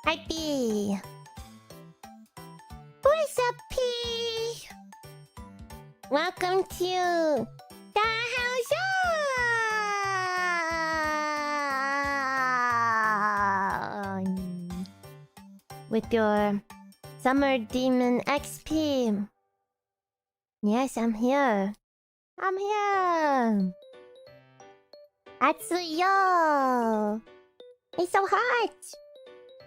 Hi, P. What is up, P? Welcome to the house with your summer demon XP. Yes, I'm here. I'm here. Atsuyo. It's so hot.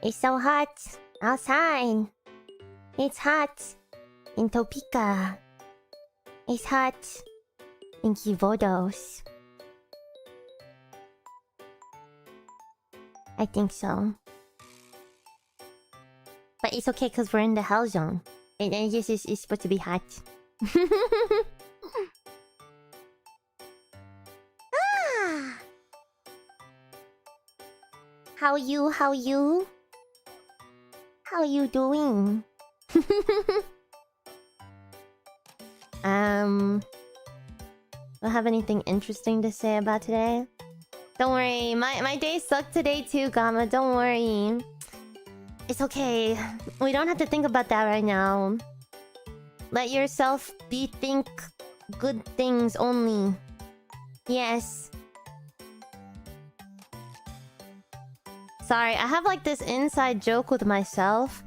It's so hot outside. It's hot in Topeka. It's hot in Kivodos. I think so. But it's okay because we're in the hell zone. It's supposed to be hot. How you? How you? How you doing? Don't have anything interesting to say about today? Don't worry, my day sucked today too, Gamma. Don't worry. It's okay. We don't have to think about that right now. Let yourself think good things only. Yes. Sorry, I have like this inside joke with myself.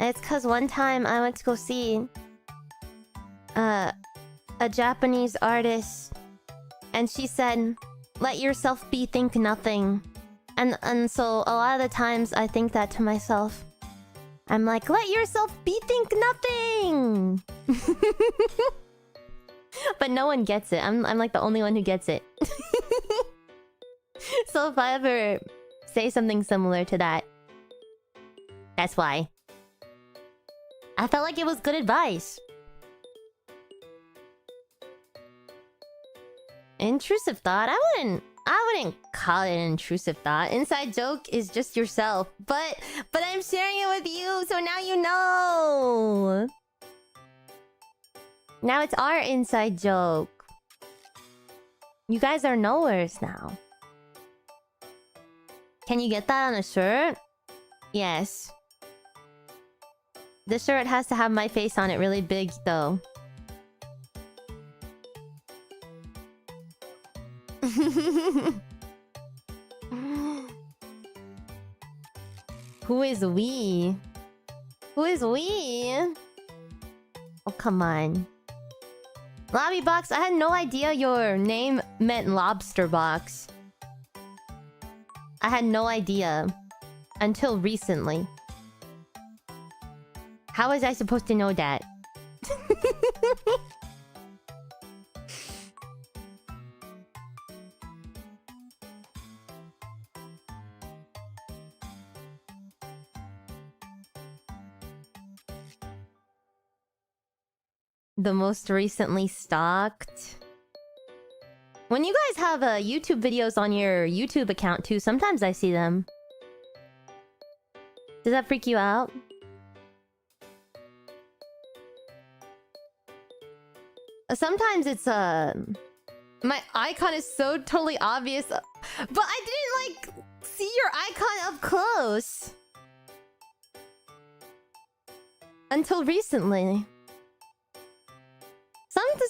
And it's cause one time I went to go see a Japanese artist, and she said, "Let yourself think nothing." And so a lot of the times I think that to myself. I'm like, let yourself think nothing. But no one gets it. I'm like the only one who gets it. So if I ever say something similar to that, that's why. I felt like it was good advice. Intrusive thought? I wouldn't call it an intrusive thought. Inside joke is just yourself. But I'm sharing it with you, so now you know. Now it's our inside joke. You guys are knowers now. Can you get that on a shirt? Yes. The shirt has to have my face on it really big, though. Who is we? Who is we? Oh, come on. Lobby box, I had no idea your name meant lobster box. I had no idea. Until recently. How was I supposed to know that? The most recently stalked. When you guys have YouTube videos on your YouTube account too, sometimes I see them. Does that freak you out? Sometimes it's my icon is so totally obvious, but I didn't like see your icon up close until recently.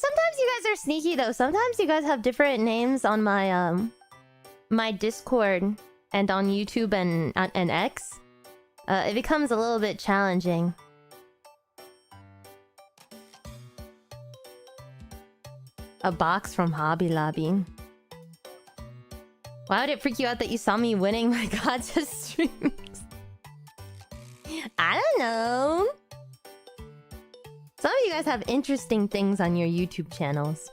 Sometimes you guys are sneaky though. Sometimes you guys have different names on my my Discord and on YouTube and X. It becomes a little bit challenging. A box from Hobby Lobby. Why would it freak you out that you saw me winning my gacha streams? I don't know. Some of you guys have interesting things on your YouTube channels.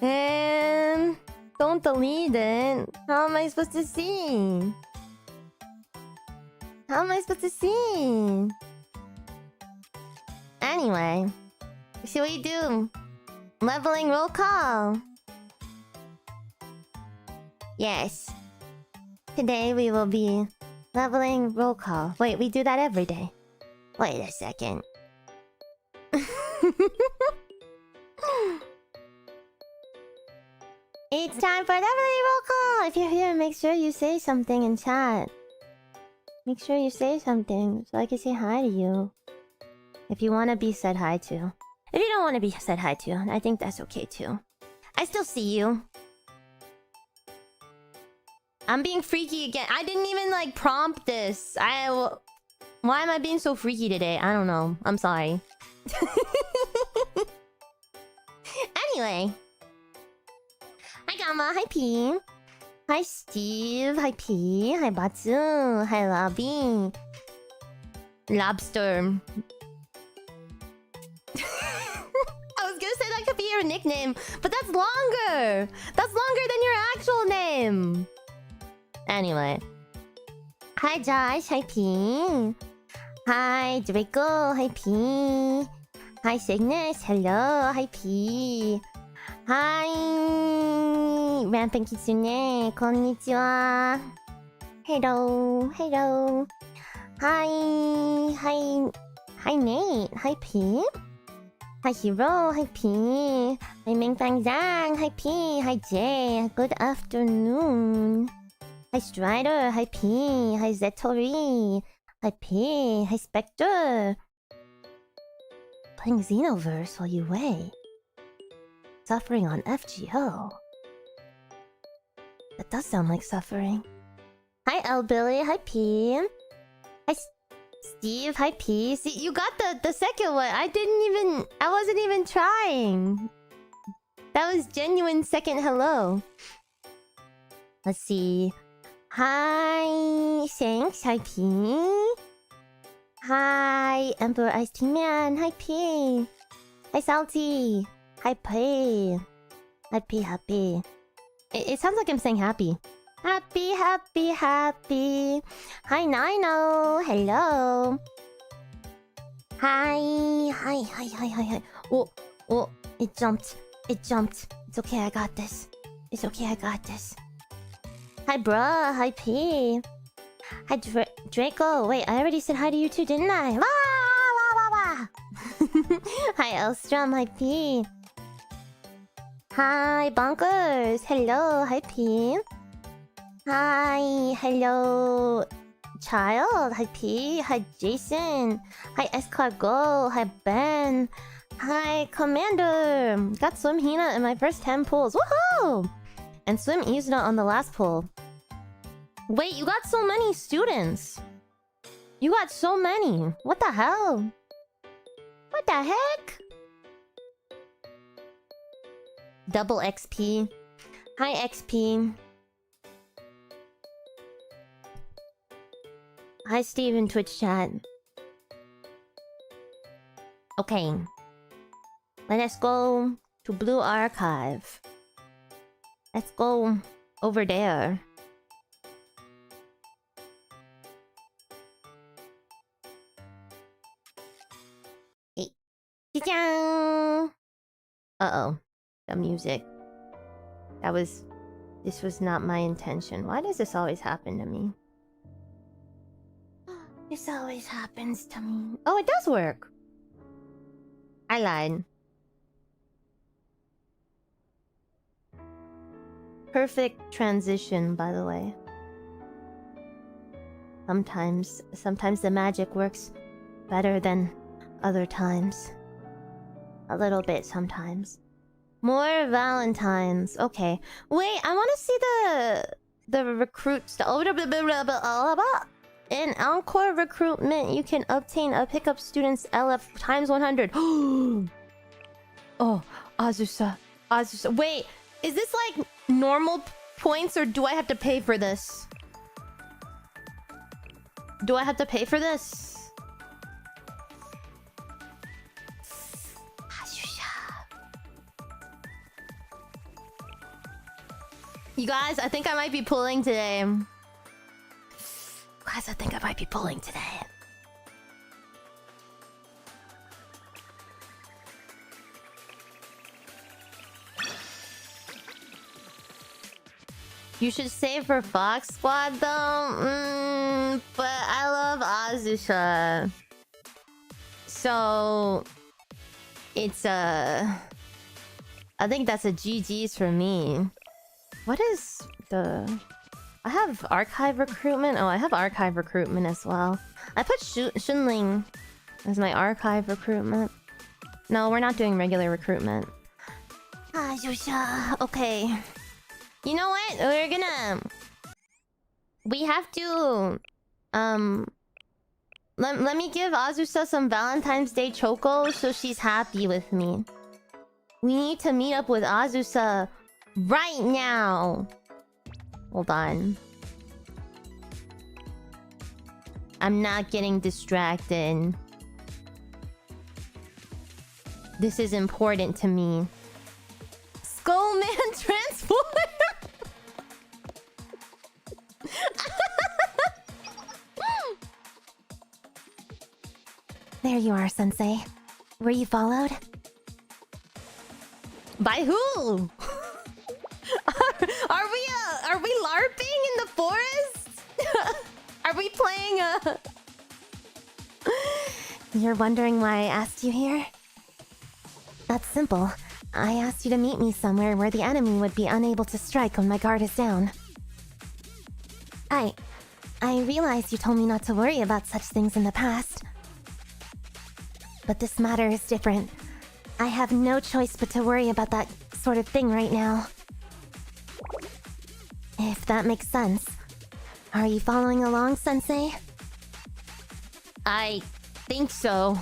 And don't delete it. How am I supposed to see? How am I supposed to see? Anyway, should we do leveling roll call? Yes. Today we will be leveling roll call. Wait, we do that every day. Wait a second. It's time for the roll call. If you're here, make sure you say something in chat. Make sure you say something so I can say hi to you. If you want to be said hi to. If you don't want to be said hi to, I think that's okay too. I still see you. I'm being freaky again. I didn't even like prompt this. Why am I being so freaky today? I don't know. I'm sorry. Anyway. Hi Gamma. Hi P. Hi Steve. Hi P. Hi Batsu. Hi Lobby. Lobster. I was gonna say that could be your nickname, but that's longer! That's longer than your actual name! Anyway. Hi Josh. Hi P. Hi Draco. Hi P. Hi Cygnus. Hello. Hi P. Hi Rampant Kitsune. Konnichiwa. Hello. Hello. Hi Nate. Hi P. Hi Hero. Hi P. Hi Ming Fang Zhang. Hi P. Hi J. Good afternoon. Hi Strider. Hi P. Hi Zetori. Hi P. Hi Spectre. Playing Xenoverse while you wait. Suffering on FGO. That does sound like suffering. Hi L Billy. Hi P. Hi Steve. Hi P. See, you got the second one. I wasn't even trying. That was genuine second hello. Let's see. Hi Thanks. Hi P. Hi Emperor Ice Tea Man. Hi P. Hi Salty. Hi P. Hi P. Happy. It sounds like I'm saying happy. Happy, happy, happy. Hi Nino. Hello. Hi. Oh, it jumped. It's okay, I got this. Hi bruh. Hi P. Hi Draco. Wait, I already said hi to you too, didn't I? Wah! Hi Elstrom. Hi P. Hi Bonkers. Hello. Hi P. Hi. Hello Child. Hi P. Hi Jason. Hi Escargot. Hi Ben. Hi Commander. Got Swim Hina in my first 10 pulls. Woohoo! And Swim Izuna on the last pull. Wait, you got so many students. You got so many. What the hell? What the heck? Double XP. Hi XP. Hi Steve in Twitch chat. Okay. Let us go to Blue Archive. Let's go over there. Hey. Uh-oh. The music. This was not my intention. Why does this always happen to me? This always happens to me. Oh, it does work. I lied. Perfect transition, by the way. Sometimes the magic works better than other times. A little bit sometimes. More Valentines. Okay. Wait, I want to see the recruit stuff. In Encore recruitment, you can obtain a pickup student's LF times 100. Oh, Azusa. Wait, is this like normal points or do I have to pay for this? Do I have to pay for this? You guys, I think I might be pulling today. You should save for Fox Squad though. But I love Azusha. So it's I think that's a GG's for me. What is the... I have archive recruitment. Oh, I have archive recruitment as well. I put Shunling as my archive recruitment. No, we're not doing regular recruitment. Ah, Yusha. Okay. You know what? We're gonna... We have to... Let me give Azusa some Valentine's Day choco so she's happy with me. We need to meet up with Azusa right now. Hold on. I'm not getting distracted. This is important to me. Skullman Transformer! There you are, Sensei. Were you followed? By who? Are we LARPing in the forest? Are we playing a... You're wondering why I asked you here? That's simple. I asked you to meet me somewhere where the enemy would be unable to strike when my guard is down. I realize you told me not to worry about such things in the past. But this matter is different. I have no choice but to worry about that sort of thing right now. If that makes sense. Are you following along, Sensei? I think so.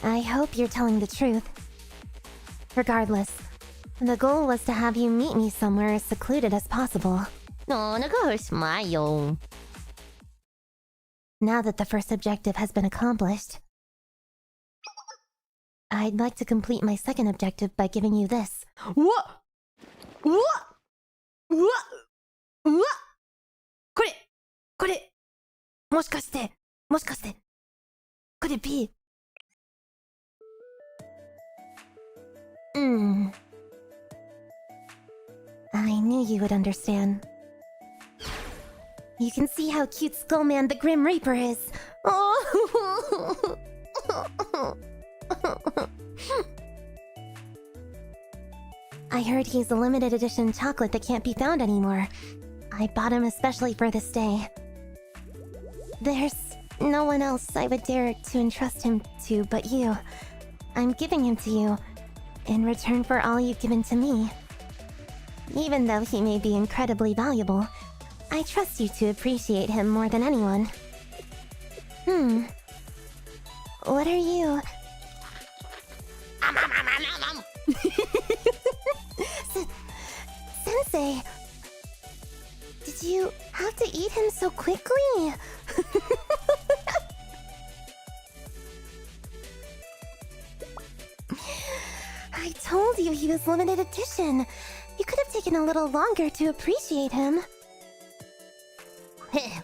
I hope you're telling the truth. Regardless, the goal was to have you meet me somewhere as secluded as possible. No, smile. Now that the first objective has been accomplished, I'd like to complete my second objective by giving you this. What? What? What? What? これ。もしかして。Could it be? I knew you would understand. You can see how cute Skullman the Grim Reaper is. Oh. I heard he's a limited edition chocolate that can't be found anymore. I bought him especially for this day. There's no one else I would dare to entrust him to but you. I'm giving him to you in return for all you've given to me. Even though he may be incredibly valuable, I trust you to appreciate him more than anyone. What are you... Sensei... Did you have to eat him so quickly? I told you he was limited edition. You could have taken a little longer to appreciate him.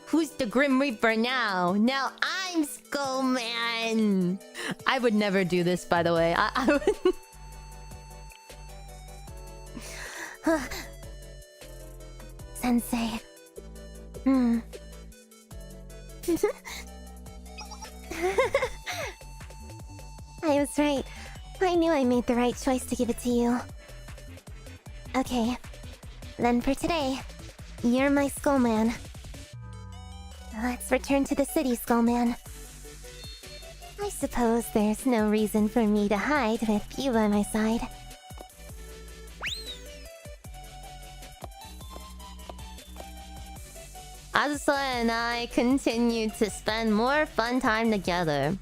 Who's the Grim Reaper now? Now I'm Skullman! I would never do this, by the way. I would... Sensei. I was right. I knew I made the right choice to give it to you. Okay. Then for today, you're my Skullman. Let's return to the city, Skullman. I suppose there's no reason for me to hide with you by my side. Azusa and I continue to spend more fun time together.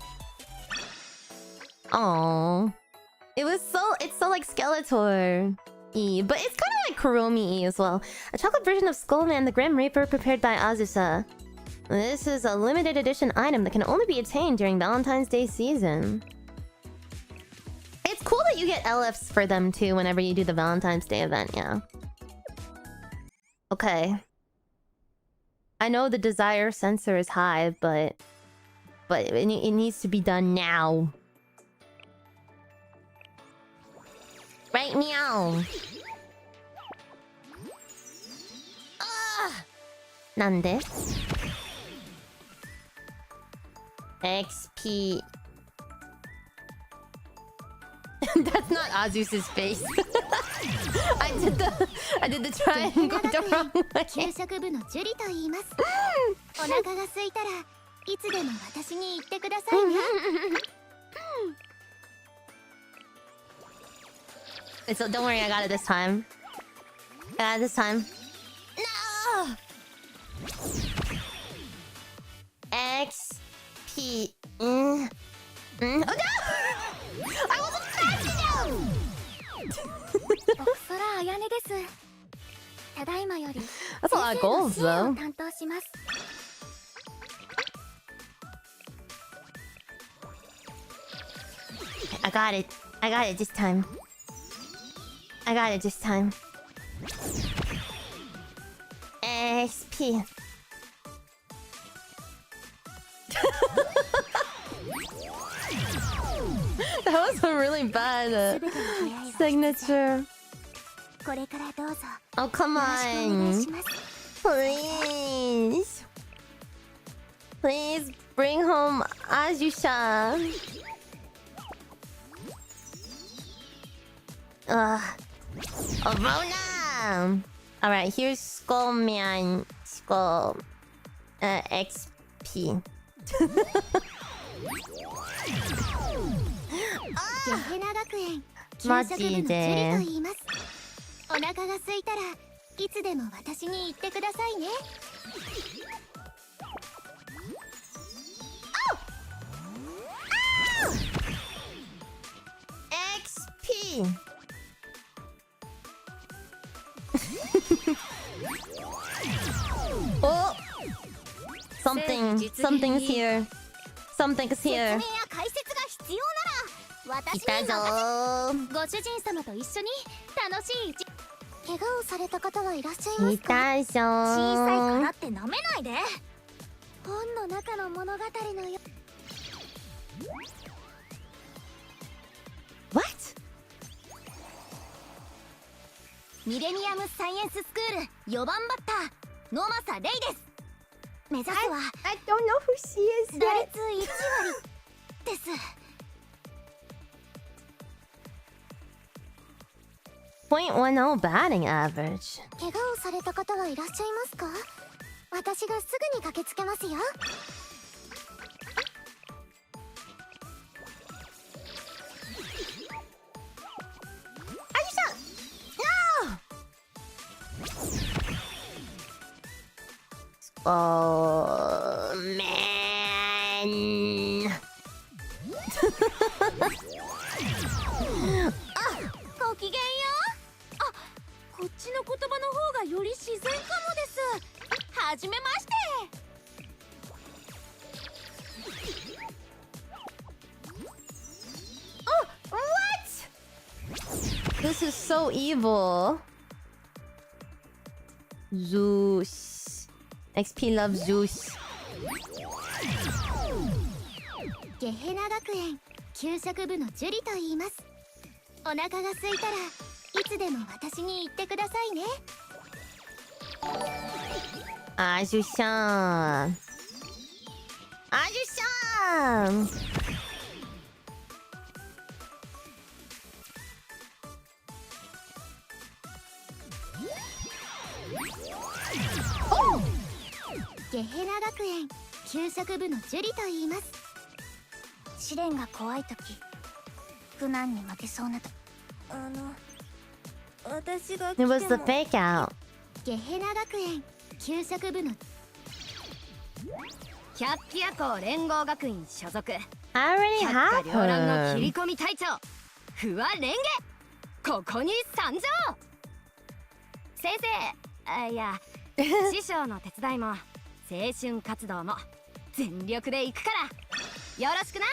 Aww. It's so like Skeletor-y, but it's kind of like Kuromi-y as well. A chocolate version of Skullman the Grim Reaper prepared by Azusa. This is a limited edition item that can only be obtained during Valentine's Day season. It's cool that you get LFs for them too whenever you do the Valentine's Day event, yeah. Okay. I know the desire sensor is high, but it needs to be done now. Right, meow. Nande? XP. That's not Azusa's face. I did the triangle the wrong way. 給食部のジュリと言います。お腹が空いたらいつでも私に言ってくださいね。So don't worry, I got it this time. I got it this time. No! XP. Oh no! I wasn't fast enough! 奥空彩音です。ただいまより That's a lot of goals, 先生の支援 though. を担当します。I got it. I got it this time. I got it this time. XP. That was a really bad signature. これからどうぞ Oh, come よろしくお願い on. します。 Please. Please bring home Azusha. Oh, Rona! Alright, here's Skullman. Skull. XP. ゲヘナ学園給マ食部のジジュリとで言います。お腹が空いたらいつでも私に言ってくださいね。XP. Oh, something's here. Something's 説明 here. や解説が必要なら私にいたぞー。ご主人様と一緒に楽しい怪我をされた方はいらっしゃいまいすか？たぞ小さいからー。って舐めないで。本の中の物語のよ。 What? ミレニアムサイエンススクール4番バッター野政レイです。目指すは I don't know who she is 打 yet. 率1割です。 .10 batting average. 怪我をされた方はいらっしゃいますか？私がすぐに駆けつけますよ。 Oh man. ごきげんよう。あ、こっちの言葉の方がより自然かもです。はじめまして。 Oh, what? This is so evil. Zeus. XP loves Zeus. ゲヘナ学園給食部のジュリと言います。お腹が空いたらいつでも私に言ってくださいね。 Azu-san. Azu-san. Oh! ゲヘナ学園給食部のジュリと言います。試練が怖い時苦難に負けそうなと私が来 It ても was the fake out. ゲヘナ学園給食部の百鬼夜行連合学院所属 I already 百花 have 繚乱の切り her. 込み隊長不破レンゲここに参上。先生いや師匠の手伝いも青春活動も全力で行くからよろしくな。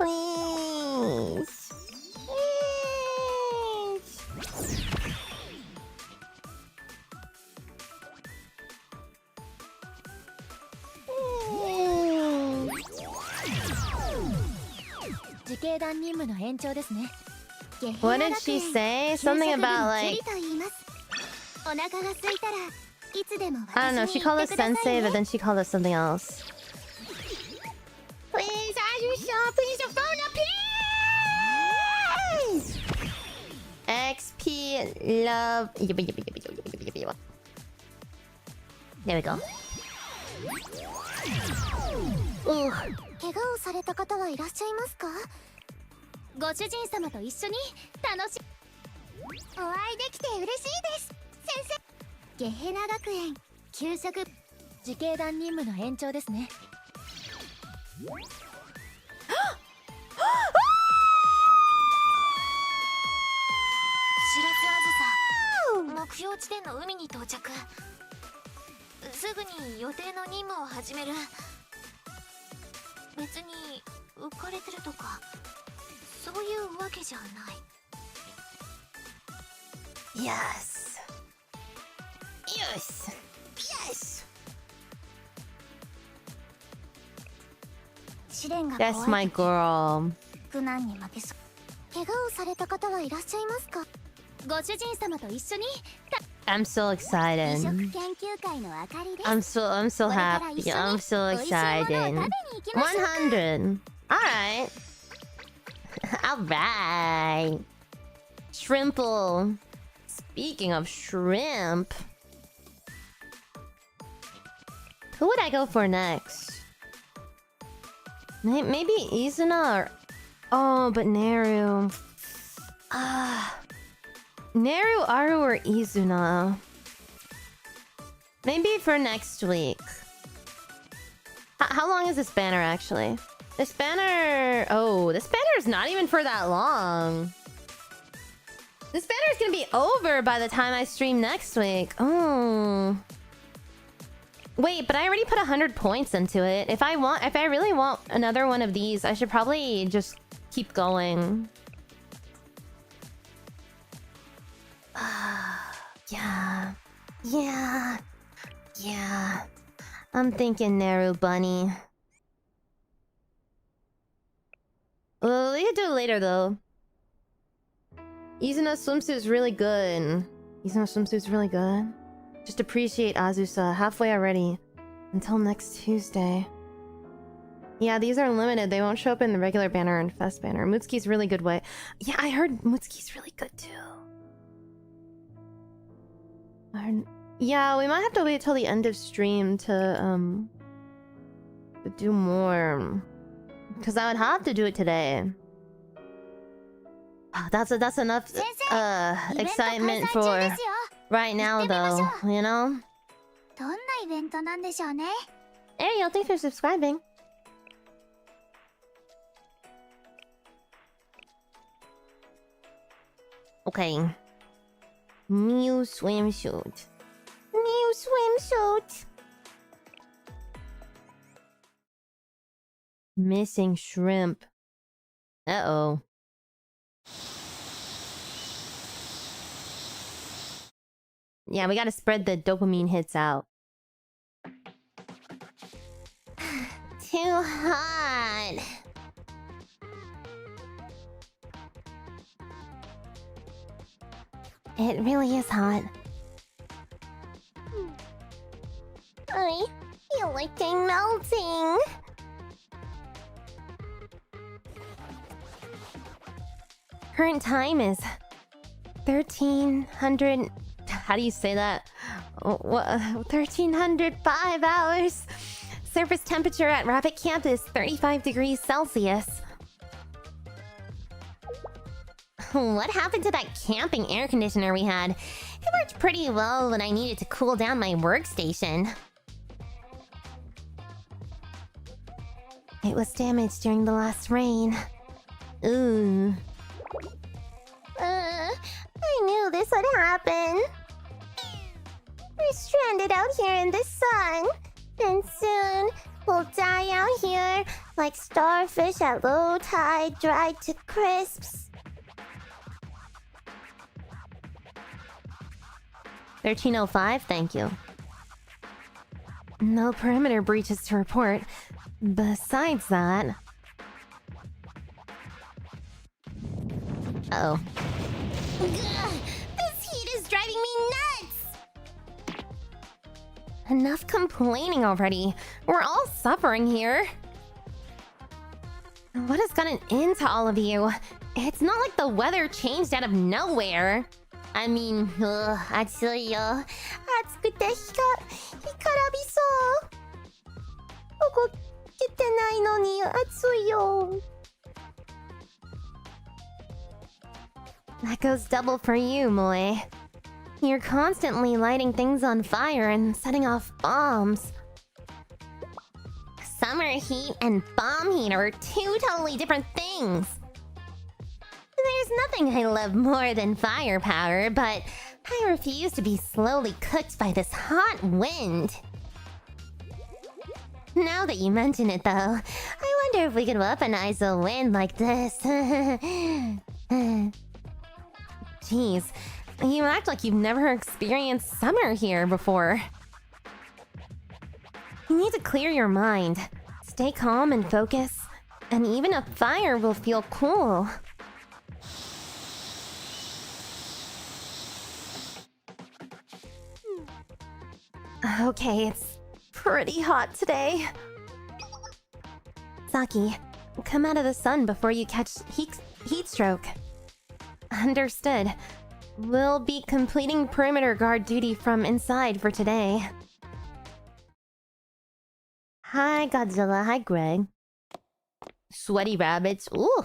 Please. Please. Mm. 自警団任務の延長ですね。ゲヘナ What 学 did she 園 say? 給食 Something 部の about ジュリ like と言います。お腹が空いたらいつでも I don't know. 私 She に言っ called て us ください sensei, but ね。 then she called us something else. Please, Please don't phone up, please! XP love. There we go. Ooh. 怪我をされた方はいらっしゃいますか？ご主人様と一緒に楽しお会いできて嬉しいです。先生、ゲヘナ学園給食自警団任務の延長ですね。知らずあずさ、目標地点の海に到着。すぐに予定の任務を始める。別に浮かれてるとかそういうわけじゃない。 Yes. Yes. Yes. 試練が That's my girl. 苦難に負けそう。怪我をされた方はいらっしゃいますか？ご主人様と一緒に I'm so 美 excited. 食研究会のあかりです。 I'm so happy. I'm so excited. 100. Alright. Alright. Shrimple. Speaking of shrimp. Who would I go for next? Maybe Izuna or... Oh, but Neru. Neru, Aru, or Izuna. Maybe for next week. How long is this banner, actually? This banner... Oh, this banner is not even for that long. This banner is gonna be over by the time I stream next week. Oh... Wait, but I already put 100 points into it. If I really want another one of these, I should probably just keep going. Yeah. I'm thinking Neru Bunny. Well, we can do it later, though. Izuna's swimsuit's really good. Just appreciate Azusa. Halfway already. Until next Tuesday. Yeah, these are limited. They won't show up in the regular banner and fest banner. Mutsuki's really good way. Yeah, I heard Mutsuki's really good too. Yeah, we might have to wait till the end of stream to do more. Because I would have to do it today. That's enough excitement for right now, though, you know? どんなイベントなんでしょうね。 Ariel, thanks for subscribing. Okay. New swimsuit. Missing shrimp. Uh-oh. Yeah, we gotta spread the dopamine hits out. Too hot. It really is hot. I feel like I'm melting. Current time is 1300. How do you say that? 1305 hours. Surface temperature at Rabbit Camp is 35 degrees Celsius. What happened to that camping air conditioner we had? It worked pretty well when I needed to cool down my workstation. It was damaged during the last rain. Ooh. I knew this would happen. We're stranded out here in the sun. And soon, we'll die out here like starfish at low tide, dried to crisps. 1305, thank you. No perimeter breaches to report. Besides that... Uh-oh. This heat is driving me nuts! Enough complaining already. We're all suffering here. What has gotten into all of you? It's not like the weather changed out of nowhere. I mean, 暑いよ。暑くて干からびそう。ここ来てないのに暑いよ。That goes double for you, Moe. You're constantly lighting things on fire and setting off bombs. Summer heat and bomb heat are two totally different things. There's nothing I love more than firepower, but I refuse to be slowly cooked by this hot wind. Now that you mention it, though, I wonder if we could weaponize a wind like this. Jeez, you act like you've never experienced summer here before. You need to clear your mind, stay calm and focus, and even a fire will feel cool. Okay, it's pretty hot today. Saki, come out of the sun before you catch heat stroke. Understood. We'll be completing perimeter guard duty from inside for today. Hi, Godzilla. Hi, Greg. Sweaty rabbits. Ooh.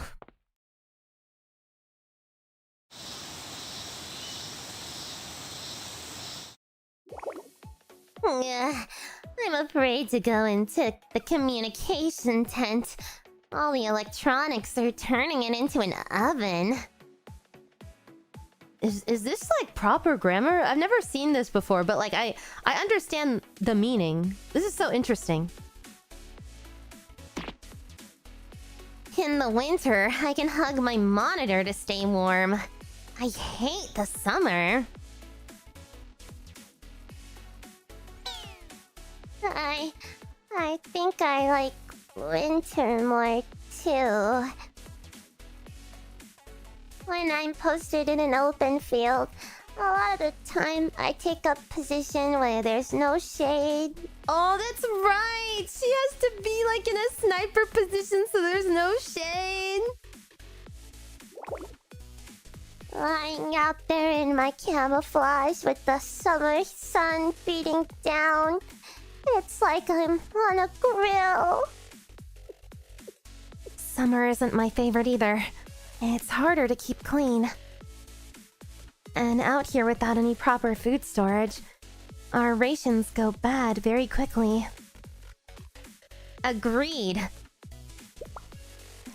I'm afraid to go into the communication tent. All the electronics are turning it into an oven. Is this like proper grammar? I've never seen this before, but like I understand the meaning. This is so interesting. In the winter, I can hug my monitor to stay warm. I hate the summer. I think I like winter more too. When I'm posted in an open field, a lot of the time I take a position where there's no shade. Oh, that's right! She has to be like in a sniper position so there's no shade. Lying out there in my camouflage with the summer sun beating down. It's like I'm on a grill. Summer isn't my favorite either. It's harder to keep clean. And out here without any proper food storage, our rations go bad very quickly. Agreed.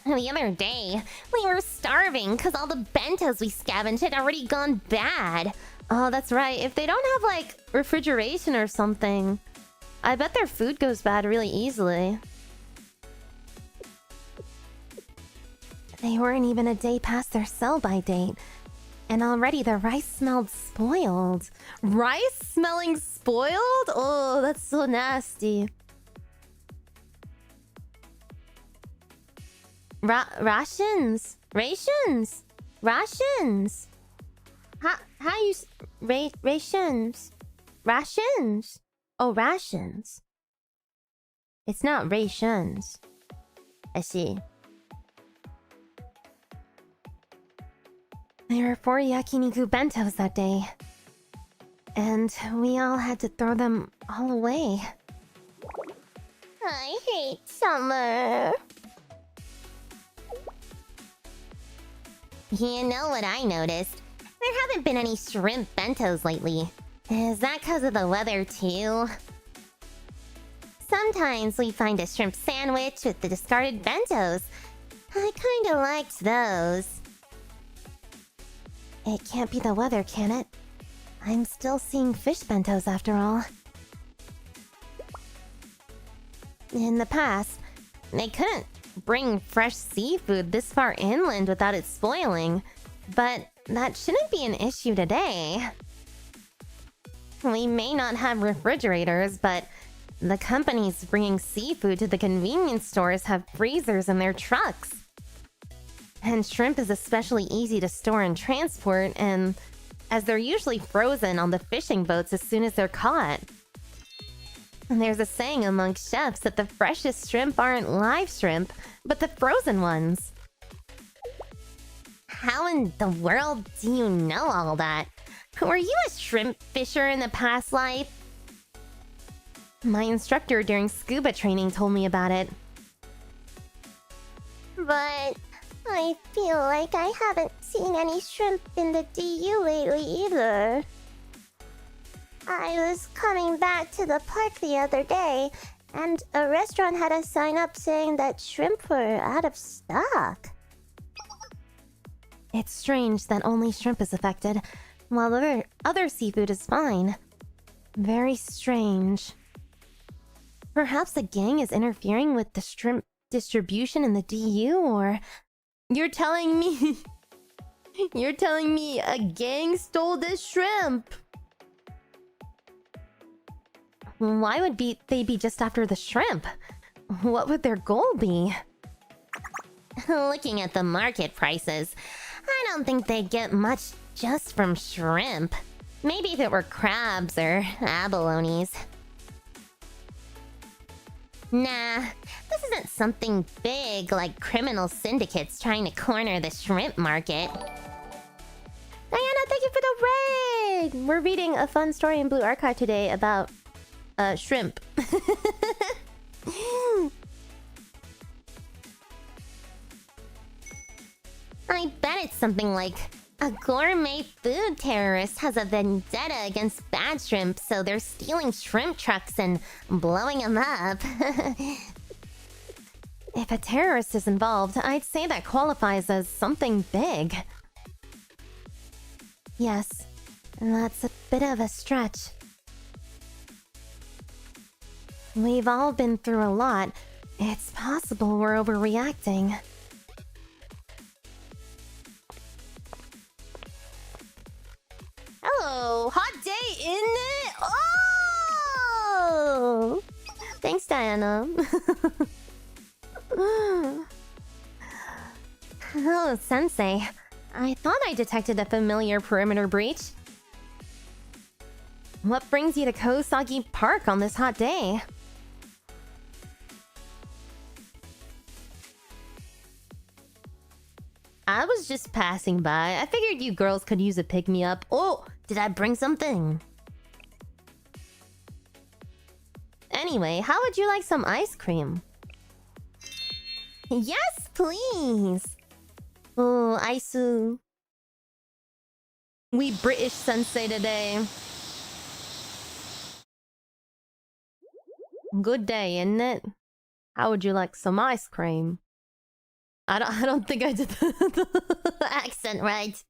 The other day, we were starving because all the bentos we scavenged had already gone bad. Oh, that's right. If they don't have, like, refrigeration or something, I bet their food goes bad really easily. They weren't even a day past their sell-by date. And already the rice smelled spoiled. Rice smelling spoiled? Oh, that's so nasty. Rations? Rations? Rations? How you... rations? Rations? Oh, rations. It's not rations. I see. There were 4 yakiniku bentos that day. And we all had to throw them all away. I hate summer. You know what I noticed? There haven't been any shrimp bentos lately. Is that because of the weather too? Sometimes we find a shrimp sandwich with the discarded bentos. I kinda liked those. It can't be the weather, can it? I'm still seeing fish bentos after all. In the past, they couldn't bring fresh seafood this far inland without it spoiling. But that shouldn't be an issue today. We may not have refrigerators, but the companies bringing seafood to the convenience stores have freezers in their trucks. And shrimp is especially easy to store and transport, and as they're usually frozen on the fishing boats as soon as they're caught. There's a saying among chefs that the freshest shrimp aren't live shrimp, but the frozen ones. How in the world do you know all that? Were you a shrimp fisher in the past life? My instructor during scuba training told me about it. But I feel like I haven't seen any shrimp in the DU lately either. I was coming back to the park the other day, and a restaurant had a sign up saying that shrimp were out of stock. It's strange that only shrimp is affected, while other seafood is fine. Very strange. Perhaps a gang is interfering with the shrimp distribution in the DU, or... You're telling me... You're telling me a gang stole this shrimp? Why would they be just after the shrimp? What would their goal be? Looking at the market prices, I don't think they'd get much just from shrimp. Maybe if it were crabs or abalones. Nah, this isn't something big like criminal syndicates trying to corner the shrimp market. Diana, thank you for the raid! We're reading a fun story in Blue Archive today about... shrimp. I bet it's something like a gourmet food terrorist has a vendetta against bad shrimp, so they're stealing shrimp trucks and blowing them up. If a terrorist is involved, I'd say that qualifies as something big. Yes, that's a bit of a stretch. We've all been through a lot. It's possible we're overreacting. Hello, hot day, isn't it? Oh! Thanks, Diana. Oh, Sensei. I thought I detected a familiar perimeter breach. What brings you to Kosagi Park on this hot day? I was just passing by. I figured you girls could use a pick-me-up. Oh, did I bring something? Anyway, how would you like some ice cream? Yes, please. Oh, ice-oo. We British Sensei today. Good day, isn't it? How would you like some ice cream? I don't think I did the accent right.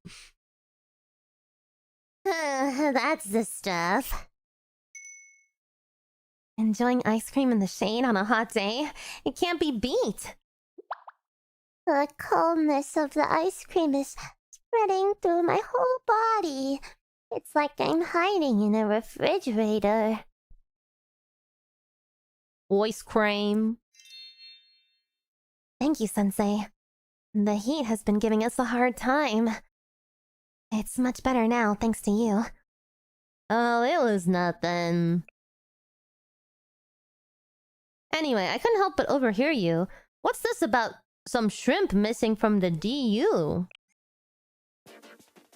That's the stuff. Enjoying ice cream in the shade on a hot day? It can't be beat. The coldness of the ice cream is spreading through my whole body. It's like I'm hiding in a refrigerator. Ice cream. Thank you, Sensei. The heat has been giving us a hard time. It's much better now, thanks to you. Oh, it was nothing. Anyway, I couldn't help but overhear you. What's this about some shrimp missing from the DU?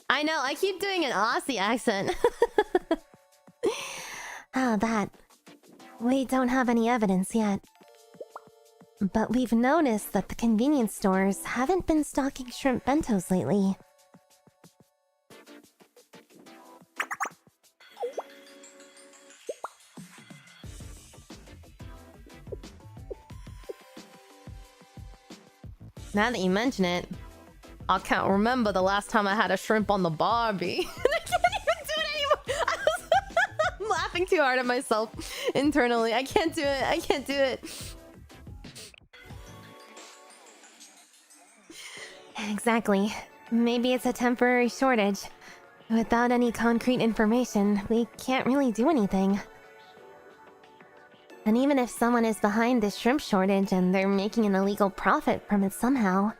I know, I keep doing an Aussie accent. Ah, that. We don't have any evidence yet. But we've noticed that the convenience stores haven't been stocking shrimp bentos lately. Now that you mention it, I can't remember the last time I had a shrimp on the Barbie. I can't even do it anymore. I'm laughing too hard at myself internally. I can't do it. I can't do it. Exactly. Maybe it's a temporary shortage. Without any concrete information, we can't really do anything. And even if someone is behind this shrimp shortage and they're making an illegal profit from it somehow,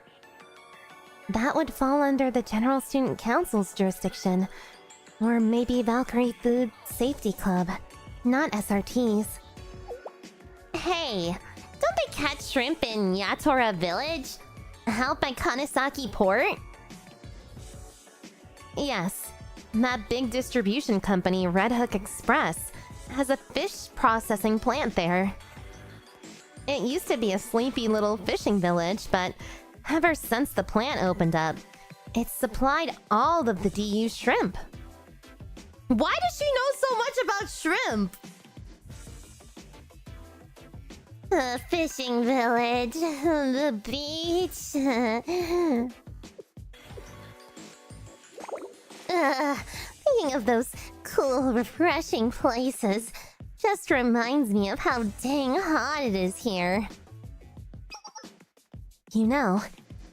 that would fall under the General Student Council's jurisdiction. Or maybe Valkyrie Food Safety Club, not SRT's. Hey, don't they catch shrimp in Yatora Village? Out by Kanesaki Port? Yes, that big distribution company, Red Hook Express, has a fish processing plant there. It used to be a sleepy little fishing village, but ever since the plant opened up, it's supplied all of the DU shrimp. Why does she know so much about shrimp? The fishing village, the beach. Thinking of those cool, refreshing places just reminds me of how dang hot it is here. You know,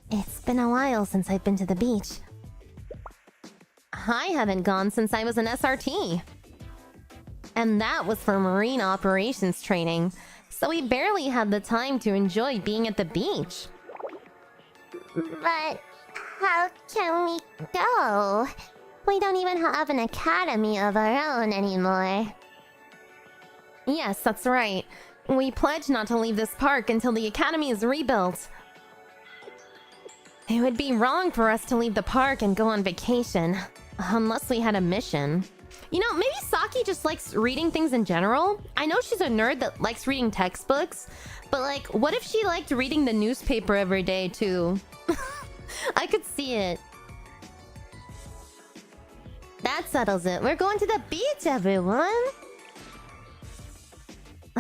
it's been a while since I've been to the beach. I haven't gone since I was an SRT. And that was for marine operations training, so we barely had the time to enjoy being at the beach. But how can we go? We don't even have an academy of our own anymore. Yes, that's right. We pledged not to leave this park until the academy is rebuilt. It would be wrong for us to leave the park and go on vacation, unless we had a mission. You know, maybe Saki just likes reading things in general. I know she's a nerd that likes reading textbooks, but like, what if she liked reading the newspaper every day too? I could see it. That settles it. We're going to the beach, everyone!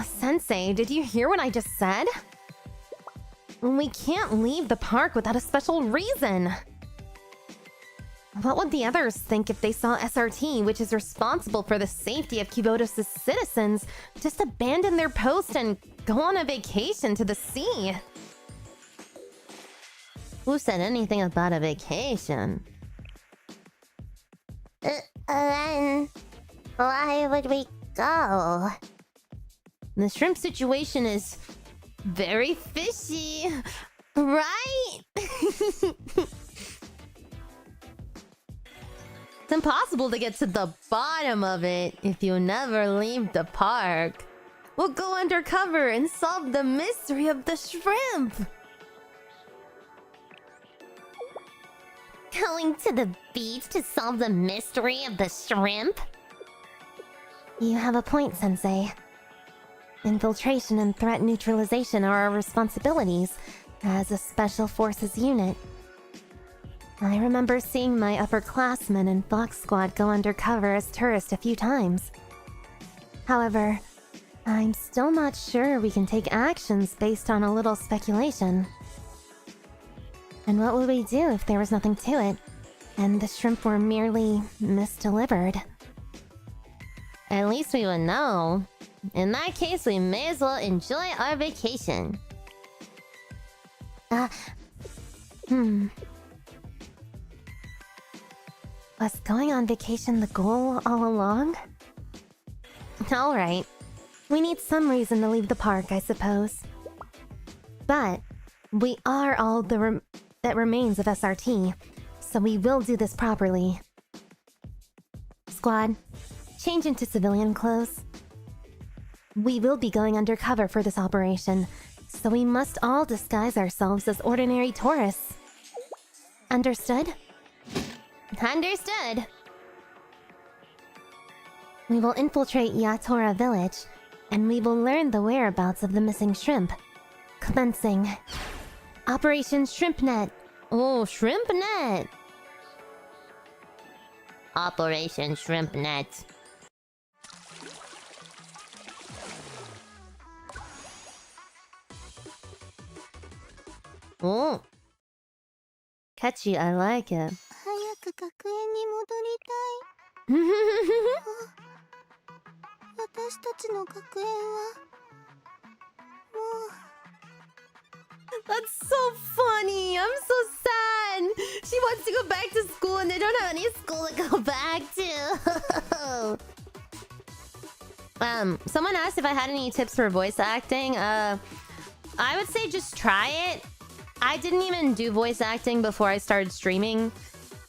Sensei, did you hear what I just said? We can't leave the park without a special reason. What would the others think if they saw SRT, which is responsible for the safety of Kibotos' citizens, just abandon their post and go on a vacation to the sea? Who said anything about a vacation? Then why would we go? The shrimp situation is very fishy, right? It's impossible to get to the bottom of it if you never leave the park. We'll go undercover and solve the mystery of the shrimp. Going to the beach to solve the mystery of the shrimp? You have a point, Sensei. Infiltration and threat neutralization are our responsibilities as a special forces unit. I remember seeing my upperclassmen and Fox Squad go undercover as tourists a few times. However, I'm still not sure we can take actions based on a little speculation. And what would we do if there was nothing to it, and the shrimp were merely misdelivered? At least we would know. In that case, we may as well enjoy our vacation. Was going on vacation the goal all along? Alright. We need some reason to leave the park, I suppose. But we are all that remains of SRT, so we will do this properly. Squad, change into civilian clothes. We will be going undercover for this operation, so we must all disguise ourselves as ordinary tourists. Understood? Understood. We will infiltrate Yatora Village, and we will learn the whereabouts of the missing shrimp. Commencing Operation Shrimp Net. Oh, Shrimp Net! Operation Shrimp Net. Oh, catchy, I like it. 早く学園に戻りたい。私たちの学園はもう。 That's so funny. I'm so sad. She wants to go back to school and they don't have any school to go back to. Someone asked if I had any tips for voice acting. I would say just try it. I didn't even do voice acting before I started streaming.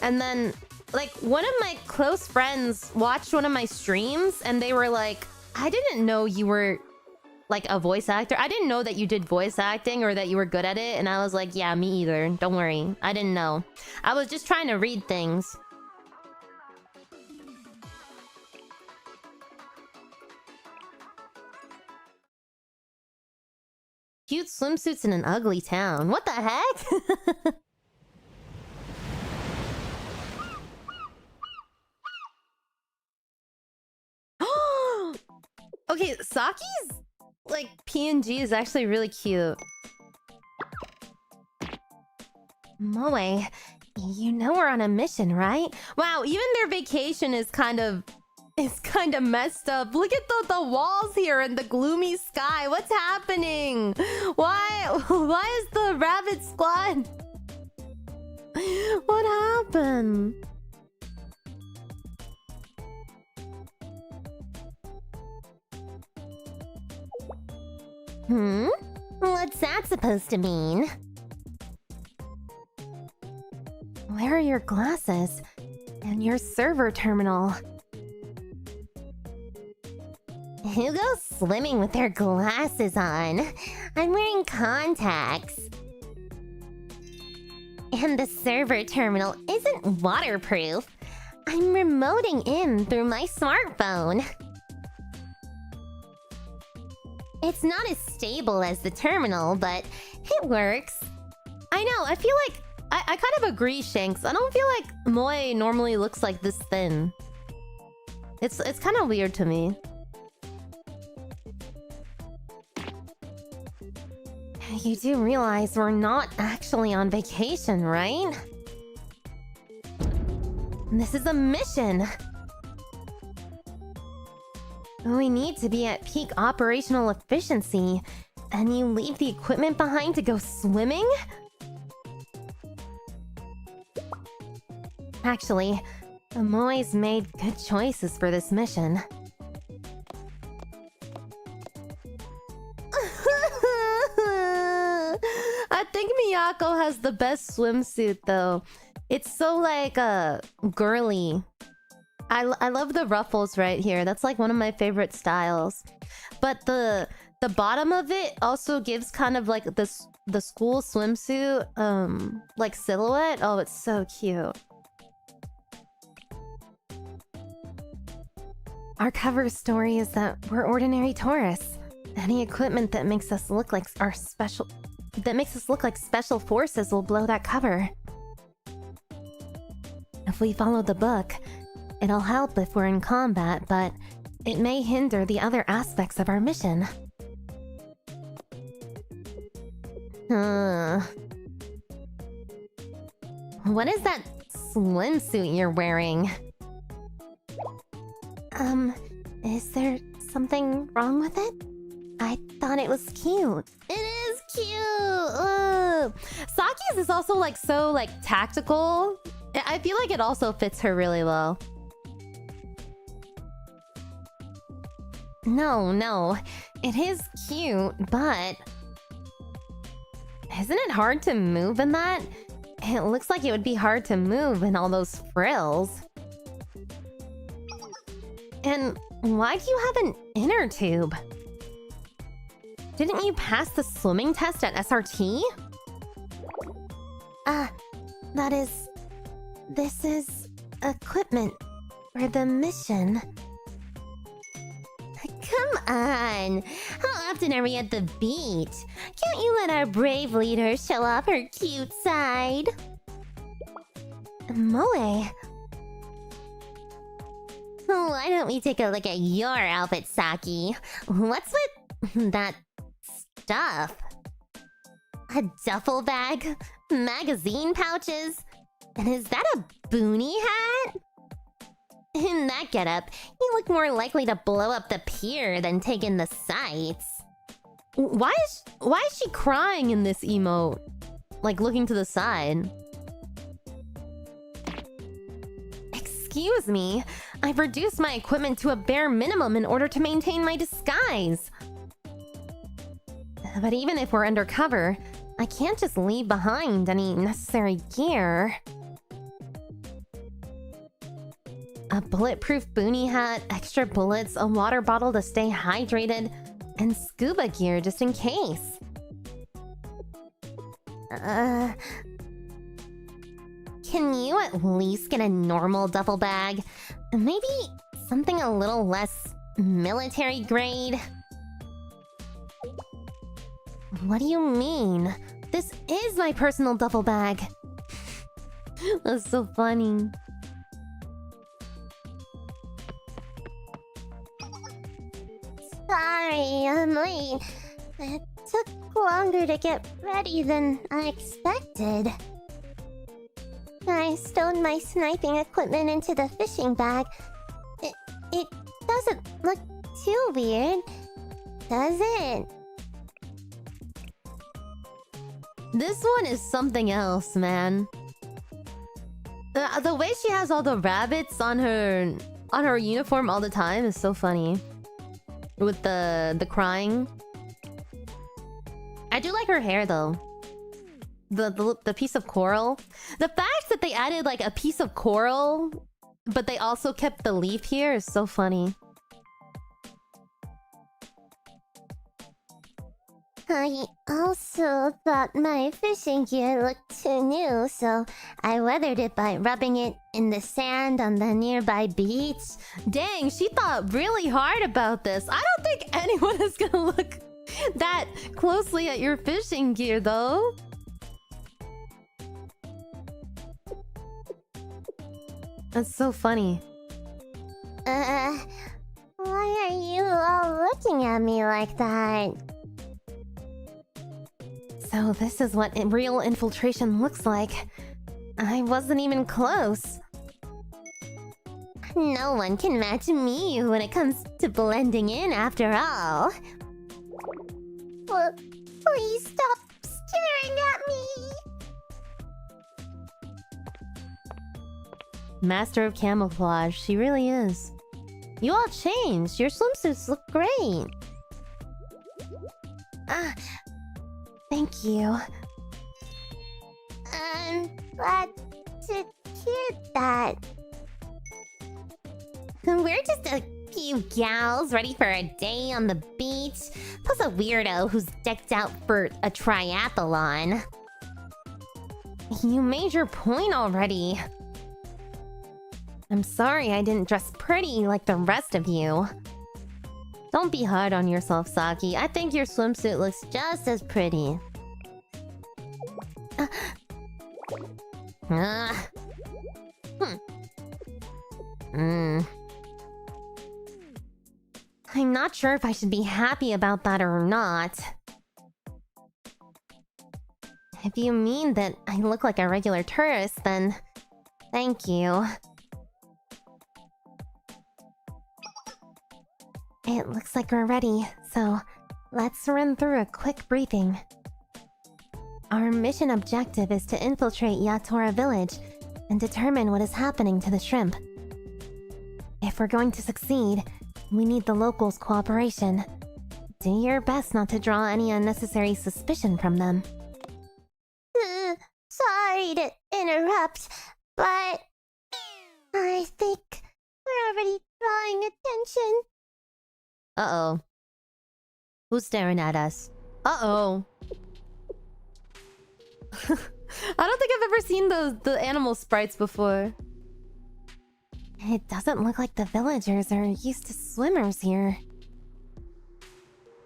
And then, like, one of my close friends watched one of my streams and they were like, I didn't know you were like a voice actor. I didn't know that you did voice acting or that you were good at it, and I was like, yeah, me either. Don't worry. I didn't know. I was just trying to read things. Cute swimsuits in an ugly town. What the heck? Okay, Saki's like PNG is actually really cute. Moe, you know we're on a mission, right? Wow, even their vacation is kind of messed up. Look at the walls here and the gloomy sky. What's happening? Why is the rabbit squad? What happened? What's that supposed to mean? Where are your glasses? And your server terminal? Who goes swimming with their glasses on? I'm wearing contacts. And the server terminal isn't waterproof. I'm remoting in through my smartphone. It's not as stable as the terminal, but it works. I know, I feel like... I kind of agree, Shanks. I don't feel like Moe normally looks like this thin. It's kind of weird to me. You do realize we're not actually on vacation, right? This is a mission. We need to be at peak operational efficiency, and you leave the equipment behind to go swimming? Actually, Moe's made good choices for this mission. I think Miyako has the best swimsuit though. It's so like girly. I love the ruffles right here. That's like one of my favorite styles. But the bottom of it also gives kind of like the school swimsuit like silhouette. Oh, it's so cute. Our cover story is that we're ordinary tourists. Any equipment that makes us look like special forces will blow that cover. If we follow the book, it'll help if we're in combat, but it may hinder the other aspects of our mission. What is that swimsuit you're wearing? Is there something wrong with it? I thought it was cute. It is cute! Saki's is also like so like tactical. I feel like it also fits her really well. No. It is cute, but... Isn't it hard to move in that? It looks like it would be hard to move in all those frills. And why do you have an inner tube? Didn't you pass the swimming test at SRT? This is equipment for the mission. Come on! How often are we at the beach? Can't you let our brave leader show off her cute side? Moe... Why don't we take a look at your outfit, Saki? What's with that stuff? A duffel bag? Magazine pouches? And is that a boonie hat? In that getup, you look more likely to blow up the pier than take in the sights. Why is she crying in this emote? Like looking to the side. Excuse me, I've reduced my equipment to a bare minimum in order to maintain my disguise. But even if we're undercover, I can't just leave behind any necessary gear. A bulletproof boonie hat, extra bullets, a water bottle to stay hydrated, and scuba gear just in case. Can you at least get a normal duffel bag? Maybe something a little less military grade? What do you mean? This is my personal duffel bag. That's so funny. Sorry, I'm late. It took longer to get ready than I expected. I stowed my sniping equipment into the fishing bag. It doesn't look too weird, does it? This one is something else, man. The way she has all the rabbits on her uniform all the time is so funny. With the crying. I do like her hair though. The piece of coral. The fact that they added like a piece of coral, but they also kept the leaf here is so funny. I also thought my fishing gear looked too new, so I weathered it by rubbing it in the sand on the nearby beach. Dang, she thought really hard about this. I don't think anyone is gonna look that closely at your fishing gear though. That's so funny. Why are you all looking at me like that? So this is what real infiltration looks like. I wasn't even close. No one can match me when it comes to blending in after all. Please stop staring at me! Master of camouflage, she really is. You all changed. Your swimsuits look great. Thank you. I'm glad to hear that. We're just a few gals ready for a day on the beach, plus a weirdo who's decked out for a triathlon. You made your point already. I'm sorry I didn't dress pretty like the rest of you. Don't be hard on yourself, Saki. I think your swimsuit looks just as pretty. I'm not sure if I should be happy about that or not. If you mean that I look like a regular tourist, then thank you. It looks like we're ready, so let's run through a quick briefing. Our mission objective is to infiltrate 𝐚rrt village and determine what is happening to the shrimp. If we're going to succeed, we need the locals' cooperation. Do your best not to draw any unnecessary suspicion from them. Sorry to interrupt, but I think we're already drawing attention. Uh-oh. Who's staring at us? Uh-oh. I don't think I've ever seen the animal sprites before. It doesn't look like the villagers are used to swimmers here.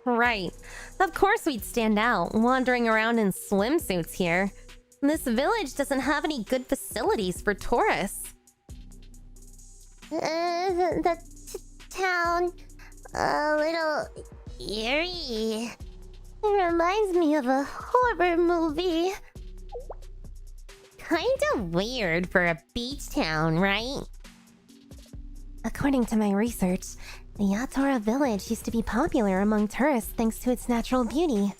Right. Of course we'd stand out, wandering around in swimsuits here. This village doesn't have any good facilities for tourists. The town... a little... eerie. It reminds me of a horror movie. Kinda weird for a beach town, right? According to my research, the 𝐚rrt village used to be popular among tourists thanks to its natural beauty.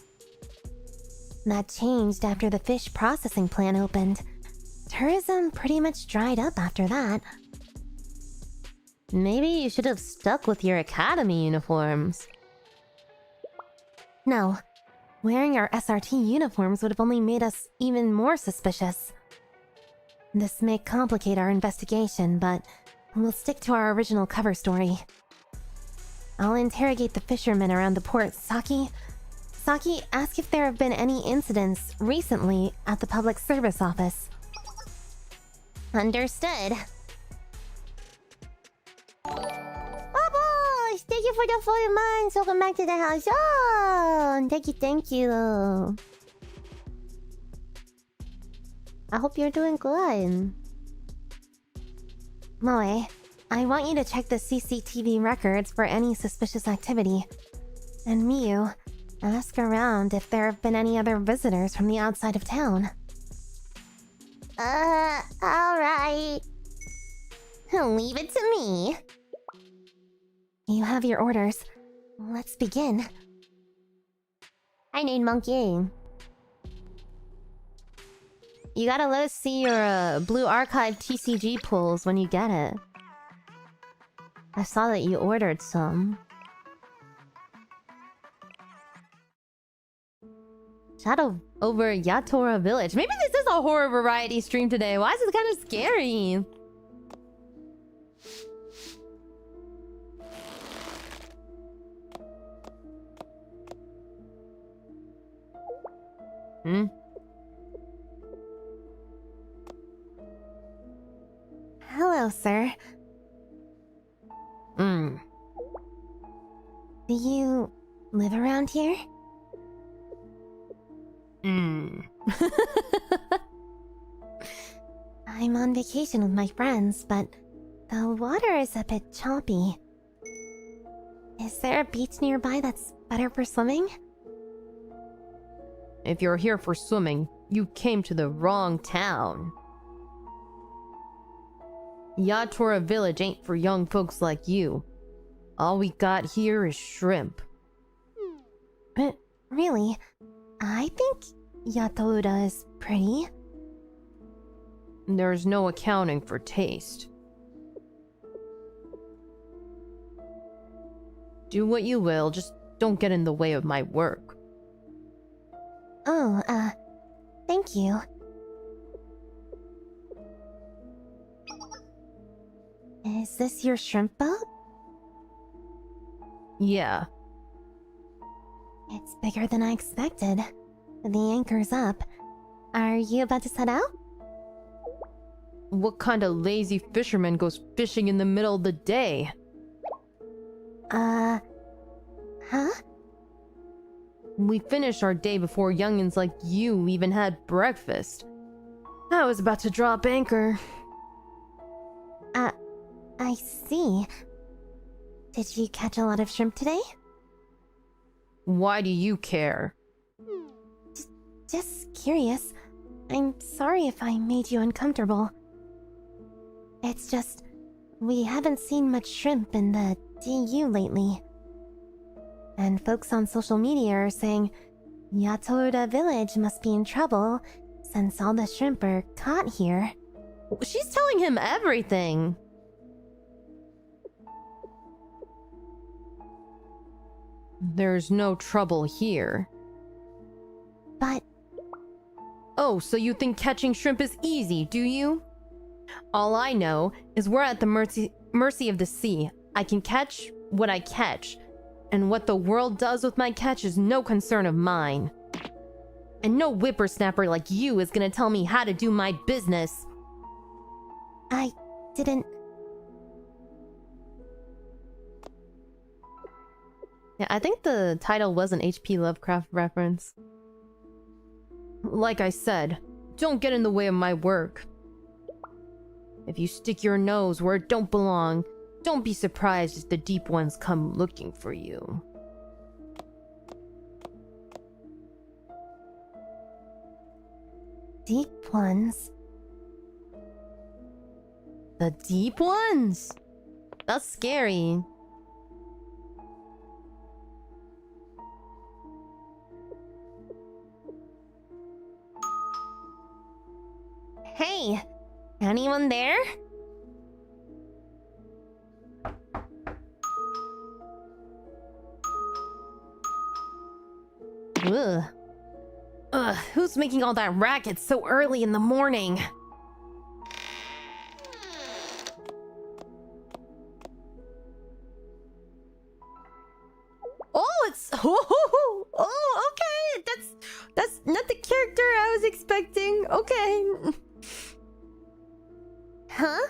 That changed after the fish processing plant opened. Tourism pretty much dried up after that. Maybe you should have stuck with your academy uniforms. No. Wearing our SRT uniforms would have only made us even more suspicious. This may complicate our investigation, but we'll stick to our original cover story. I'll interrogate the fishermen around the port. Saki, ask if there have been any incidents recently at the public service office. Understood. Bubbles! Thank you for the 4 months. Welcome back to the house. Oh, thank you. I hope you're doing good. Moe, I want you to check the CCTV records for any suspicious activity. And Miyu, ask around if there have been any other visitors from the outside of town. Alright. Leave it to me. You have your orders. Let's begin. I need monkey. You gotta let us see your Blue Archive TCG pulls when you get it. I saw that you ordered some. Shadow over Yatora Village. Maybe this is a horror variety stream today. Why is it kind of scary? Hello, sir. Do you live around here? I'm on vacation with my friends, but the water is a bit choppy. Is there a beach nearby that's better for swimming? If you're here for swimming, you came to the wrong town. Yatora Village ain't for young folks like you. All we got here is shrimp. But really, I think Yatora is pretty. There's no accounting for taste. Do what you will, just don't get in the way of my work. Oh, thank you. Is this your shrimp boat? Yeah. It's bigger than I expected. The anchor's up. Are you about to set out? What kind of lazy fisherman goes fishing in the middle of the day? Huh? We finished our day before youngins like you even had breakfast. I was about to drop anchor. I see. Did you catch a lot of shrimp today? Why do you care? Just curious. I'm sorry if I made you uncomfortable. It's just, we haven't seen much shrimp in the DU lately. And folks on social media are saying Yatora Village must be in trouble since all the shrimp are caught here. She's telling him everything. There's no trouble here. But... Oh, so you think catching shrimp is easy, do you? All I know is we're at the mercy of the sea. I can catch what I catch, and what the world does with my catch is no concern of mine. And no whippersnapper like you is gonna tell me how to do my business. I didn't... Yeah, I think the title was an H.P. Lovecraft reference. Like I said, don't get in the way of my work. If you stick your nose where it don't belong, don't be surprised if the deep ones come looking for you. Deep ones? The deep ones? That's scary. Hey, anyone there? Ugh, who's making all that racket so early in the morning? That's not the character I was expecting. Okay. Huh?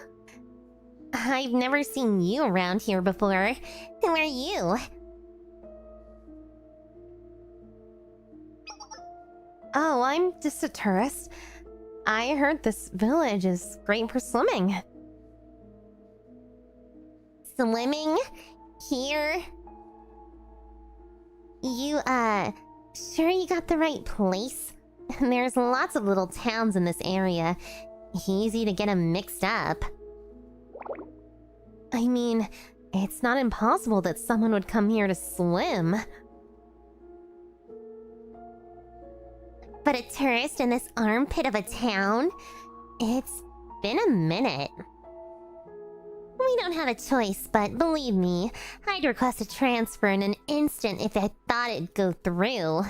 I've never seen you around here before. Who are you? Oh, I'm just a tourist. I heard this village is great for swimming. Swimming? Here? You, sure you got the right place? There's lots of little towns in this area. Easy to get them mixed up. I mean, it's not impossible that someone would come here to swim. But a tourist in this armpit of a town? It's been a minute. We don't have a choice, but believe me, I'd request a transfer in an instant if I thought it'd go through.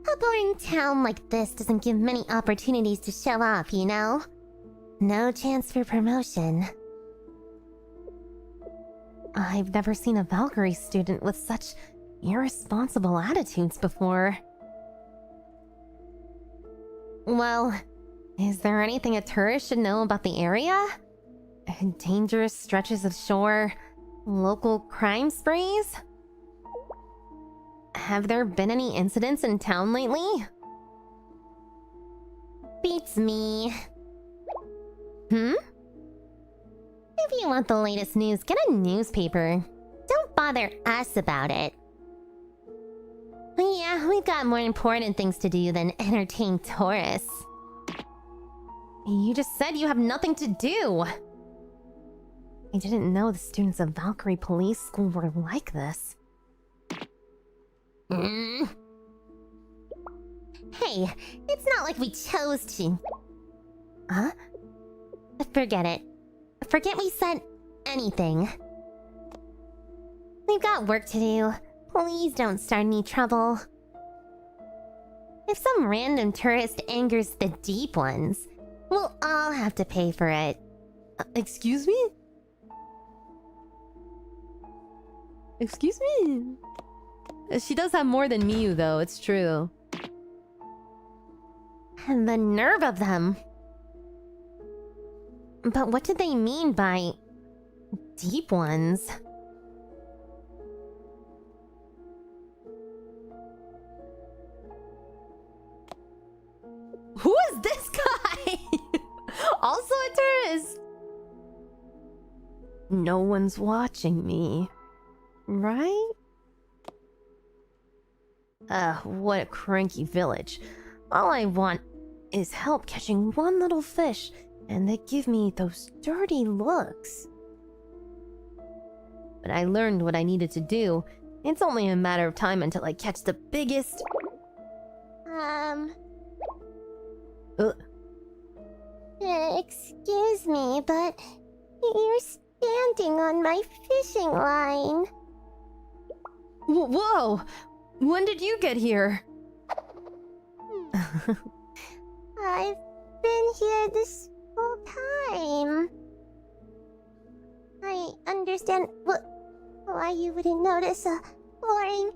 A boring town like this doesn't give many opportunities to show off, you know? No chance for promotion. I've never seen a Valkyrie student with such irresponsible attitudes before. Well, is there anything a tourist should know about the area? Dangerous stretches of shore? Local crime sprees? Have there been any incidents in town lately? Beats me. If you want the latest news, get a newspaper. Don't bother us about it. Yeah, we've got more important things to do than entertain tourists. You just said you have nothing to do. I didn't know the students of Valkyrie Police School were like this. Hey, it's not like we chose to... Huh? Forget it. Forget we said anything. We've got work to do. Please don't start any trouble. If some random tourist angers the deep ones, we'll all have to pay for it. Excuse me? Excuse me? She does have more than Miyu, though, it's true. And the nerve of them! But what did they mean by... deep ones? Who is this guy? Also a tourist? No one's watching me. Right? What a cranky village. All I want is help catching one little fish, and they give me those dirty looks. But I learned what I needed to do. It's only a matter of time until I catch the biggest... Excuse me, but you're standing on my fishing line. Whoa! When did you get here? I've been here this whole time. I understand why you wouldn't notice a boring,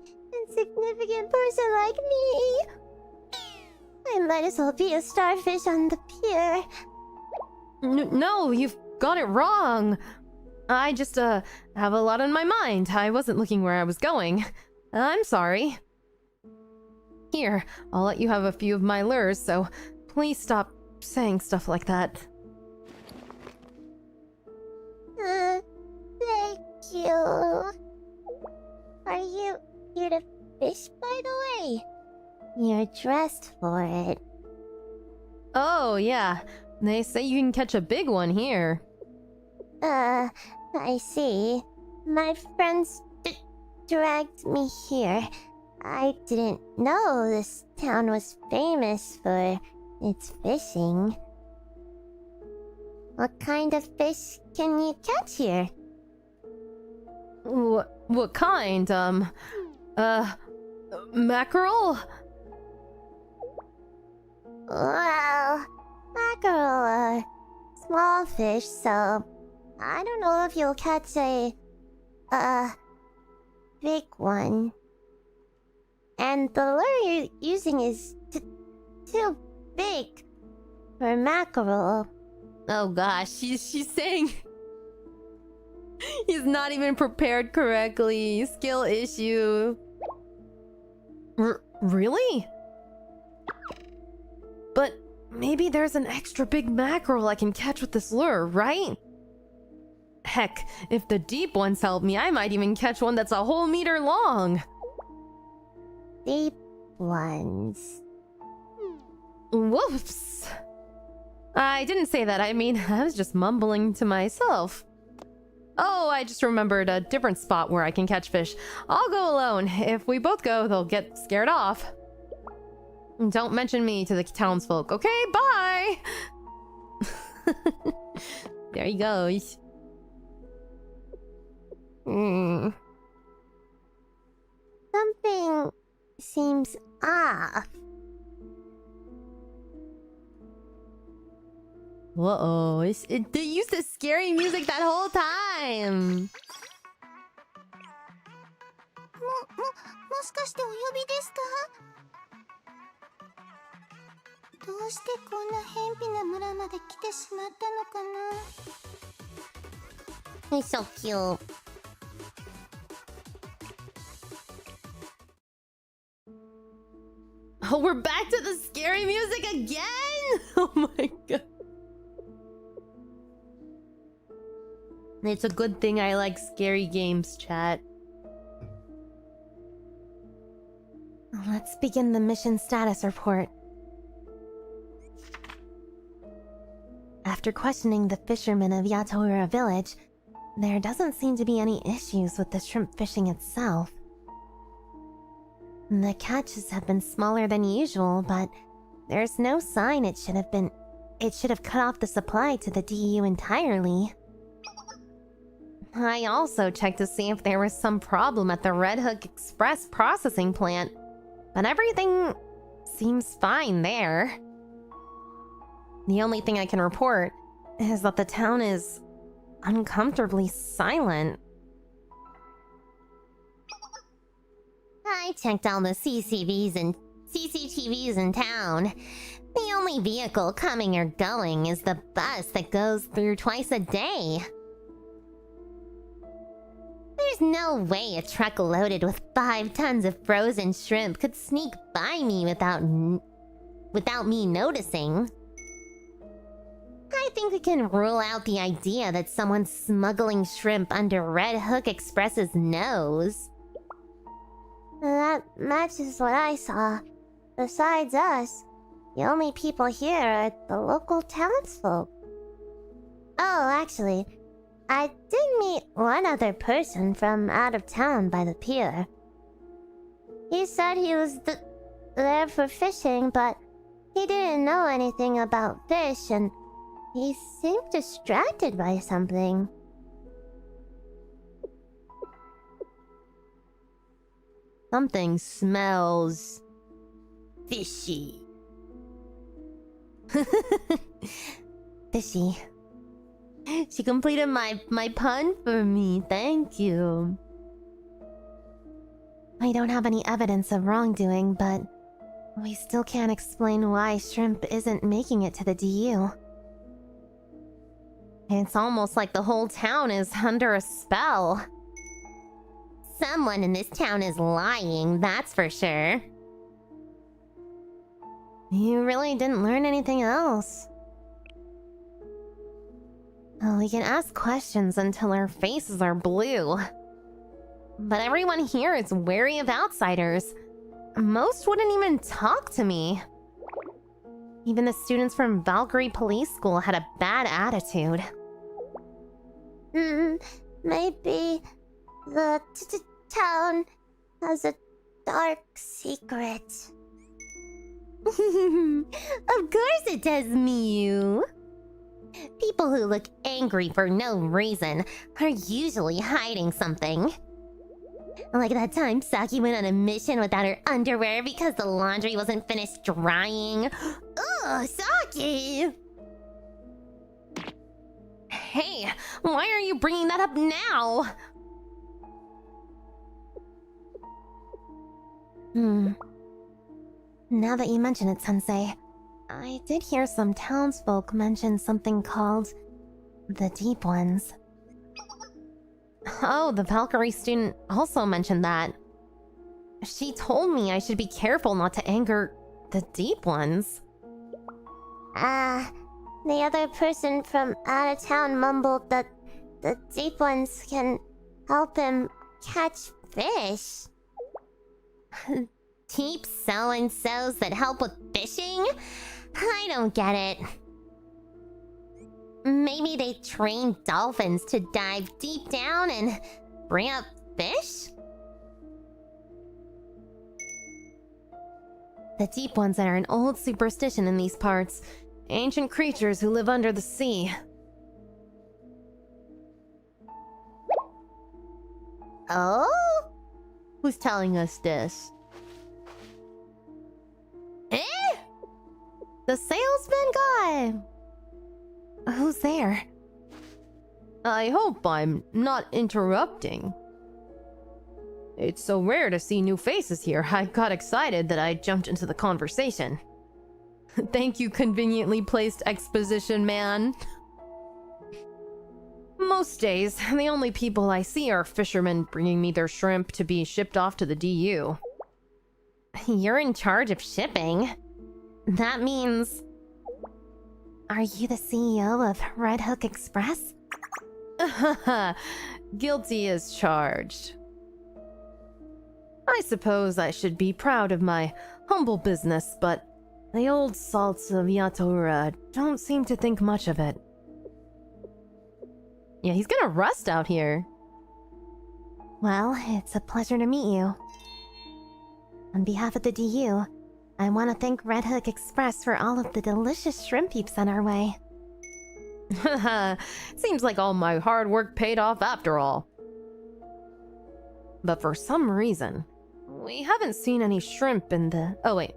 insignificant person like me. I might as well be a starfish on the pier. No, you've got it wrong. I just, have a lot on my mind. I wasn't looking where I was going. I'm sorry. Here, I'll let you have a few of my lures, so please stop saying stuff like that. Thank you. Are you here to fish, by the way? You're dressed for it. Oh, yeah. They say you can catch a big one here. I see. My friends dragged me here. I didn't know this town was famous for its fishing. What kind of fish can you catch here? What kind? Mackerel? Well, mackerel are small fish, so I don't know if you'll catch a big one. And the lure you're using is too big for mackerel. Oh gosh, she's saying he's not even prepared correctly. Skill issue. Really? But maybe there's an extra big mackerel I can catch with this lure, right? Heck, if the deep ones help me, I might even catch one that's a whole meter long. Deep ones. Whoops. I didn't say that. I mean, I was just mumbling to myself. Oh, I just remembered a different spot where I can catch fish. I'll go alone. If we both go, they'll get scared off. Don't mention me to the townsfolk, okay? Bye! There he goes. Something seems off. Uh-oh, they used the scary music that whole time. もしかしてお呼びですか？どうしてこんな偏僻な村まで来てしまったのかな？ He's so cute. Oh, we're back to the scary music again? Oh my god. It's a good thing I like scary games, chat. Let's begin the mission status report. After questioning the fishermen of Yatoura village, there doesn't seem to be any issues with the shrimp fishing itself. The catches have been smaller than usual, but there's no sign it should have cut off the supply to the DU entirely. I also checked to see if there was some problem at the Red Hook Express processing plant, but everything seems fine there. The only thing I can report is that the town is uncomfortably silent. I checked all the CCTVs in town. The only vehicle coming or going is the bus that goes through twice a day. There's no way a truck loaded with 5 tons of frozen shrimp could sneak by me without me noticing. I think we can rule out the idea that someone's smuggling shrimp under Red Hook Express's nose. That matches what I saw. Besides us, the only people here are the local townsfolk. Oh, actually, I did meet one other person from out of town by the pier. He said he was there for fishing, but he didn't know anything about fish, and he seemed distracted by something. Something smells fishy. Fishy. She completed my pun for me. Thank you. I don't have any evidence of wrongdoing, but we still can't explain why shrimp isn't making it to the DU. It's almost like the whole town is under a spell. Someone in this town is lying, that's for sure. You really didn't learn anything else. Oh, we can ask questions until our faces are blue. But everyone here is wary of outsiders. Most wouldn't even talk to me. Even the students from Valkyrie Police School had a bad attitude. Maybe the town has a dark secret. Of course it does, Miyu. People who look angry for no reason are usually hiding something. Like that time Saki went on a mission without her underwear because the laundry wasn't finished drying. Ugh, Saki! Hey, why are you bringing that up now? Now that you mention it, Sensei, I did hear some townsfolk mention something called the Deep Ones. Oh, the Valkyrie student also mentioned that. She told me I should be careful not to anger the Deep Ones. The other person from out of town mumbled that the Deep Ones can help him catch fish. Deep so-and-sos that help with fishing? I don't get it. Maybe they train dolphins to dive deep down and bring up fish? The Deep Ones are an old superstition in these parts. Ancient creatures who live under the sea. Oh? Who's telling us this? Eh? The salesman guy! Who's there? I hope I'm not interrupting. It's so rare to see new faces here, I got excited that I jumped into the conversation. Thank you, conveniently placed exposition man. Most days, the only people I see are fishermen bringing me their shrimp to be shipped off to the DU. You're in charge of shipping? That means... Are you the CEO of Red Hook Express? Guilty as charged. I suppose I should be proud of my humble business, but the old salts of Yatora don't seem to think much of it. Yeah, he's gonna rust out here. Well, it's a pleasure to meet you. On behalf of the DU, I want to thank Red Hook Express for all of the delicious shrimp you've sent our way. Seems like all my hard work paid off after all. But for some reason, we haven't seen any shrimp in the... Oh wait.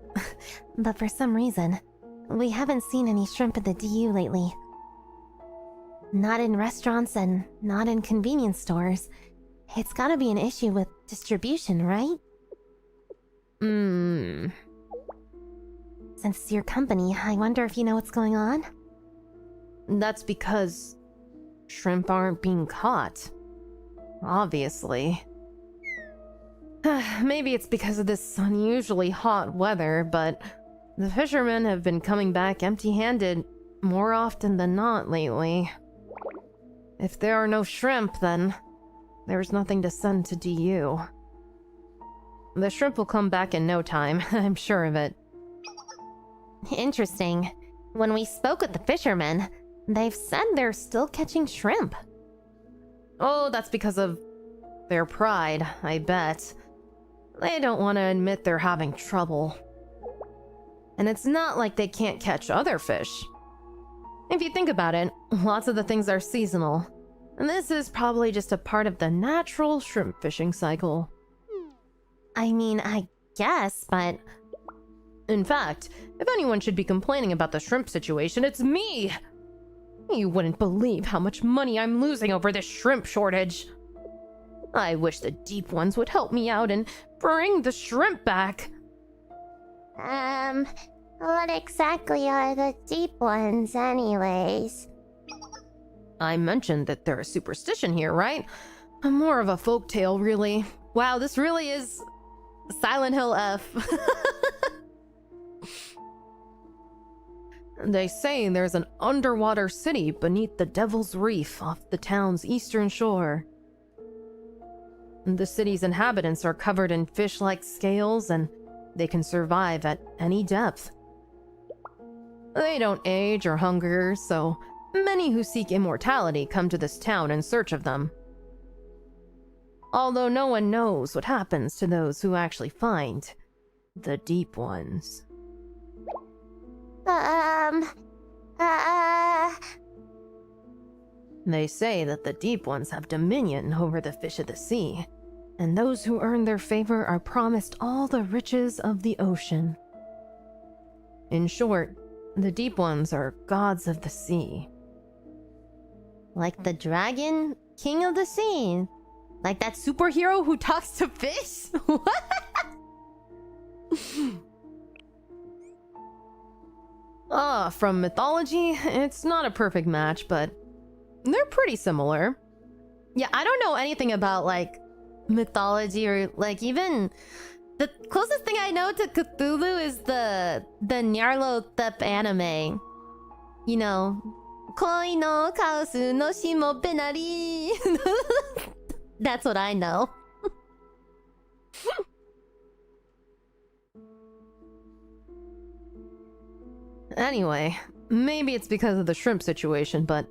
But for some reason, we haven't seen any shrimp in the DU lately. Not in restaurants and not in convenience stores. It's gotta be an issue with distribution, right? Since it's your company, I wonder if you know what's going on? That's because shrimp aren't being caught. Obviously. Maybe it's because of this unusually hot weather, but the fishermen have been coming back empty-handed more often than not lately. If there are no shrimp, then there's nothing to send to DU. The shrimp will come back in no time, I'm sure of it. Interesting. When we spoke with the fishermen, they've said they're still catching shrimp. Oh, that's because of their pride, I bet. They don't want to admit they're having trouble. And it's not like they can't catch other fish. If you think about it, lots of the things are seasonal. And this is probably just a part of the natural shrimp fishing cycle. I mean, I guess, but... In fact, if anyone should be complaining about the shrimp situation, it's me! You wouldn't believe how much money I'm losing over this shrimp shortage. I wish the Deep Ones would help me out and bring the shrimp back. What exactly are the Deep Ones, anyways? I mentioned that they're a superstition here, right? More of a folktale, really. Wow, this really is Silent Hill F. They say there's an underwater city beneath the Devil's Reef off the town's eastern shore. The city's inhabitants are covered in fish-like scales and they can survive at any depth. They don't age or hunger, so many who seek immortality come to this town in search of them. Although no one knows what happens to those who actually find the Deep Ones. They say that the Deep Ones have dominion over the fish of the sea, and those who earn their favor are promised all the riches of the ocean. In short, the Deep Ones are gods of the sea. Like the dragon, king of the sea. Like that superhero who talks to fish? What? From mythology, it's not a perfect match, but they're pretty similar. Yeah, I don't know anything about, like, mythology or, like, even... The closest thing I know to Cthulhu is the 𝙚lo anime. You know, Koi no kaosu no shimo benari. That's what I know. Anyway, maybe it's because of the shrimp situation, but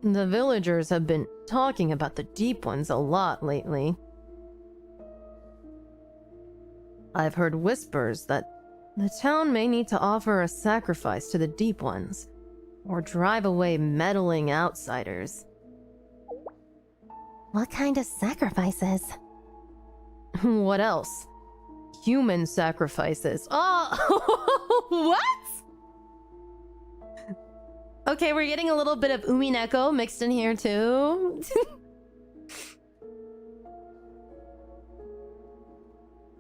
the villagers have been talking about the Deep Ones a lot lately. I've heard whispers that the town may need to offer a sacrifice to the Deep Ones, or drive away meddling outsiders. What kind of sacrifices? What else? Human sacrifices. Oh, what? Okay, we're getting a little bit of Umineko mixed in here too.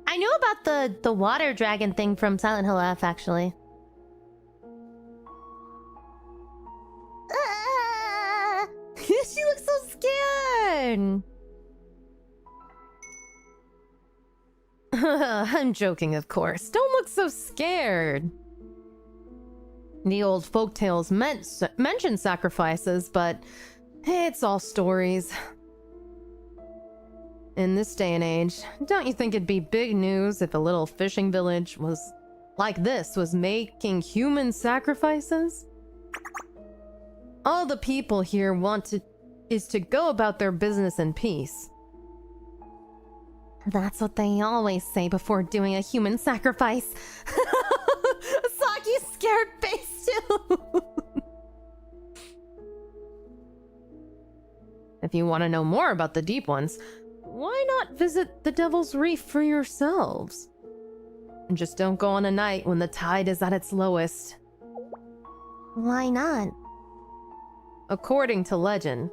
I knew about the water dragon thing from Silent Hill F, actually. She looks so scared. I'm joking, of course. Don't look so scared. The old folktales mention sacrifices, but it's all stories. In this day and age, don't you think it'd be big news if a little fishing village like this was making human sacrifices? All the people here is to go about their business in peace. That's what they always say before doing a human sacrifice. Saki's scared face too. If you want to know more about the Deep Ones, why not visit the Devil's Reef for yourselves? And just don't go on a night when the tide is at its lowest. Why not? According to legend,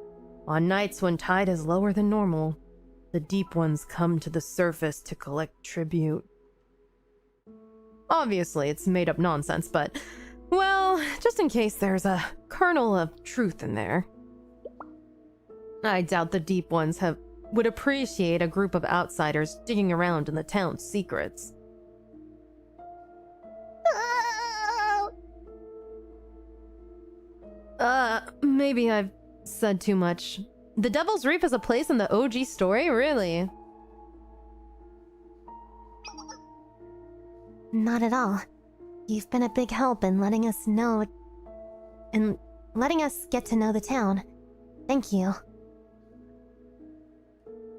on nights when tide is lower than normal, the Deep Ones come to the surface to collect tribute. Have—obviously, it's made up nonsense, but, well, just in case there's a kernel of truth in there. I doubt the Deep Ones would appreciate a group of outsiders digging around in the town's secrets. Maybe I've said too much. The Devil's Reef is a place in the OG story? Really? Not at all. You've been a big help in letting us know... and letting us get to know the town. Thank you.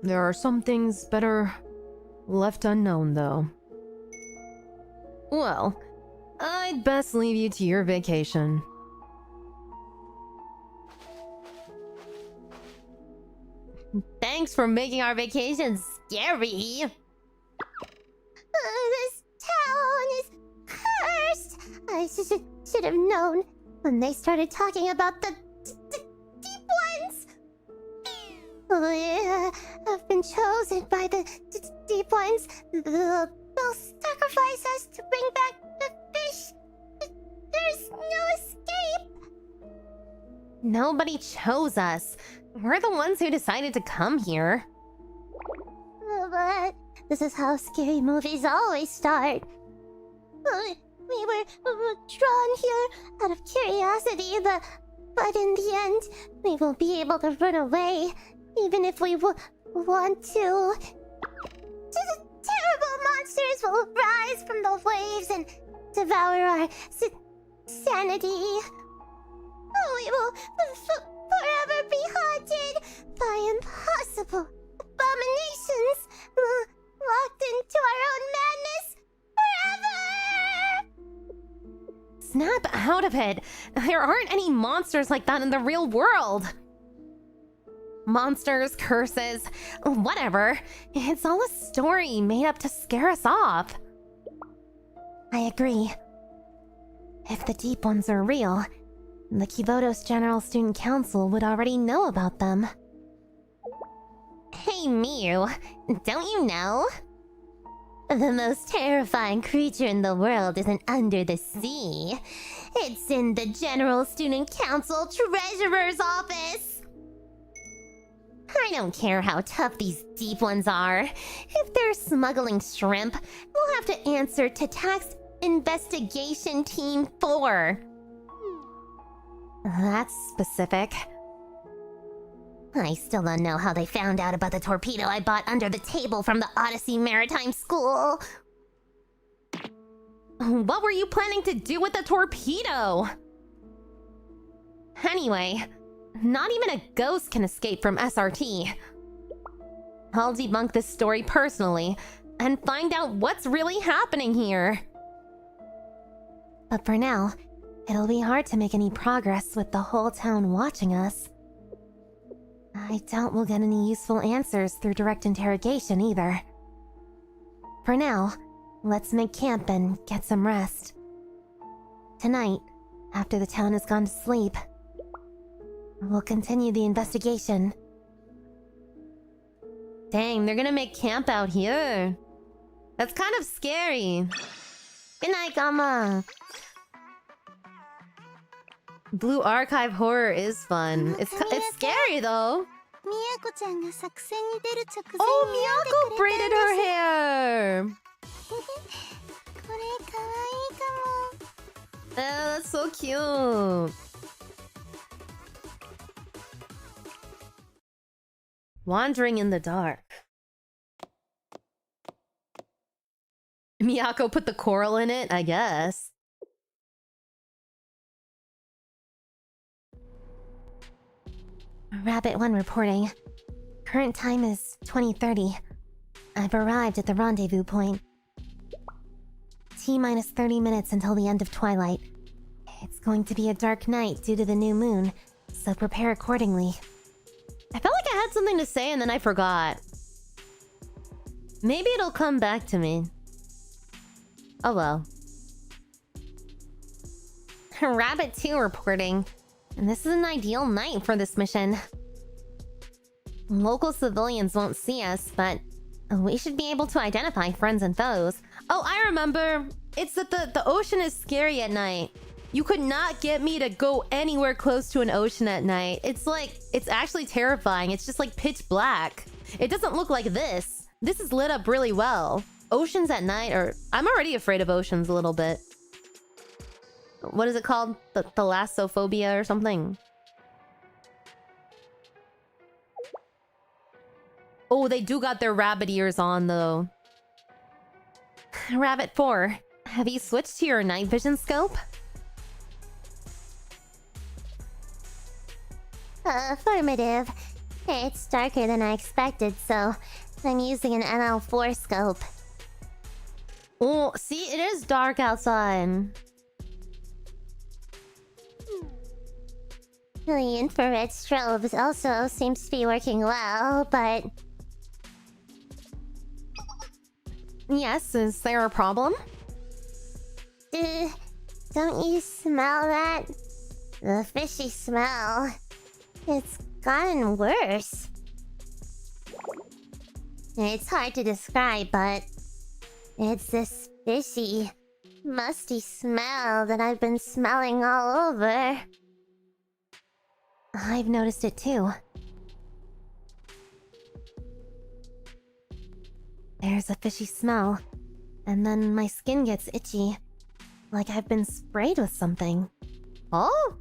There are some things better left unknown, though. Well, I'd best leave you to your vacation. Thanks for making our vacation scary. This town is cursed. I should have known when they started talking about the Deep Ones. I've been chosen by the Deep Ones. They'll sacrifice us to bring back the fish. There's no escape. Nobody chose us. We're the ones who decided to come here. But this is how scary movies always start. We were drawn here out of curiosity, but in the end, we won't be able to run away, even if we want to. Terrible monsters will rise from the waves and devour our sanity. We will forever be haunted by impossible abominations, locked into our own madness forever! Snap out of it! There aren't any monsters like that in the real world! Monsters, curses, whatever. It's all a story made up to scare us off. I agree. If the Deep Ones are real, the Kibotos General Student Council would already know about them. Hey, Miyu, don't you know? The most terrifying creature in the world isn't under the sea. It's in the General Student Council Treasurer's office. I don't care how tough these deep ones are. If they're smuggling shrimp, we'll have to answer to Tax Investigation Team 4. That's specific. I still don't know how they found out about the torpedo I bought under the table from the Odyssey Maritime School. What were you planning to do with the torpedo? Anyway, not even a ghost can escape from SRT. I'll debunk this story personally and find out what's really happening here. But for now, it'll be hard to make any progress with the whole town watching us. I doubt we'll get any useful answers through direct interrogation either. For now, let's make camp and get some rest. Tonight, after the town has gone to sleep, we'll continue the investigation. Dang, they're gonna make camp out here. That's kind of scary. Good night, Gamma. Blue Archive horror is fun. It's scary though. Oh, Miyako braided her hair. That's so cute. Wandering in the dark. Miyako put the coral in it, I guess. Rabbit 1 reporting. Current time is 20:30. I've arrived at the rendezvous point. T-minus 30 minutes until the end of twilight. It's going to be a dark night due to the new moon, so prepare accordingly. I felt like I had something to say and then I forgot. Maybe it'll come back to me. Oh well. Rabbit 2 reporting. And this is an ideal night for this mission. Local civilians won't see us, but we should be able to identify friends and foes. Oh, I remember! It's that the ocean is scary at night. You could not get me to go anywhere close to an ocean at night. It's like, it's actually terrifying. It's just like pitch black. It doesn't look like this. This is lit up really well. Oceans at night are... I'm already afraid of oceans a little bit. What is it called? The thalassophobia or something? Oh, they do got their rabbit ears on, though. Rabbit 4, have you switched to your night vision scope? Affirmative. It's darker than I expected, so I'm using an NL4 scope. Oh, see, it is dark outside. The infrared strobes also seems to be working well, but... Yes, is there a problem? Don't you smell that? The fishy smell. It's gotten worse. It's hard to describe, but... it's this fishy, musty smell that I've been smelling all over. I've noticed it too. There's a fishy smell, and then my skin gets itchy, like I've been sprayed with something. Oh?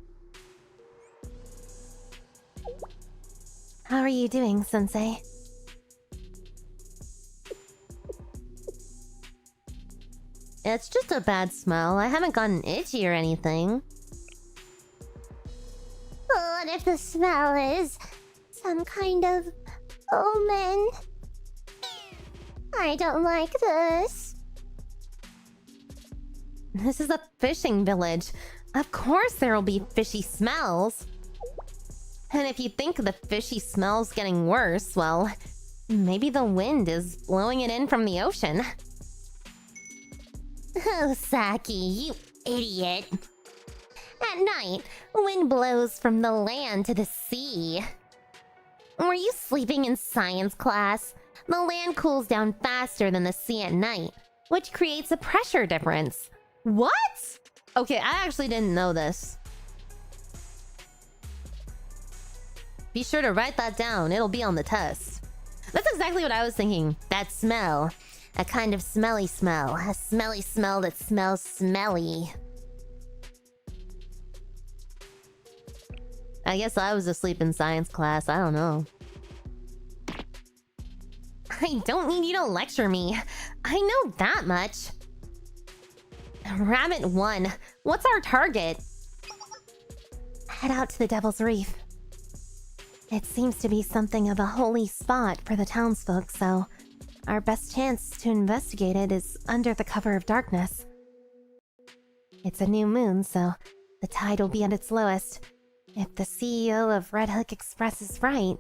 How are you doing, Sensei? It's just a bad smell. I haven't gotten itchy or anything. What if the smell is some kind of omen? I don't like this. This is a fishing village. Of course there will be fishy smells. And if you think the fishy smell's getting worse, well, maybe the wind is blowing it in from the ocean. Oh, Saki, you idiot. At night, wind blows from the land to the sea. Were you sleeping in science class? The land cools down faster than the sea at night. which creates a pressure difference. What? Okay, I actually didn't know this. Be sure to write that down. It'll be on the test. That's exactly what I was thinking. That smell. A kind of smelly smell. A smelly smell that smells smelly. I guess I was asleep in science class. I don't know. I don't need you to lecture me. I know that much. Rabbit 1. What's our target? Head out to the Devil's Reef. It seems to be something of a holy spot for the townsfolk, so our best chance to investigate it is under the cover of darkness. It's a new moon, so the tide will be at its lowest. If the CEO of Red Hook Express is right,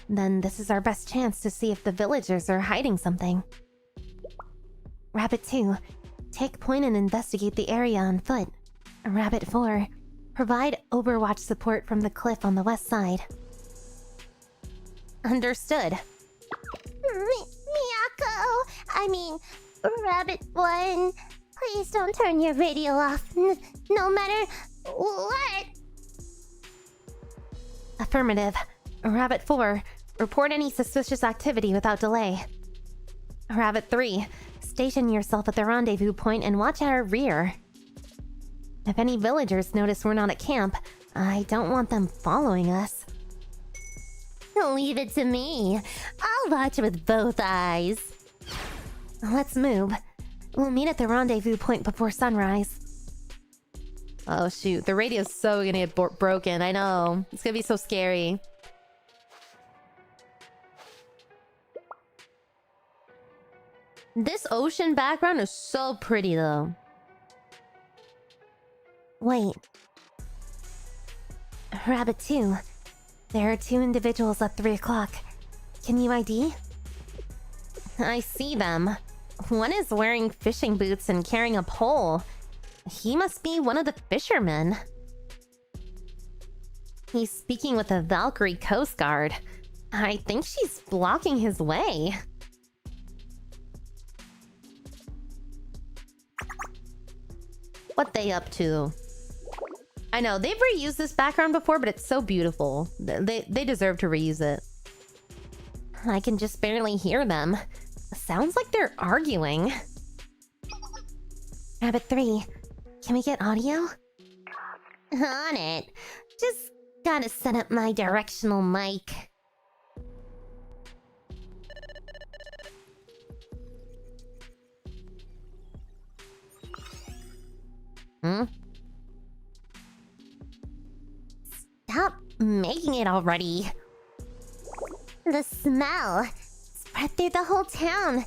then this is our best chance to see if the villagers are hiding something. Rabbit 2. Take point and investigate the area on foot. Rabbit 4. Provide overwatch support from the cliff on the west side. Understood. Rabbit 1. Please don't turn your radio off. No matter what. Affirmative. Rabbit 4. Report any suspicious activity without delay. Rabbit 3. Station yourself at the rendezvous point and watch our rear. If any villagers notice we're not at camp, I don't want them following us. Leave it to me. I'll watch with both eyes. Let's move. We'll meet at the rendezvous point before sunrise. Oh shoot, the radio's so gonna get broken, I know. It's gonna be so scary. This ocean background is so pretty though. Wait. Rabbit 2. There are 2 individuals at 3 o'clock. Can you ID? I see them. One is wearing fishing boots and carrying a pole. He must be one of the fishermen. He's speaking with a Valkyrie Coast Guard. I think she's blocking his way. What they up to? I know, they've reused this background before, but it's so beautiful. They deserve to reuse it. I can just barely hear them. Sounds like they're arguing. Rabbit 3, can we get audio? On it. Just gotta set up my directional mic. Stop making it already. The smell spread through the whole town.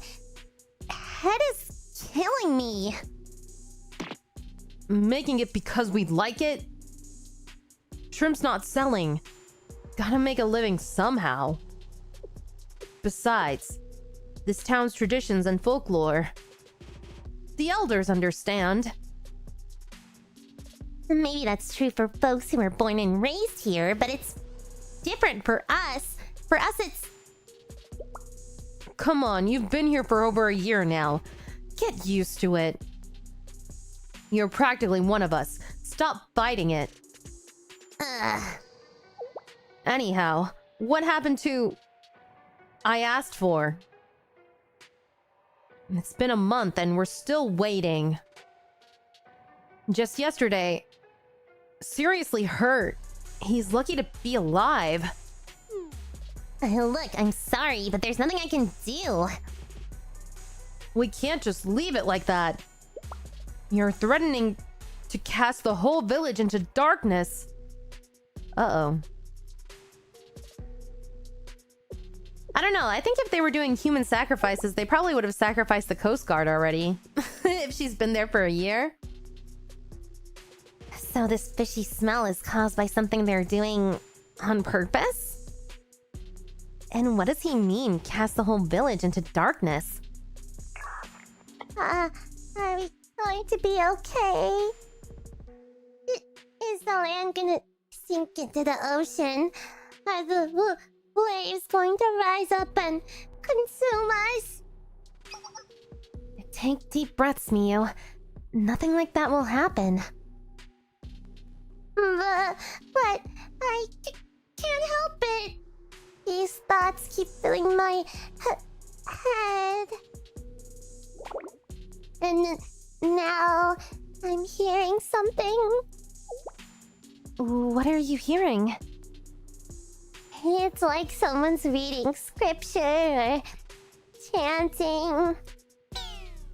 Head is killing me. Making it because we like it? Shrimp's not selling. Gotta make a living somehow. Besides, this town's traditions and folklore. The elders understand. Maybe that's true for folks who were born and raised here, but it's different for us. For us, it's... Come on, you've been here for over a year now. Get used to it. You're practically one of us. Stop fighting it. Anyhow, what happened to... I asked for? It's been a month and we're still waiting. Just yesterday... Seriously hurt. He's lucky to be alive. Look, I'm sorry, but there's nothing I can do. We can't just leave it like that. You're threatening to cast the whole village into darkness. Uh-oh. I don't know. I think if they were doing human sacrifices, they probably would have sacrificed the Coast Guard already. If she's been there for a year. So this fishy smell is caused by something they're doing on purpose? And what does he mean, cast the whole village into darkness? Are we going to be okay? Is the land gonna sink into the ocean? Are the waves going to rise up and consume us? Take deep breaths, Miyu. Nothing like that will happen. But can't help it. These thoughts keep filling my head. And now I'm hearing something. What are you hearing? It's like someone's reading scripture or chanting.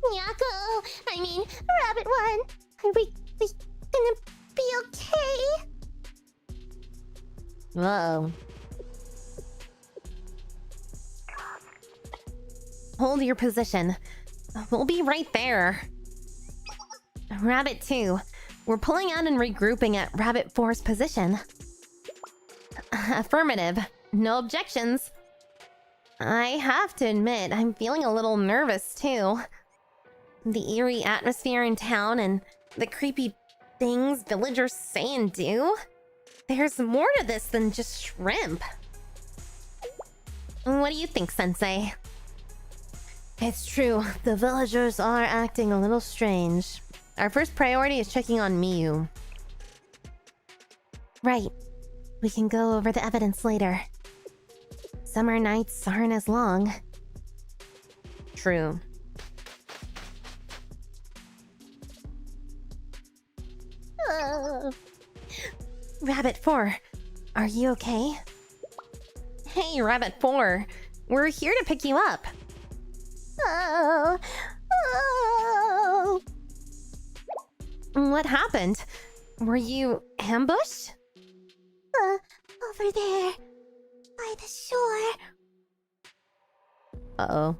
Nyako, I mean, Rabbit One, are we gonna be okay? Whoa. Hold your position. We'll be right there. Rabbit 2, we're pulling out and regrouping at Rabbit 4's position. Affirmative. No objections. I have to admit, I'm feeling a little nervous too. The eerie atmosphere in town and the creepy things villagers say and do. There's more to this than just shrimp. What do you think, Sensei? It's true, the villagers are acting a little strange. Our first priority is checking on Miyu. Right. We can go over the evidence later. Summer nights aren't as long. True. Rabbit 4, are you okay? Hey, Rabbit 4. We're here to pick you up. Oh. What happened? Were you ambushed? Over there, by the shore. Uh-oh.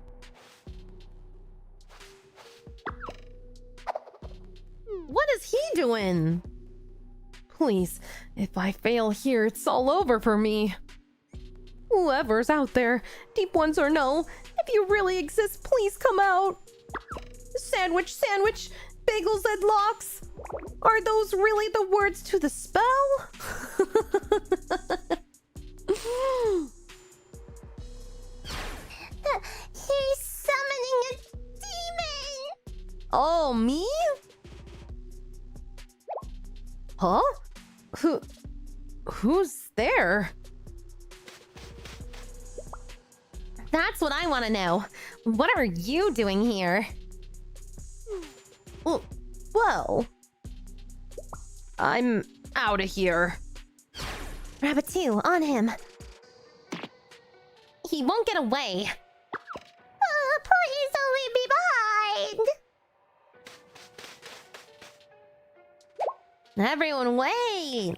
What is he doing? Please, if I fail here, it's all over for me. Whoever's out there, deep ones or no, if you really exist, please come out. Sandwich, sandwich, bagels and locks. Are those really the words to the spell? He's summoning a demon! Oh, me? Huh? Who's there? That's what I want to know. What are you doing here? Whoa. I'm out of here. Rabbit 2, on him. He won't get away. Please don't leave me behind! Everyone, wait!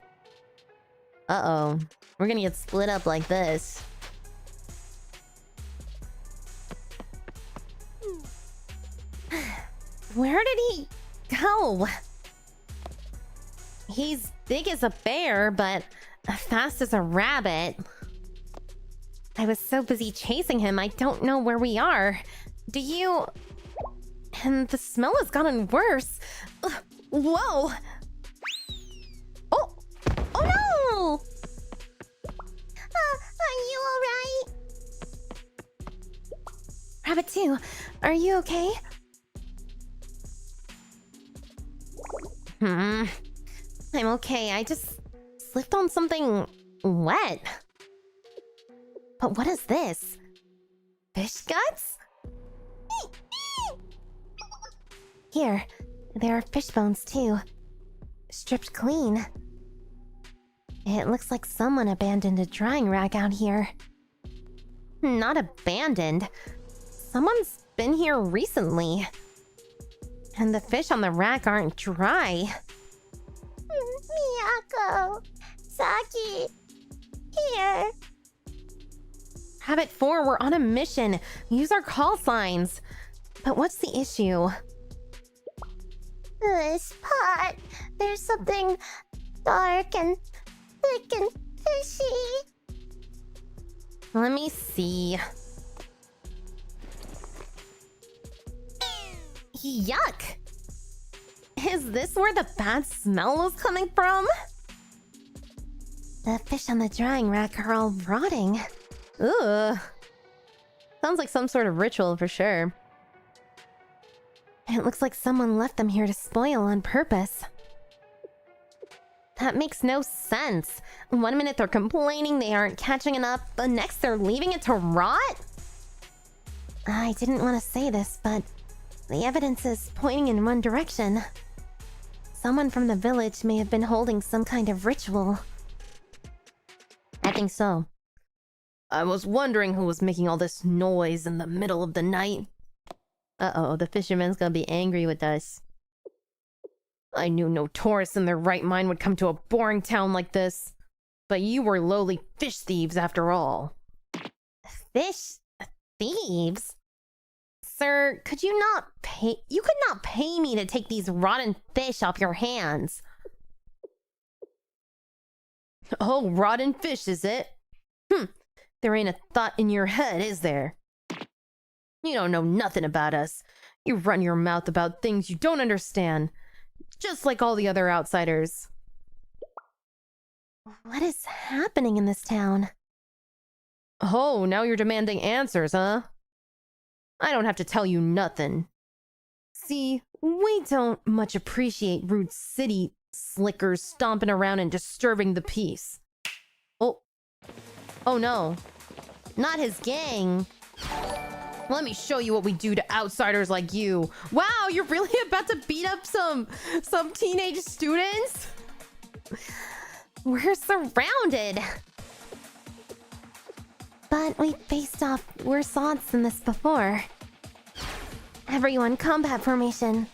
Uh-oh. We're gonna get split up like this. Where did he go? He's big as a bear, but fast as a rabbit. I was so busy chasing him, I don't know where we are. Do you... And the smell has gotten worse. Whoa! Oh! Oh no! Are you alright? Rabbit 2, are you okay? I'm okay. I just slipped on something wet. But what is this? Fish guts? Here, there are fish bones too. Stripped clean. It looks like someone abandoned a drying rack out here. Not abandoned. Someone's been here recently. And the fish on the rack aren't dry. Miyako, Saki, here. Rabbit 4, we're on a mission. Use our call signs. But what's the issue? This pot, there's something dark and thick and fishy. Let me see. Yuck! Is this where the bad smell was coming from? The fish on the drying rack are all rotting. Ugh. Sounds like some sort of ritual for sure. It looks like someone left them here to spoil on purpose. That makes no sense. One minute they're complaining they aren't catching enough, the next they're leaving it to rot? I didn't want to say this, but the evidence is pointing in one direction. Someone from the village may have been holding some kind of ritual. I think so. I was wondering who was making all this noise in the middle of the night. Uh-oh, the fisherman's gonna be angry with us. I knew no tourists in their right mind would come to a boring town like this. But you were lowly fish thieves after all. Fish thieves? Sir, could you not pay— you could not pay me to take these rotten fish off your hands. Oh, rotten fish, is it? There ain't a thought in your head, is there? You don't know nothing about us. You run your mouth about things you don't understand. Just like all the other outsiders. What is happening in this town? Oh, now you're demanding answers, huh? I don't have to tell you nothing. See, we don't much appreciate rude city slickers stomping around and disturbing the peace. Oh. Oh no. Not his gang. Let me show you what we do to outsiders like you. Wow, you're really about to beat up some teenage students? We're surrounded. But we faced off worse odds than this before. Everyone, combat formation.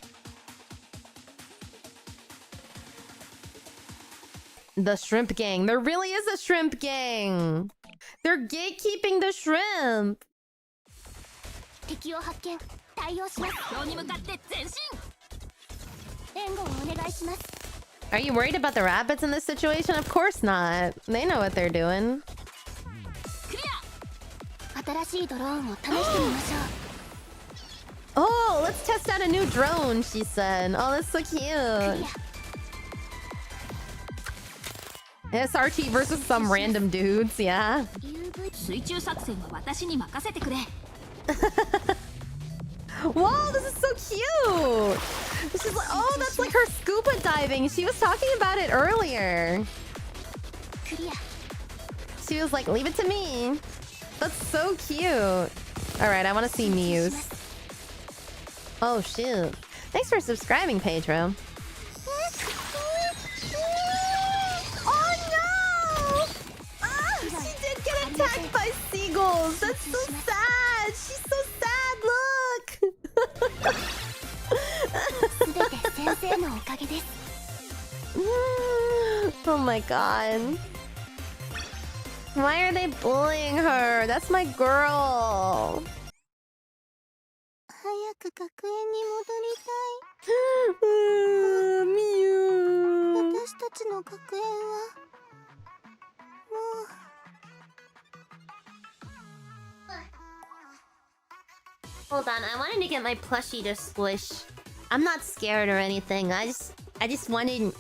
The shrimp gang. There really is a shrimp gang. They're gatekeeping the shrimp. Are you worried about the rabbits in this situation? Of course not. They know what they're doing. Oh, let's test out a new drone, she said. Oh, that's so cute. SRT versus some random dudes, yeah. Whoa, this is so cute! She's like, oh, that's like her scuba diving. She was talking about it earlier. She was like, leave it to me. That's so cute. Alright, I want to see Muse. Oh, shoot. Thanks for subscribing, Pedro. Oh, no! Ah, she did get attacked by seagulls. That's so sad. She's so sad. Look. Oh my god. Why are they bullying her? That's my girl. Hold on, I wanted to get my plushie to squish. I'm not scared or anything. I just wanted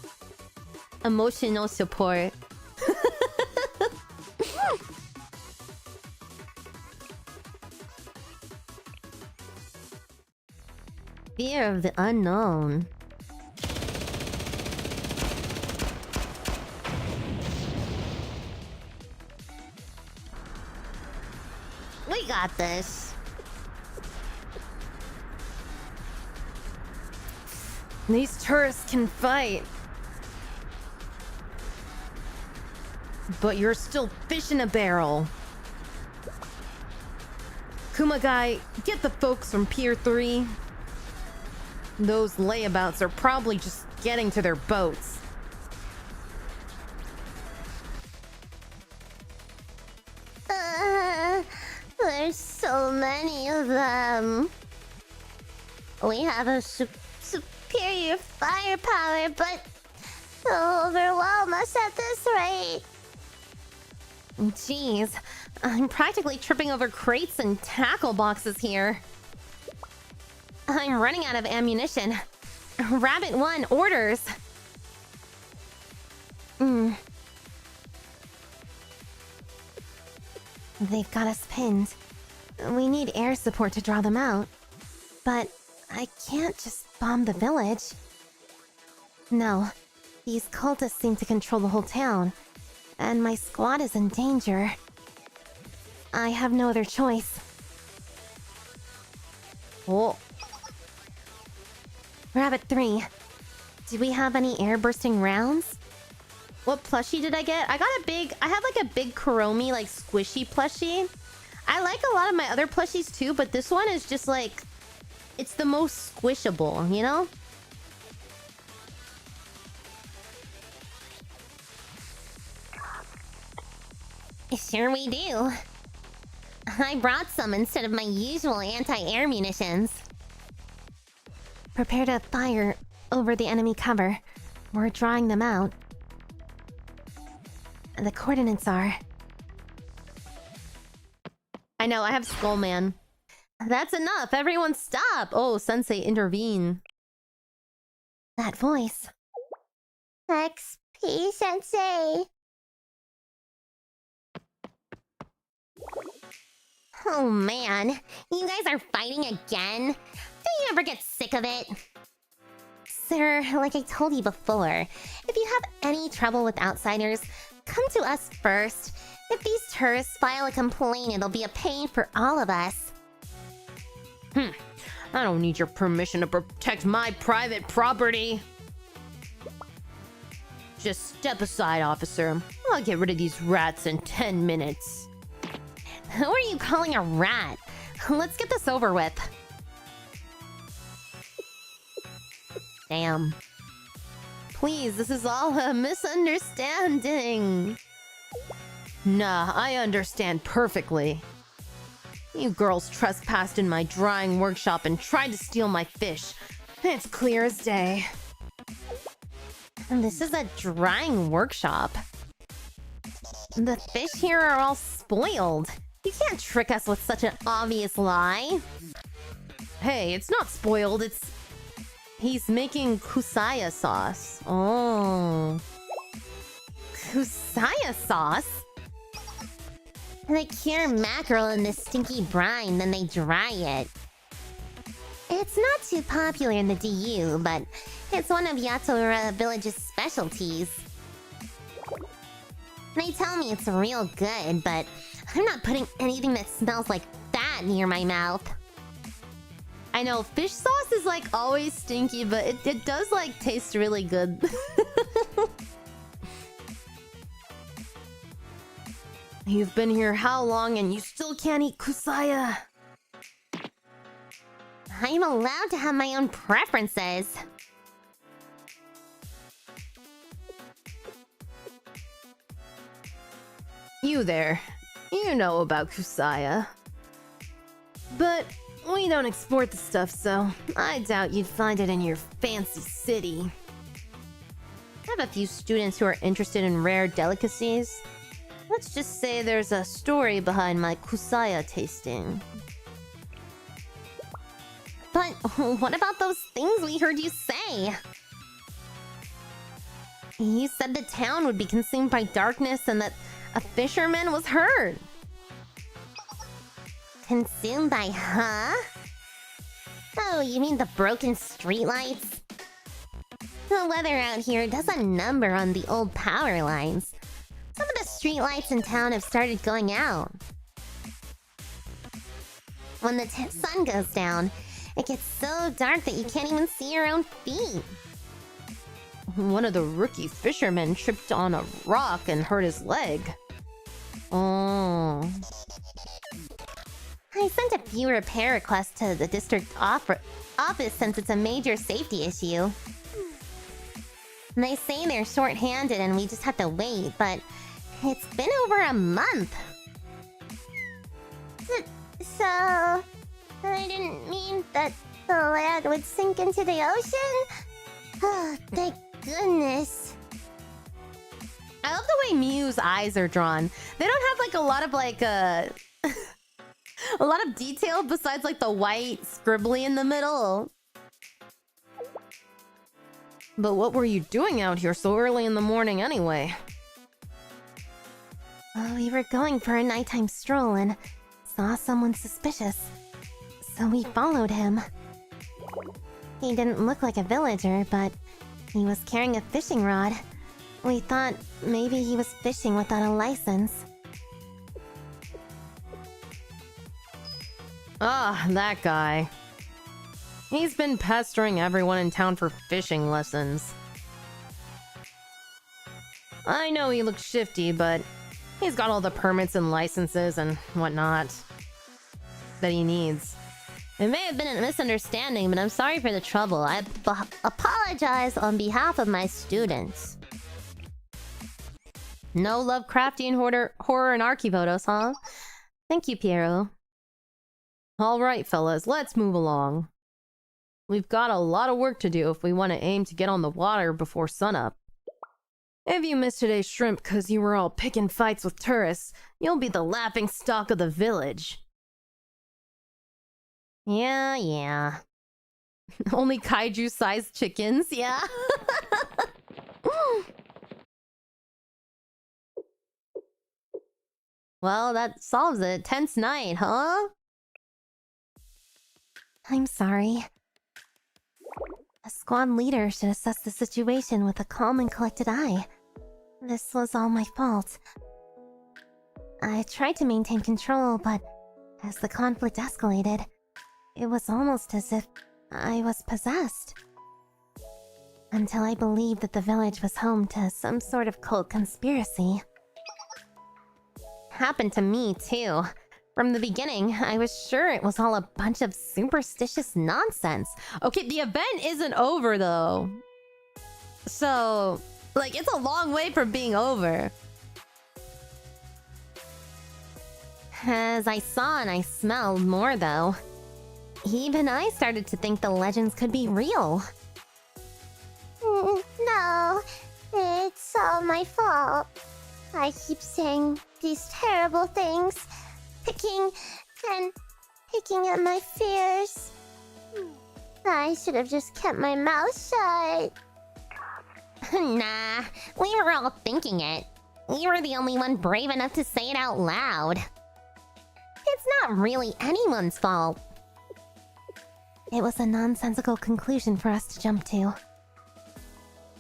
emotional support. Fear of the unknown. We got this. These tourists can fight. But you're still fish in a barrel. Kumagai, get the folks from Pier 3. Those layabouts are probably just getting to their boats. There's so many of them. We have a superior firepower, but they'll overwhelm us at this rate. Jeez, I'm practically tripping over crates and tackle boxes here. I'm running out of ammunition. Rabbit 1 orders. They've got us pinned. We need air support to draw them out. But I can't just bomb the village. No, these cultists seem to control the whole town, and my squad is in danger. I have no other choice. Oh. Rabbit 3. Do we have any air-bursting rounds? What plushie did I get? I have like a big Kuromi, like squishy plushie. I like a lot of my other plushies too, but this one is just like... It's the most squishable, you know? Sure we do. I brought some instead of my usual anti-air munitions. Prepare to fire over the enemy cover. We're drawing them out. The coordinates are... I know, I have Skullman. That's enough! Everyone stop! Oh, Sensei, intervene. That voice. XP Sensei. Oh man, you guys are fighting again? Don't you ever get sick of it? Sir, like I told you before, if you have any trouble with outsiders, come to us first. If these tourists file a complaint, it'll be a pain for all of us. I don't need your permission to protect my private property. Just step aside, officer. I'll get rid of these rats in 10 minutes. Who are you calling a rat? Let's get this over with. Damn. Please, this is all a misunderstanding. Nah, I understand perfectly. You girls trespassed in my drying workshop and tried to steal my fish. It's clear as day. And this is a drying workshop. The fish here are all spoiled. You can't trick us with such an obvious lie. Hey, it's not spoiled, it's... He's making kusaya sauce. Oh. Kusaya sauce? They cure mackerel in this stinky brine, then they dry it. It's not too popular in the DU, but it's one of Yatora Village's specialties. They tell me it's real good, but I'm not putting anything that smells like that near my mouth. I know, fish sauce is like always stinky, but it does like taste really good. You've been here how long and you still can't eat kusaya? I'm allowed to have my own preferences. You there. You know about kusaya. But we don't export the stuff, so I doubt you'd find it in your fancy city. I have a few students who are interested in rare delicacies. Let's just say there's a story behind my kusaya tasting. But what about those things we heard you say? You said the town would be consumed by darkness and that a fisherman was hurt. Consumed by huh? Oh, you mean the broken streetlights? The weather out here does a number on the old power lines. Some of the streetlights in town have started going out. When the sun goes down, it gets so dark that you can't even see your own feet. One of the rookie fishermen tripped on a rock and hurt his leg. Oh. I sent a few repair requests to the district office since it's a major safety issue. They say they're short-handed and we just have to wait, but it's been over a month. So... I didn't mean that the land would sink into the ocean? Oh, thank goodness. I love the way Miyuu's eyes are drawn. They don't have like a lot of like a lot of detail besides like the white scribbly in the middle. But what were you doing out here so early in the morning anyway? Oh, we were going for a nighttime stroll and saw someone suspicious. So we followed him. He didn't look like a villager, but he was carrying a fishing rod. We thought maybe he was fishing without a license. Ah, that guy. He's been pestering everyone in town for fishing lessons. I know he looks shifty, but he's got all the permits and licenses and whatnot that he needs. It may have been a misunderstanding, but I'm sorry for the trouble. I apologize on behalf of my students. No Lovecraftian horror and archivotos, huh? Thank you, Piero. Alright, fellas, let's move along. We've got a lot of work to do if we want to aim to get on the water before sunup. If you missed today's shrimp because you were all picking fights with tourists, you'll be the laughing stock of the village. Yeah. Only kaiju-sized chickens, yeah? Well, that solves it. Tense night, huh? I'm sorry. A squad leader should assess the situation with a calm and collected eye. This was all my fault. I tried to maintain control, but as the conflict escalated, it was almost as if I was possessed. Until I believed that the village was home to some sort of cult conspiracy. Happened to me, too. From the beginning, I was sure it was all a bunch of superstitious nonsense. Okay, the event isn't over, though. So, like, it's a long way from being over. As I saw and I smelled more, though. Even I started to think the legends could be real. No, it's all my fault. I keep saying these terrible things, picking at my fears. I should have just kept my mouth shut. Nah, we were all thinking it. You were the only one brave enough to say it out loud. It's not really anyone's fault. It was a nonsensical conclusion for us to jump to.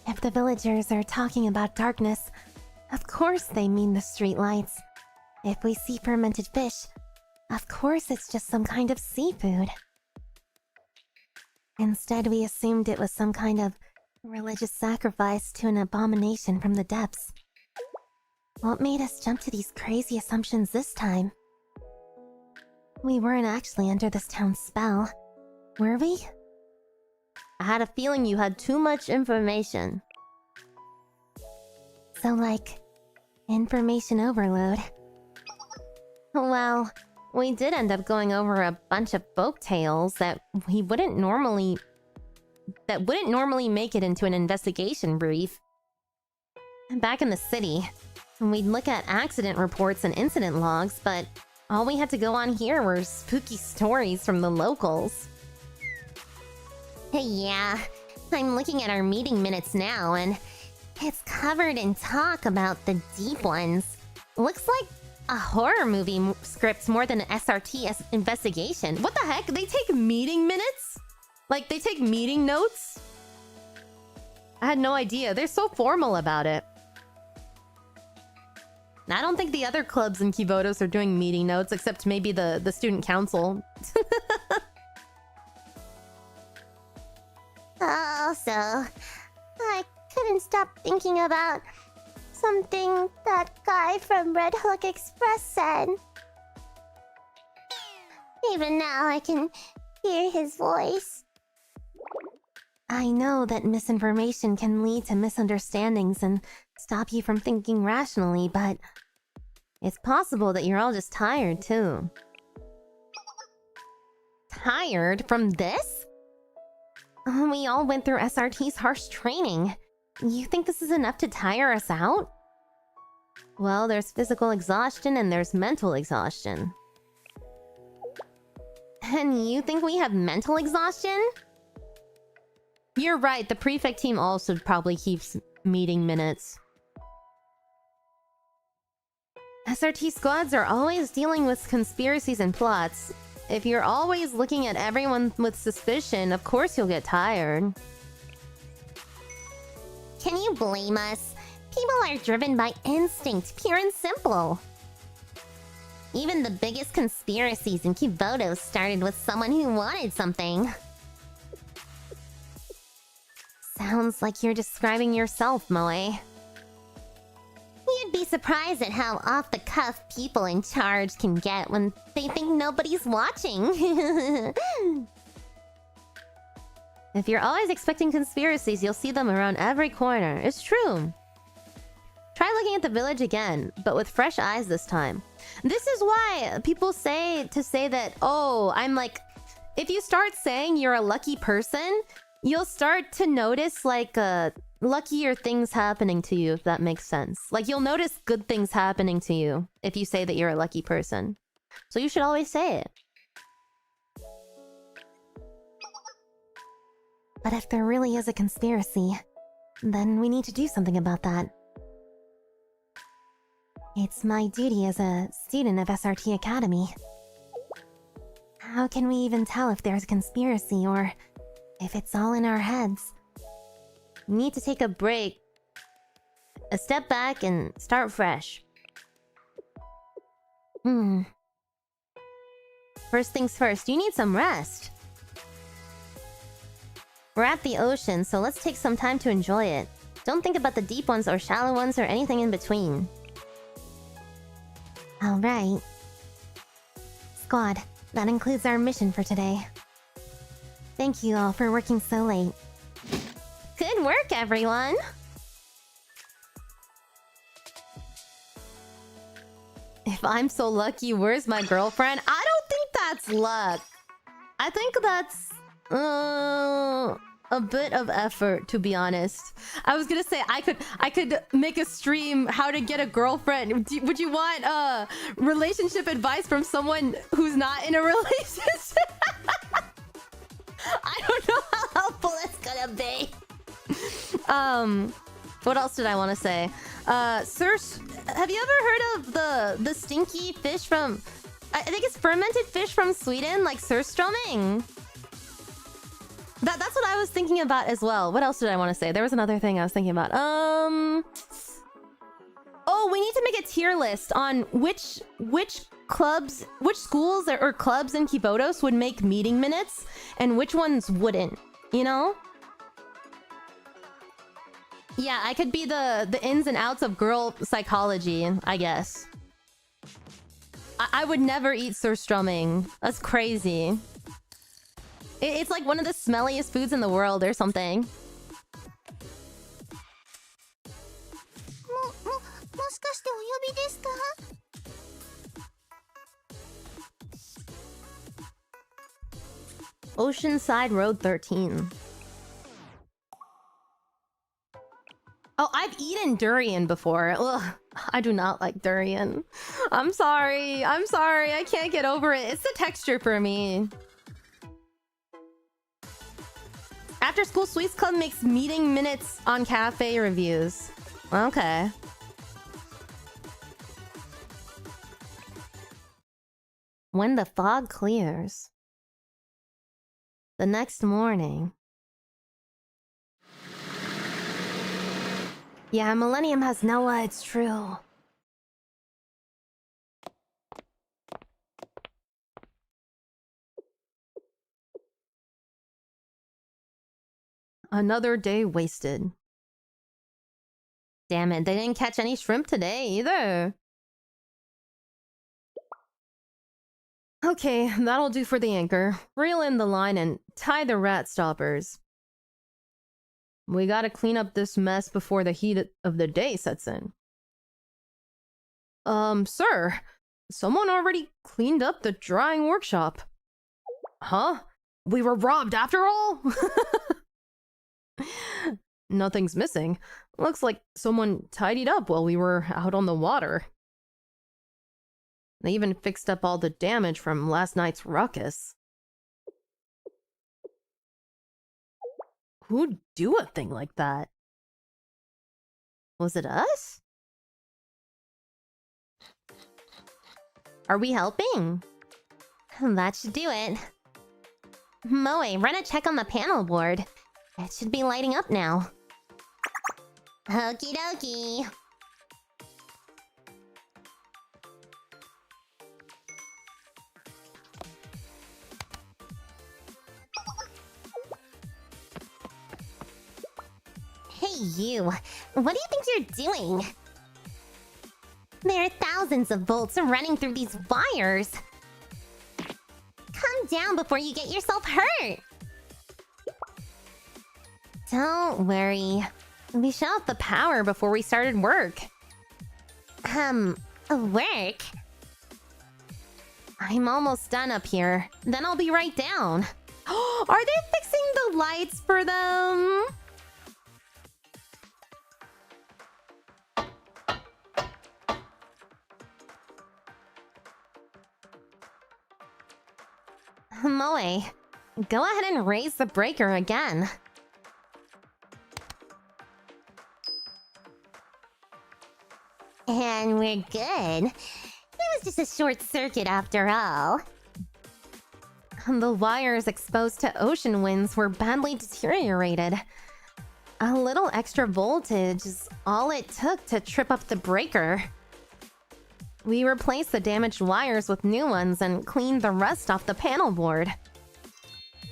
If the villagers are talking about darkness, of course they mean the streetlights. If we see fermented fish, of course it's just some kind of seafood. Instead, we assumed it was some kind of religious sacrifice to an abomination from the depths. What made us jump to these crazy assumptions this time? We weren't actually under this town's spell, were we? I had a feeling you had too much information. So, like, information overload. Well, we did end up going over a bunch of folk tales that wouldn't normally make it into an investigation brief. Back in the city, we'd look at accident reports and incident logs, but all we had to go on here were spooky stories from the locals. Yeah, I'm looking at our meeting minutes now, and it's covered in talk about the deep ones. Looks like a horror movie script more than an SRT investigation. What the heck? They take meeting minutes? Like, they take meeting notes? I had no idea. They're so formal about it. I don't think the other clubs in Kivotos are doing meeting notes, except maybe the student council. Also, I couldn't stop thinking about something that guy from Red Hook Express said. Even now I can hear his voice. I know that misinformation can lead to misunderstandings and stop you from thinking rationally, but it's possible that you're all just tired, too. Tired from this? We all went through SRT's harsh training. You think this is enough to tire us out? Well, there's physical exhaustion and there's mental exhaustion. And you think we have mental exhaustion? You're right, the prefect team also probably keeps meeting minutes. SRT squads are always dealing with conspiracies and plots. If you're always looking at everyone with suspicion, of course you'll get tired. Can you blame us? People are driven by instinct, pure and simple. Even the biggest conspiracies in 𝙚logo started with someone who wanted something. Sounds like you're describing yourself, Moe. You'd be surprised at how off-the-cuff people in charge can get when they think nobody's watching. If you're always expecting conspiracies, you'll see them around every corner. It's true. Try looking at the village again, but with fresh eyes this time. This is why people say that, oh, I'm like... If you start saying you're a lucky person, you'll start to notice, like, luckier things happening to you, if that makes sense. Like, you'll notice good things happening to you if you say that you're a lucky person. So you should always say it. But if there really is a conspiracy, then we need to do something about that. It's my duty as a student of 𝐸art Academy. How can we even tell if there's a conspiracy or if it's all in our heads? We need to take a break, a step back, and start fresh. First things first, you need some rest. We're at the ocean, so let's take some time to enjoy it. Don't think about the deep ones or shallow ones or anything in between. Alright. Squad, that includes our mission for today. Thank you all for working so late. Good work, everyone! If I'm so lucky, where's my girlfriend? I don't think that's luck. I think that's... a bit of effort, to be honest. I was gonna say I could make a stream how to get a girlfriend. Would you want relationship advice from someone who's not in a relationship? I don't know how helpful it's gonna be. What else did I want to say? Sir, have you ever heard of the stinky fish from... I think it's fermented fish from Sweden, like surströmming? That's what I was thinking about as well. What else did I want to say? There was another thing I was thinking about. Oh, we need to make a tier list on which clubs, which schools or clubs in 𝙚logo would make meeting minutes and which ones wouldn't, you know? Yeah, I could be the ins and outs of girl psychology, I guess. I would never eat surströmming. That's crazy. It's like one of the smelliest foods in the world or something. もしかしてお呼びですか? Oceanside Road 13. Oh, I've eaten durian before. Ugh, I do not like durian. I'm sorry. I can't get over it. It's the texture for me. After School Sweets Club makes meeting minutes on cafe reviews. Okay. When the fog clears. The next morning. Yeah, Millennium has Noah, it's true. Another day wasted. Damn it, they didn't catch any shrimp today either. Okay, that'll do for the anchor. Reel in the line and tie the rat stoppers. We gotta clean up this mess before the heat of the day sets in. Sir, someone already cleaned up the drying workshop. Huh? We were robbed after all? Nothing's missing. Looks like someone tidied up while we were out on the water. They even fixed up all the damage from last night's ruckus. Who'd do a thing like that? Was it us? Are we helping? That should do it. Moe, run a check on the panel board. It should be lighting up now. Okie dokie. Hey you, what do you think you're doing? There are thousands of volts running through these wires. Calm down before you get yourself hurt. Don't worry. We shut off the power before we started work. Work? I'm almost done up here. Then I'll be right down. Are they fixing the lights for them? Moe, go ahead and raise the breaker again. And we're good. It was just a short circuit after all. The wires exposed to ocean winds were badly deteriorated. A little extra voltage is all it took to trip up the breaker. We replaced the damaged wires with new ones and cleaned the rust off the panel board.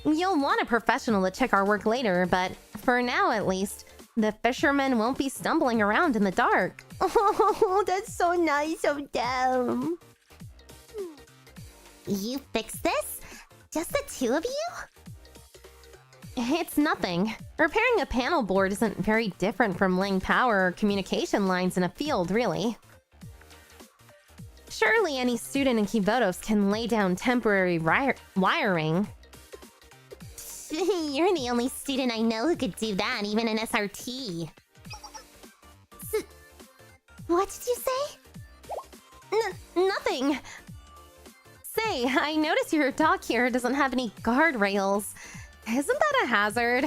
You'll want a professional to check our work later, but for now at least, the fishermen won't be stumbling around in the dark. Oh, that's so nice of them. You fixed this? Just the two of you? It's nothing. Repairing a panel board isn't very different from laying power or communication lines in a field, really. Surely any student in 𝙚logo can lay down temporary wiring. You're the only student I know who could do that, even in SRT. What did you say? Nothing. Say, I notice your dock here doesn't have any guardrails. Isn't that a hazard?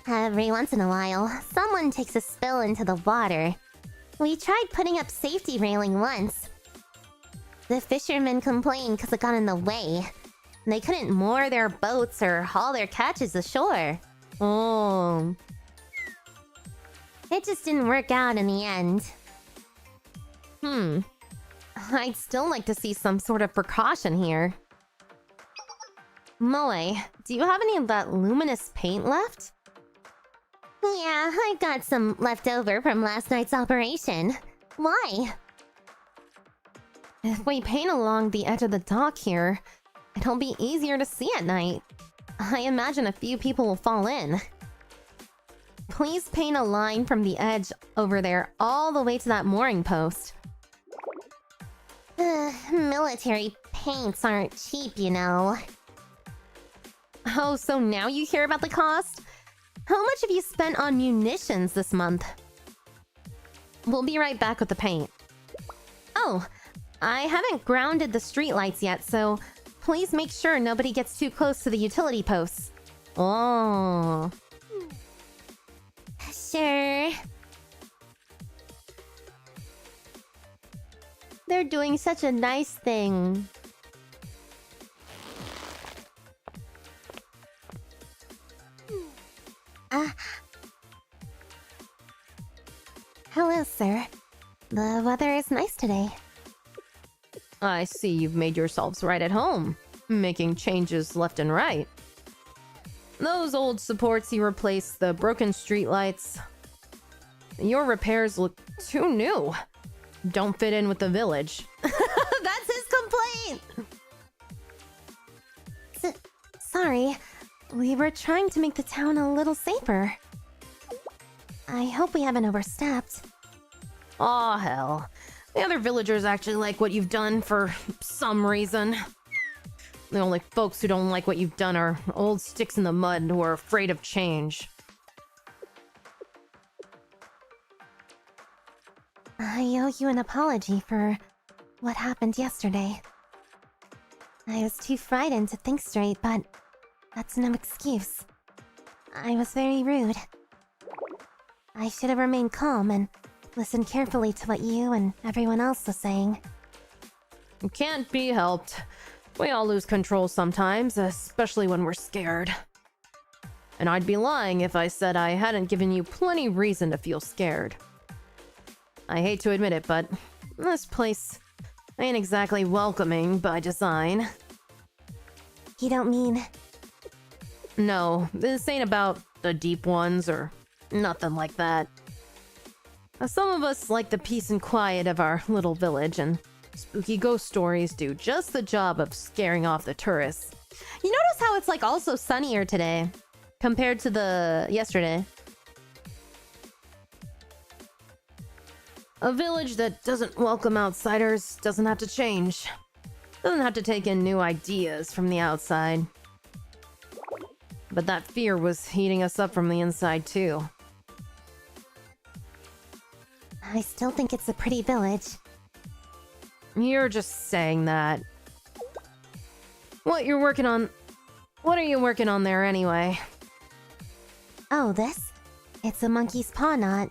Every once in a while, someone takes a spill into the water. We tried putting up safety railing once. The fishermen complained because it got in the way. They couldn't moor their boats or haul their catches ashore. Oh. It just didn't work out in the end. I'd still like to see some sort of precaution here. Moe, do you have any of that luminous paint left? Yeah, I've got some left over from last night's operation. Why? If we paint along the edge of the dock here, it'll be easier to see at night. I imagine a few people will fall in. Please paint a line from the edge over there all the way to that mooring post. Military paints aren't cheap, you know. Oh, so now you hear about the cost? How much have you spent on munitions this month? We'll be right back with the paint. Oh, I haven't grounded the streetlights yet, so please make sure nobody gets too close to the utility posts. Oh. Sure. They're doing such a nice thing. Hello, sir. The weather is nice today. I see you've made yourselves right at home, making changes left and right. Those old supports you replaced, the broken streetlights. Your repairs look too new. Don't fit in with the village. That's his complaint! Sorry. We were trying to make the town a little safer. I hope we haven't overstepped. Aw, hell. The other villagers actually like what you've done for some reason. The only folks who don't like what you've done are old sticks in the mud who are afraid of change. I owe you an apology for what happened yesterday. I was too frightened to think straight, but that's no excuse. I was very rude. I should have remained calm and listened carefully to what you and everyone else was saying. Can't be helped. We all lose control sometimes, especially when we're scared. And I'd be lying if I said I hadn't given you plenty reason to feel scared. I hate to admit it, but this place ain't exactly welcoming by design. You don't mean... No, this ain't about the deep ones or nothing like that. Some of us like the peace and quiet of our little village, and spooky ghost stories do just the job of scaring off the tourists. You notice how it's like also sunnier today compared to the yesterday? A village that doesn't welcome outsiders doesn't have to change. Doesn't have to take in new ideas from the outside. But that fear was heating us up from the inside too. I still think it's a pretty village. You're just saying that. What are you working on there anyway? Oh, this? It's a monkey's paw knot.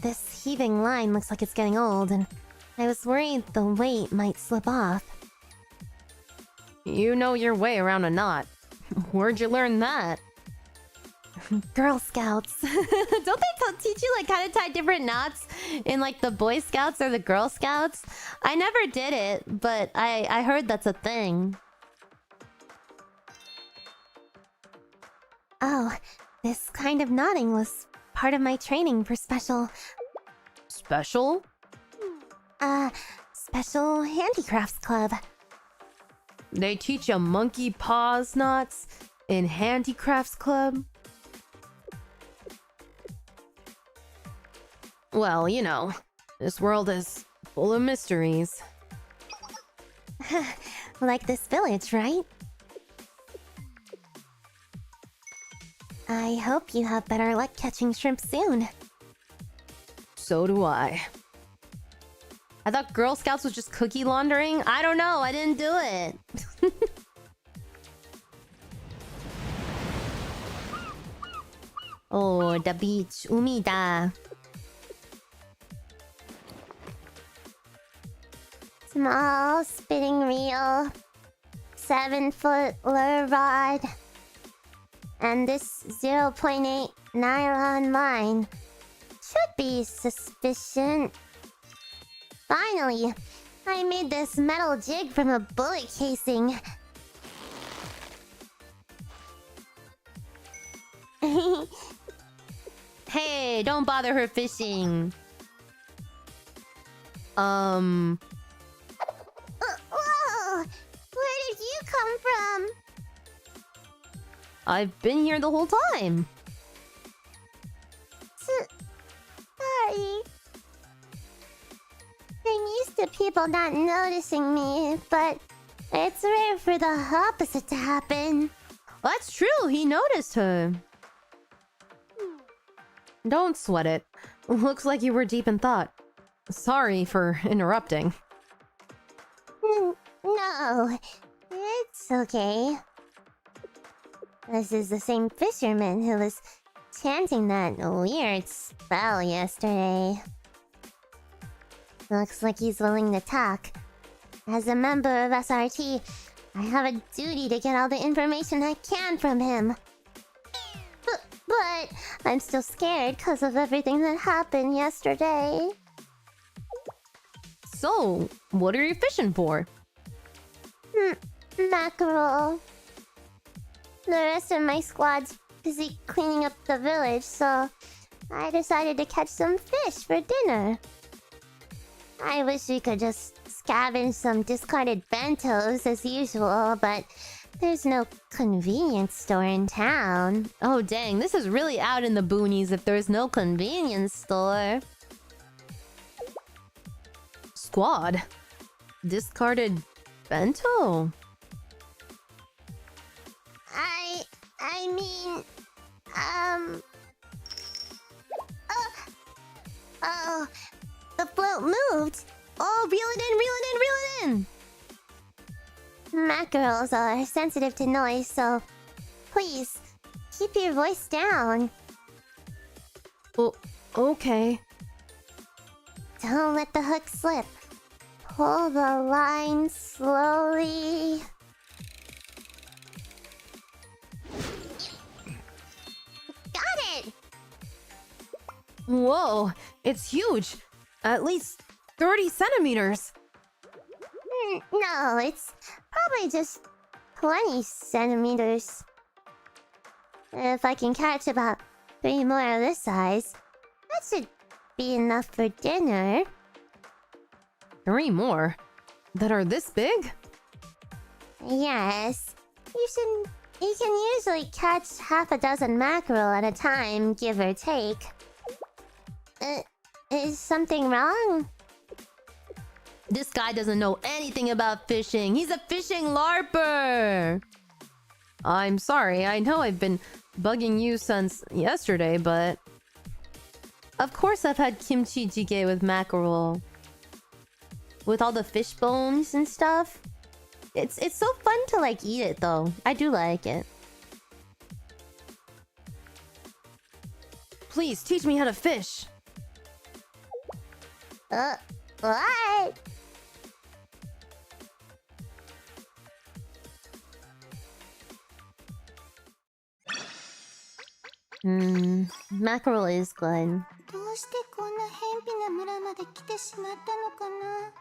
This heaving line looks like it's getting old, and I was worried the weight might slip off. You know your way around a knot. Where'd you learn that? Girl Scouts. Don't they teach you like how to tie different knots in like the Boy Scouts or the Girl Scouts? I never did it, but I heard that's a thing. Oh, this kind of knotting was part of my training for special... Special? Special handicrafts club. They teach you monkey paws knots in handicrafts club? Well, you know, this world is full of mysteries. Like this village, right? I hope you have better luck catching shrimp soon. So do I. I thought Girl Scouts was just cookie laundering. I don't know, I didn't do it. Oh, the beach. Umida. Small spinning reel. 7-foot lure rod. And this 0.8 nylon line. Should be sufficient. Finally, I made this metal jig from a bullet casing. Hey, don't bother her fishing. Whoa! Where did you come from? I've been here the whole time. Sorry. I'm used to people not noticing me, but it's rare for the opposite to happen. That's true, he noticed her. Don't sweat it. Looks like you were deep in thought. Sorry for interrupting. No, it's okay. This is the same fisherman who was chanting that weird spell yesterday. Looks like he's willing to talk. As a member of SRT, I have a duty to get all the information I can from him. But I'm still scared because of everything that happened yesterday. So, what are you fishing for? Mackerel. The rest of my squad's busy cleaning up the village, so I decided to catch some fish for dinner. I wish we could just scavenge some discarded bentos as usual, but there's no convenience store in town. Oh dang, this is really out in the boonies if there's no convenience store. Squad? Discarded bento? I mean... Oh, the float moved! Oh, reel it in, reel it in! Mackerels are sensitive to noise, so please, keep your voice down. Oh, okay. Don't let the hook slip. pull the line slowly. Got it! Whoa, it's huge. At least 30 centimeters. No, it's probably just 20 centimeters. If I can catch about 3 more of this size, that should be enough for dinner. 3 more? That are this big? Yes. You can usually catch half a dozen mackerel at a time, give or take. Is something wrong? This guy doesn't know anything about fishing. He's a fishing LARPer! I'm sorry, I know I've been bugging you since yesterday, but... Of course I've had kimchi jjigae with mackerel. With all the fish bones and stuff. It's so fun to like eat it though. I do like it. Please teach me how to fish. What? Mackerel is good. どうしてこんな偏僻な村まで来てしまったのかな。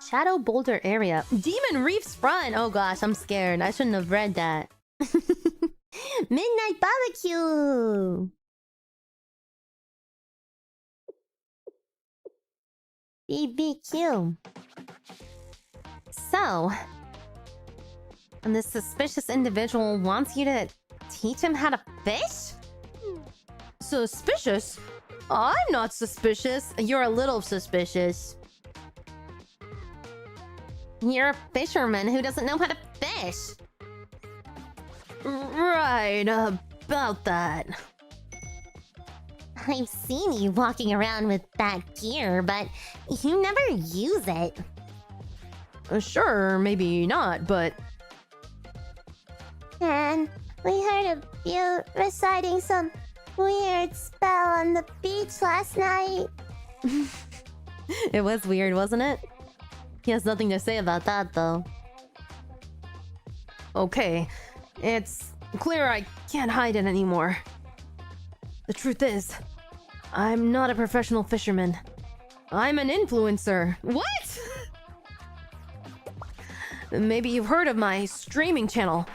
Shadow Boulder area. Demon Reef's front! Oh gosh, I'm scared. I shouldn't have read that. Midnight barbecue! BBQ. So... And this suspicious individual wants you to teach him how to fish? Suspicious? I'm not suspicious. You're a little suspicious. You're a fisherman who doesn't know how to fish. Right, about that. I've seen you walking around with that gear, but you never use it. Sure, maybe not, but... And we heard of you reciting some weird spell on the beach last night. It was weird, wasn't it? He has nothing to say about that, though. Okay, it's clear I can't hide it anymore. The truth is, I'm not a professional fisherman. I'm an influencer. What? Maybe you've heard of my streaming channel,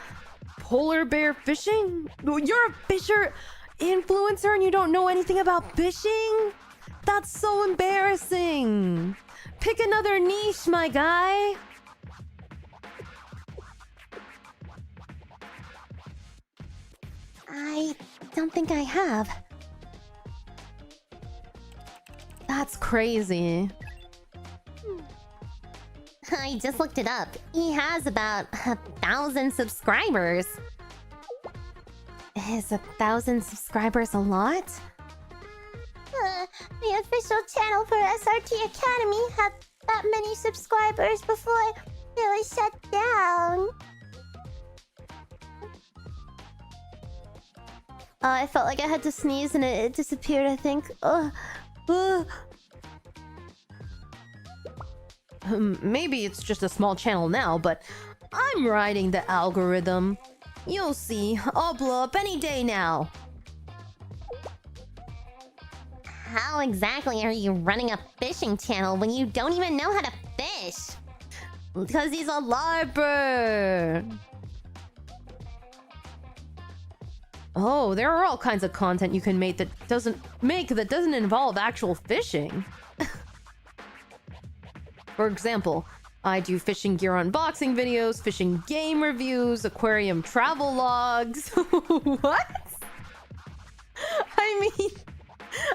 Polar Bear Fishing? You're a fisher influencer and you don't know anything about fishing? That's so embarrassing. Pick another niche, my guy. I don't think I have. That's crazy. I just looked it up. He has about 1,000 subscribers. Is 1,000 subscribers a lot? The official channel for SRT Academy had that many subscribers before it was shut down. I felt like I had to sneeze and it disappeared, I think. Maybe it's just a small channel now, but I'm riding the algorithm. You'll see, I'll blow up any day now. How exactly are you running a fishing channel when you don't even know how to fish? Because he's a LARPer! Oh, there are all kinds of content you can make that doesn't involve actual fishing. For example, I do fishing gear unboxing videos, fishing game reviews, aquarium travel logs. What? I mean,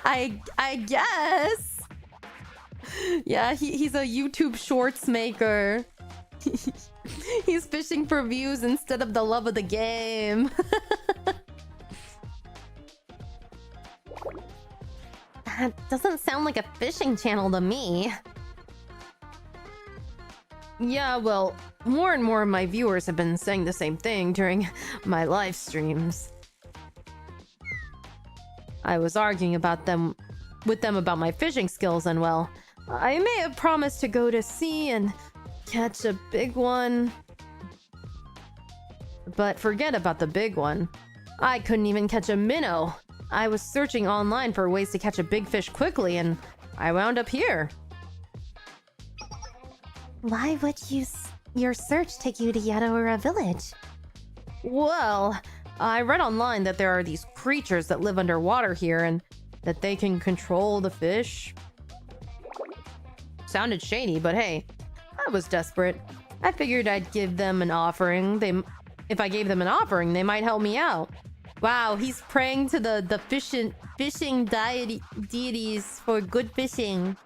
I guess. Yeah, he's a YouTube shorts maker. He's fishing for views instead of the love of the game. That doesn't sound like a fishing channel to me. Yeah, well, more and more of my viewers have been saying the same thing during my live streams. I was arguing about them with them about my fishing skills, and well, I may have promised to go to sea and catch a big one. But forget about the big one. I couldn't even catch a minnow. I was searching online for ways to catch a big fish quickly, and I wound up here. Why would your search take you to Yadora village? Well, I read online that there are these creatures that live underwater here and that they can control the fish. Sounded shady, but hey, I was desperate. I figured I'd give them an offering. If I gave them an offering, they might help me out. Wow, he's praying to the fishing deities for good fishing.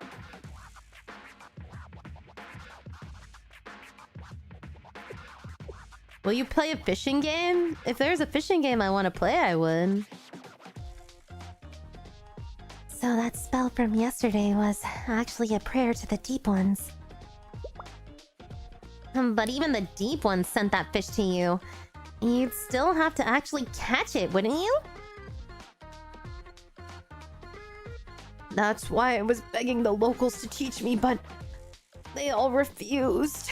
Will you play a fishing game? If there's a fishing game I want to play, I would. So that spell from yesterday was actually a prayer to the deep ones. But even the deep ones sent that fish to you. You'd still have to actually catch it, wouldn't you? That's why I was begging the locals to teach me, but they all refused.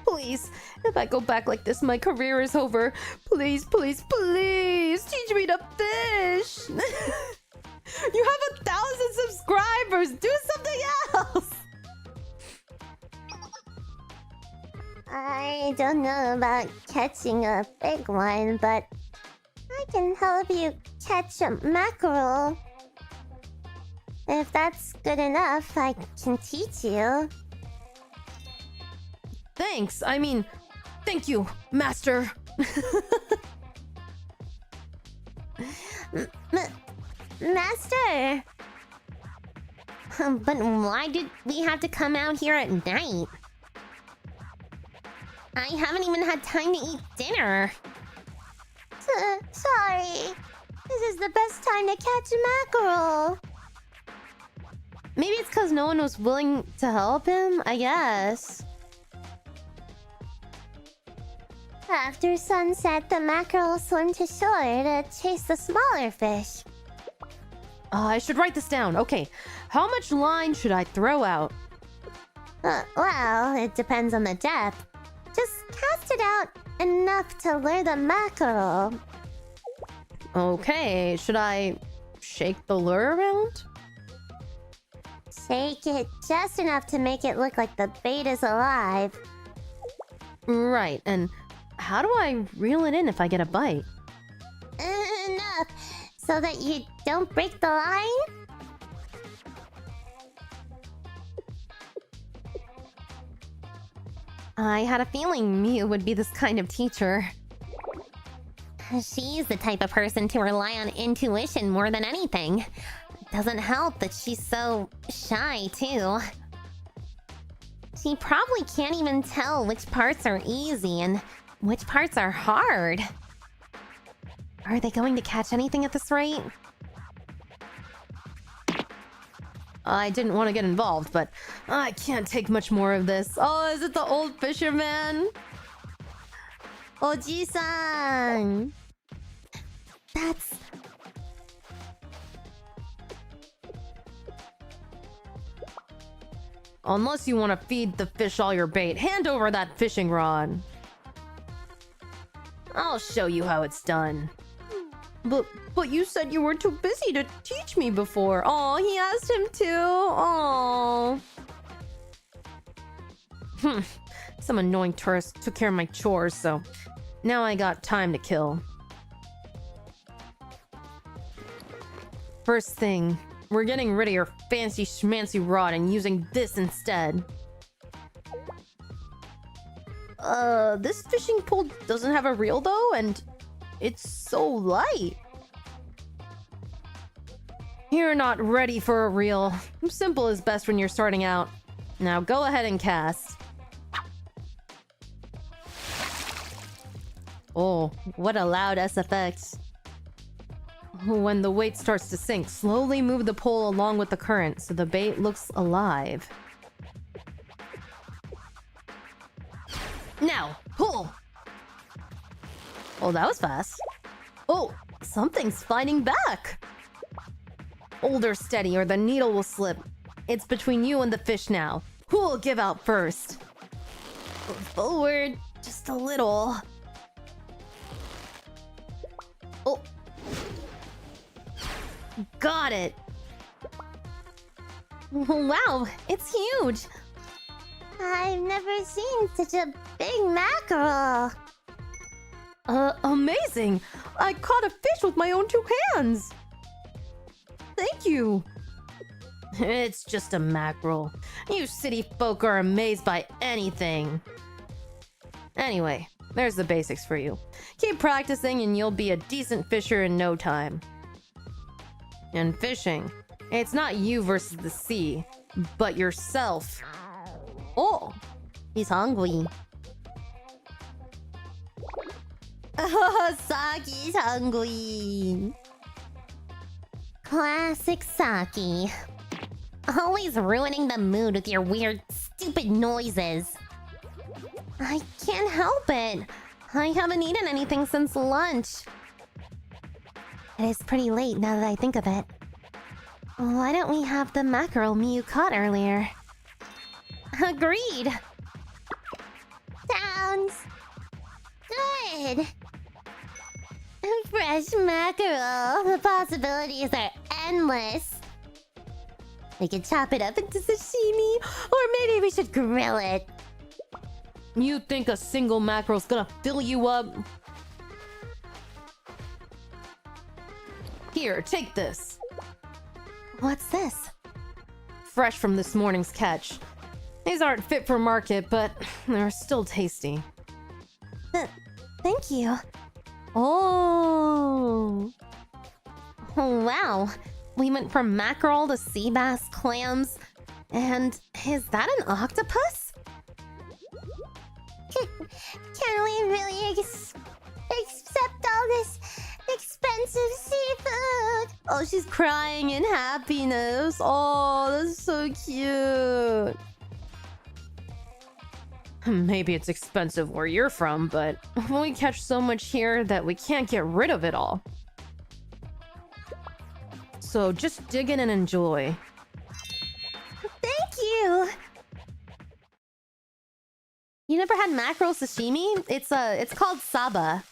Please, if I go back like this, my career is over. Please, please, please, teach me to fish. You have 1,000 subscribers. Do something else. I don't know about catching a big one, but I can help you catch a mackerel. If that's good enough, I can teach you. Thanks. I mean, thank you, master. Master! But why did we have to come out here at night? I haven't even had time to eat dinner. Sorry. This is the best time to catch mackerel. Maybe it's because no one was willing to help him, I guess. After sunset, the mackerel swim to shore to chase the smaller fish. I should write this down. Okay, how much line should I throw out? Well, it depends on the depth. Just cast it out enough to lure the mackerel. Okay, should I shake the lure around? Shake it just enough to make it look like the bait is alive. Right, and how do I reel it in if I get a bite? Enough so that you don't break the line? I had a feeling Miyu would be this kind of teacher. She's the type of person to rely on intuition more than anything. Doesn't help that she's so shy, too. She probably can't even tell which parts are easy and which parts are hard. Are they going to catch anything at this rate? I didn't want to get involved, but I can't take much more of this. Oh, is it the old fisherman? Oji-san! That's... Unless you want to feed the fish all your bait, hand over that fishing rod. I'll show you how it's done. But you said you were too busy to teach me before. Oh, he asked him to. Oh. Some annoying tourist took care of my chores, so now I got time to kill. First thing, we're getting rid of your fancy schmancy rod and using this instead. This fishing pole doesn't have a reel though, and it's so light. You're not ready for a reel. Simple is best when you're starting out. Now go ahead and cast. Oh, what a loud SFX. When the weight starts to sink, slowly move the pole along with the current so the bait looks alive. Now, pull! Oh, that was fast. Oh, something's fighting back! Hold her steady or the needle will slip. It's between you and the fish now. Who'll give out first? Forward, just a little. Oh. Got it. Wow, it's huge. I've never seen such a big mackerel. Amazing. I caught a fish with my own 2 hands. Thank you. It's just a mackerel. You city folk are amazed by anything. Anyway, there's the basics for you. Keep practicing and you'll be a decent fisher in no time. And fishing, it's not you versus the sea, but yourself. Oh, He's hungry. Saki's hungry. Classic Saki. Always ruining the mood with your weird, stupid noises. I can't help it. I haven't eaten anything since lunch. It is pretty late now that I think of it. Why don't we have the mackerel Miyu caught earlier? Agreed. Sounds good. Fresh mackerel. The possibilities are endless. We could chop it up into sashimi, or maybe we should grill it. you think a single mackerel's gonna fill you up? Here, take this. What's this? Fresh from this morning's catch. These aren't fit for market, but they're still tasty. Thank you. Oh. Wow. We went from mackerel to sea bass, clams, and is that an octopus? Can we really accept all this expensive seafood? Oh, she's crying in happiness. Oh, that's so cute. Maybe it's expensive where you're from, but we catch so much here that we can't get rid of it all. So just dig in and enjoy. Thank you. You never had mackerel sashimi? It's called saba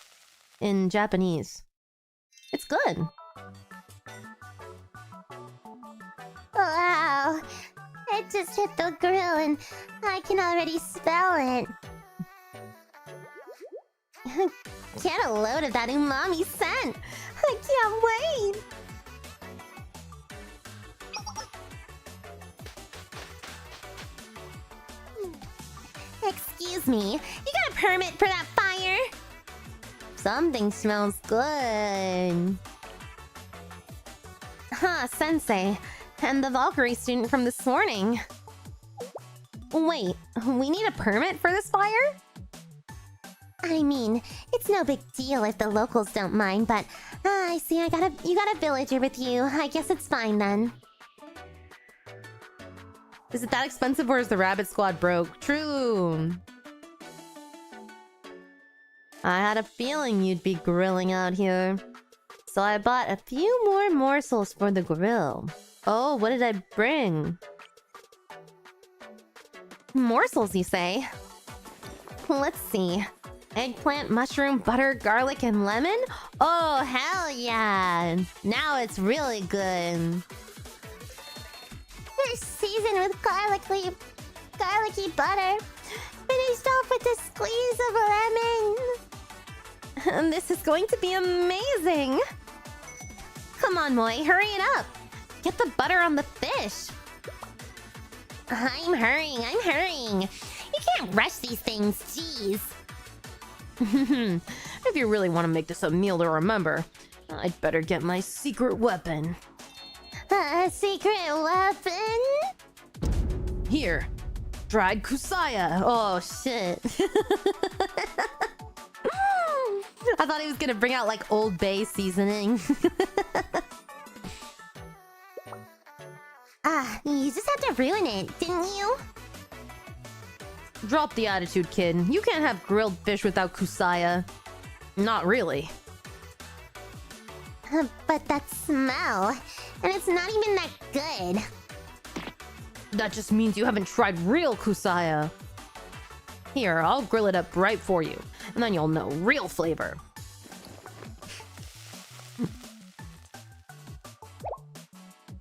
in Japanese. It's good. Wow. It just hit the grill and I can already smell it. Get a load of that umami scent. I can't wait. Excuse me, you got a permit for that fire? Something smells good. Huh, Sensei. And the Valkyrie student from this morning. Wait, we need a permit for this fire? I mean, it's no big deal if the locals don't mind, but I see you got a villager with you. I guess it's fine then. Is it that expensive or is the rabbit squad broke? True. I had a feeling you'd be grilling out here. So I bought a few more morsels for the grill. Oh, what did I bring? Morsels, you say? Let's see. Eggplant, mushroom, butter, garlic, and lemon? Oh, hell yeah! Now it's really good. They're seasoned with garlicky butter. Finished off with a squeeze of lemon. This is going to be amazing! Come on, Moi, hurry it up! Get the butter on the fish! I'm hurrying. You can't rush these things, jeez. If you really want to make this a meal to remember, I'd better get my secret weapon. A secret weapon? Here, dried kusaya. Oh, shit. I thought he was gonna bring out, like, Old Bay seasoning. You just had to ruin it, didn't you? Drop the attitude, kid. You can't have grilled fish without kusaya. Not really. But that smell... And it's not even that good. That just means you haven't tried real kusaya. Here, I'll grill it up right for you, and then you'll know real flavor.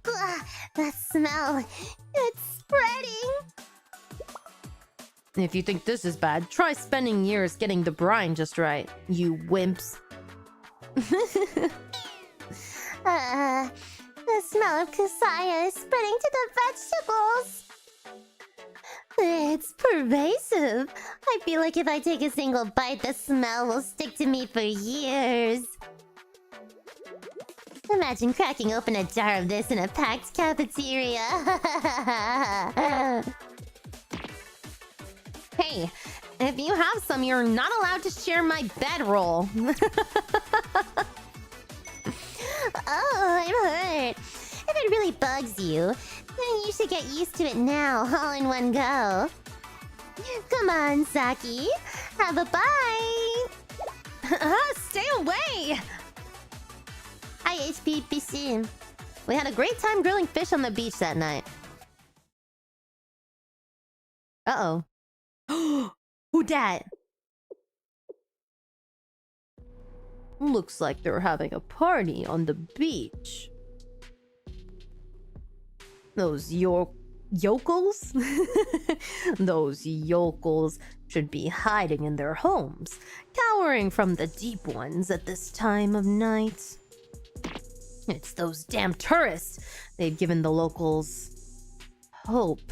Ugh, that smell. It's spreading. If you think this is bad, try spending years getting the brine just right, you wimps. The smell of kusaya is spreading to the vegetables. It's pervasive. I feel like if I take a single bite, the smell will stick to me for years. Imagine cracking open a jar of this in a packed cafeteria. Hey, if you have some, you're not allowed to share my bedroll. Oh, I'm hurt. If it really bugs you, then you should get used to it now, all in one go. Come on, Saki. Have a bite. Stay away! Hi, HPPC. We had a great time grilling fish on the beach that night. Uh-oh. Who dat? Looks like they're having a party on the beach. Those yokels? Those yokels should be hiding in their homes, cowering from the deep ones at this time of night. It's those damn tourists. They've given the locals hope.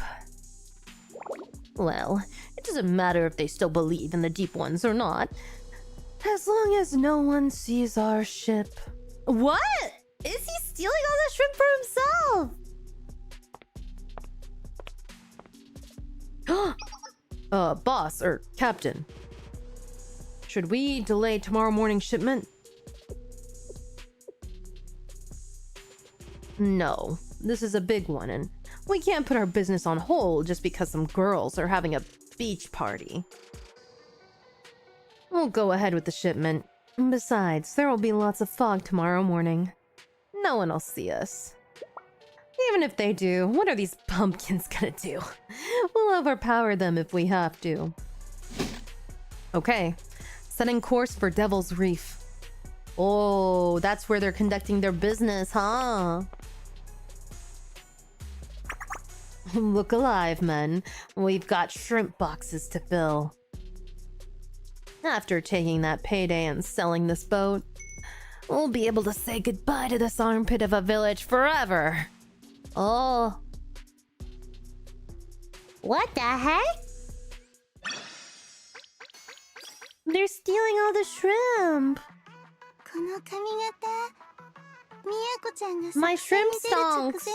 Well, it doesn't matter if they still believe in the deep ones or not, as long as no one sees our ship. What? Is he stealing all the shrimp for himself? Boss, or captain. Should we delay tomorrow morning's shipment? No, this is a big one, and we can't put our business on hold just because some girls are having a beach party. We'll go ahead with the shipment. Besides, there will be lots of fog tomorrow morning. No one will see us. Even if they do, what are these pumpkins gonna do? We'll overpower them if we have to. Okay, setting course for Devil's Reef. Oh, that's where they're conducting their business, huh? Look alive, men. We've got shrimp boxes to fill. After taking that payday and selling this boat, we'll be able to say goodbye to this armpit of a village forever. Oh. What the heck? They're stealing all the shrimp. My shrimp stonks.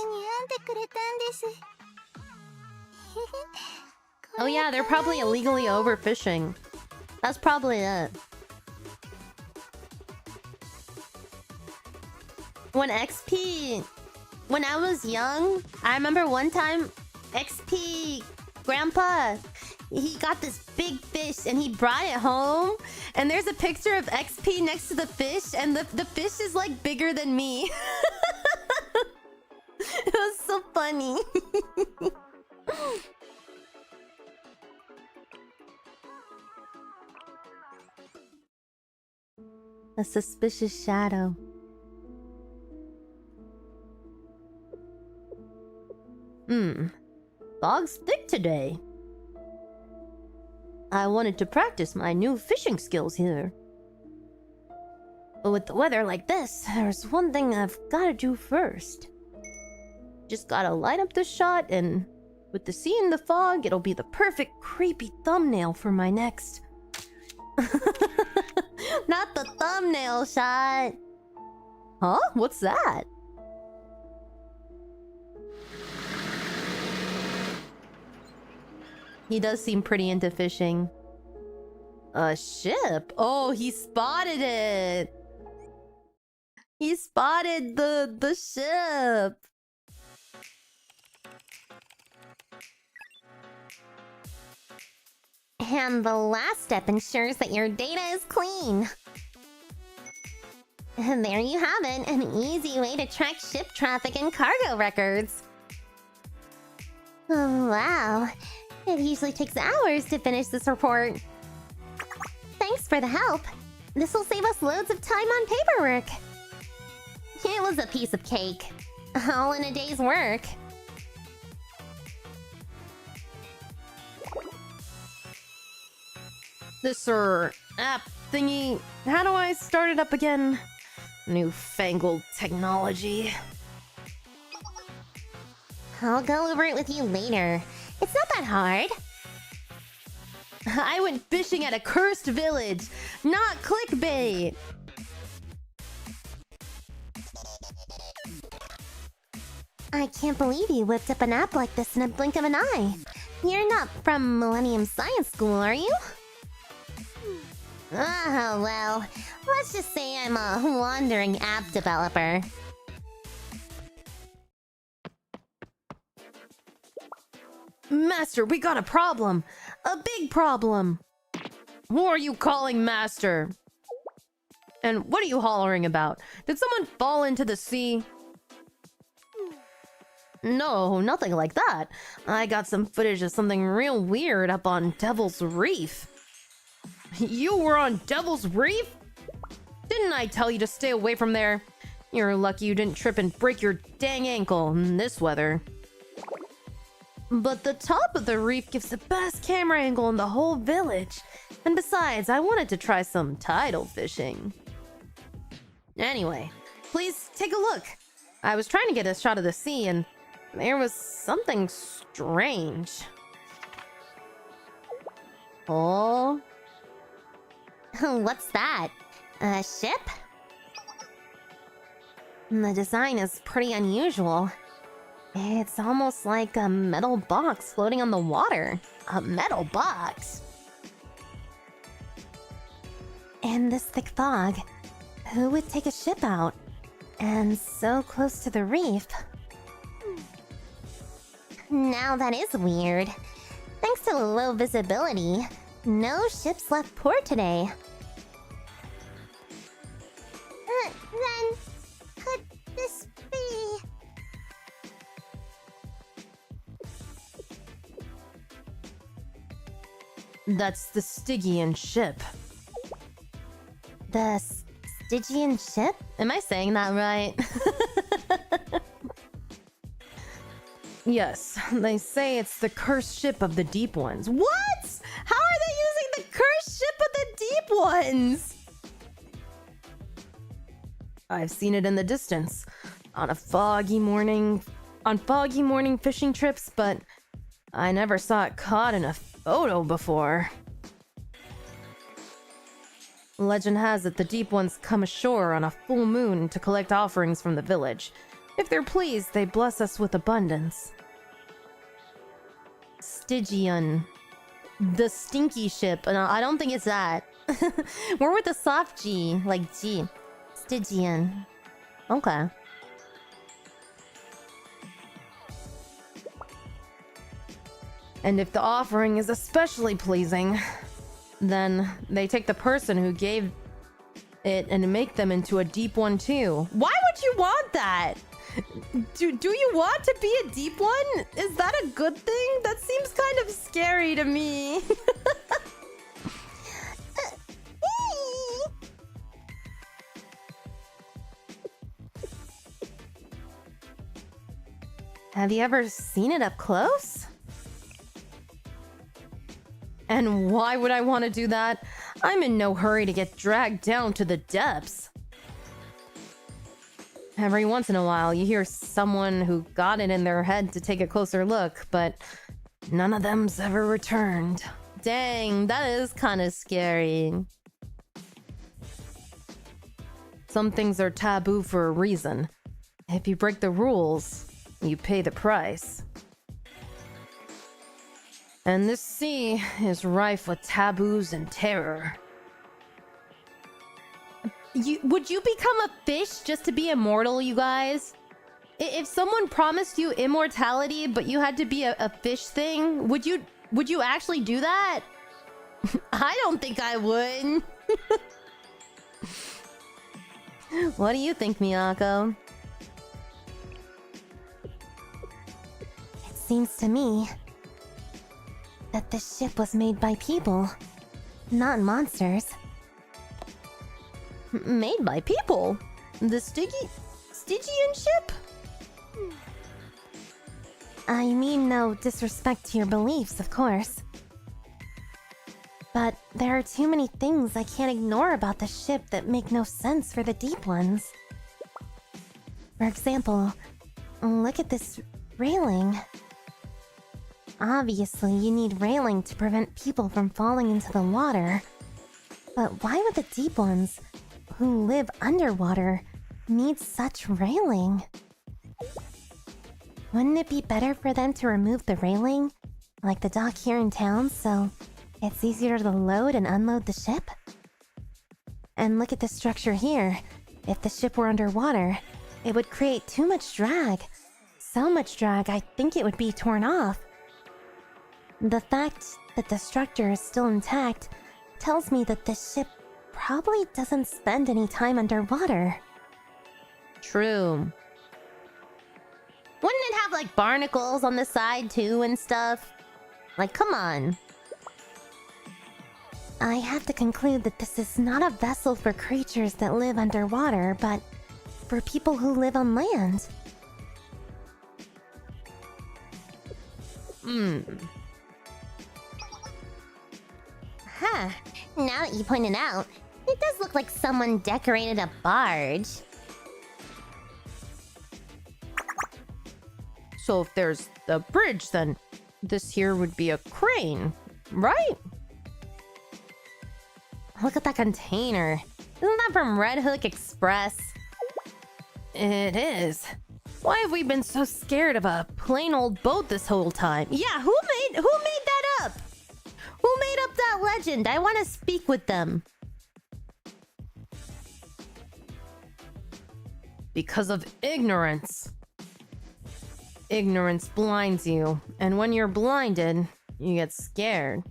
Oh yeah, they're probably illegally overfishing. That's probably it. When I was young, I remember one time XP Grandpa, he got this big fish and he brought it home. And there's a picture of XP next to the fish, and the fish is like bigger than me. It was so funny. A suspicious shadow. Fog's thick today. I wanted to practice my new fishing skills here. But with the weather like this, there's one thing I've gotta do first. Just gotta light up the shot, and with the sea in the fog, it'll be the perfect creepy thumbnail for my next... Not the thumbnail shot. Huh? What's that? He does seem pretty into fishing. A ship? Oh, he spotted it! He spotted the ship! And the last step ensures that your data is clean. And there you have it, an easy way to track ship traffic and cargo records. Oh, wow. It usually takes hours to finish this report. Thanks for the help. This will save us loads of time on paperwork. It was a piece of cake. All in a day's work. This, app thingy, how do I start it up again? Newfangled technology. I'll go over it with you later. It's not that hard. I went fishing at a cursed village, not clickbait. I can't believe you whipped up an app like this in a blink of an eye. You're not from Millennium Science School, are you? Oh, well, let's just say I'm a wandering app developer. Master, we got a problem. A big problem. Who are you calling Master? And what are you hollering about? Did someone fall into the sea? No, nothing like that. I got some footage of something real weird up on Devil's Reef. You were on Devil's Reef? Didn't I tell you to stay away from there? You're lucky you didn't trip and break your dang ankle in this weather. But the top of the reef gives the best camera angle in the whole village. And besides, I wanted to try some tidal fishing. Anyway, please take a look. I was trying to get a shot of the sea and there was something strange. Oh? What's that? A ship? The design is pretty unusual. It's almost like a metal box floating on the water. A metal box? In this thick fog, who would take a ship out? And so close to the reef? Now that is weird. Thanks to the low visibility, no ships left port today. Then, could this be... That's the Stygian ship. The Stygian ship? Am I saying that right? Yes, they say it's the cursed ship of the Deep Ones. What? How are they using the cursed ship of the Deep Ones? I've seen it in the distance on foggy morning fishing trips, but I never saw it caught in a photo before. Legend has it the Deep Ones come ashore on a full moon to collect offerings from the village. If they're pleased, they bless us with abundance. Stygian. The stinky ship. No, I don't think it's that. We're with a soft G, like G. Stygian. Okay. And if the offering is especially pleasing, then they take the person who gave it and make them into a deep one too. Why would you want that? Do you want to be a deep one? Is that a good thing? That seems kind of scary to me. Have you ever seen it up close? And why would I want to do that? I'm in no hurry to get dragged down to the depths. Every once in a while, you hear someone who got it in their head to take a closer look, but none of them's ever returned. Dang, that is kind of scary. Some things are taboo for a reason. If you break the rules, you pay the price. And this sea is rife with taboos and terror. Would you become a fish just to be immortal, you guys? If someone promised you immortality, but you had to be a fish thing, would you actually do that? I don't think I would. What do you think, Miyako? It seems to me that this ship was made by people, not monsters. Made by people? The Stygian ship? I mean no disrespect to your beliefs, of course. But there are too many things I can't ignore about the ship that make no sense for the deep ones. For example, look at this railing. Obviously, you need railing to prevent people from falling into the water. But why would the deep ones, who live underwater, need such railing? Wouldn't it be better for them to remove the railing, like the dock here in town, so it's easier to load and unload the ship? And look at the structure here. If the ship were underwater, it would create too much drag. So much drag, I think it would be torn off. The fact that the structure is still intact tells me that this ship probably doesn't spend any time underwater. True. Wouldn't it have like barnacles on the side too and stuff? Like, come on. I have to conclude that this is not a vessel for creatures that live underwater, but for people who live on land. Huh. Now that you point it out, it does look like someone decorated a barge. So if there's the bridge, then this here would be a crane, right? Look at that container. Isn't that from Red Hook Express? It is. Why have we been so scared of a plain old boat this whole time? Yeah, who made that up? Who made up that legend? I want to speak with them. Because of ignorance. Ignorance blinds you, and when you're blinded, you get scared.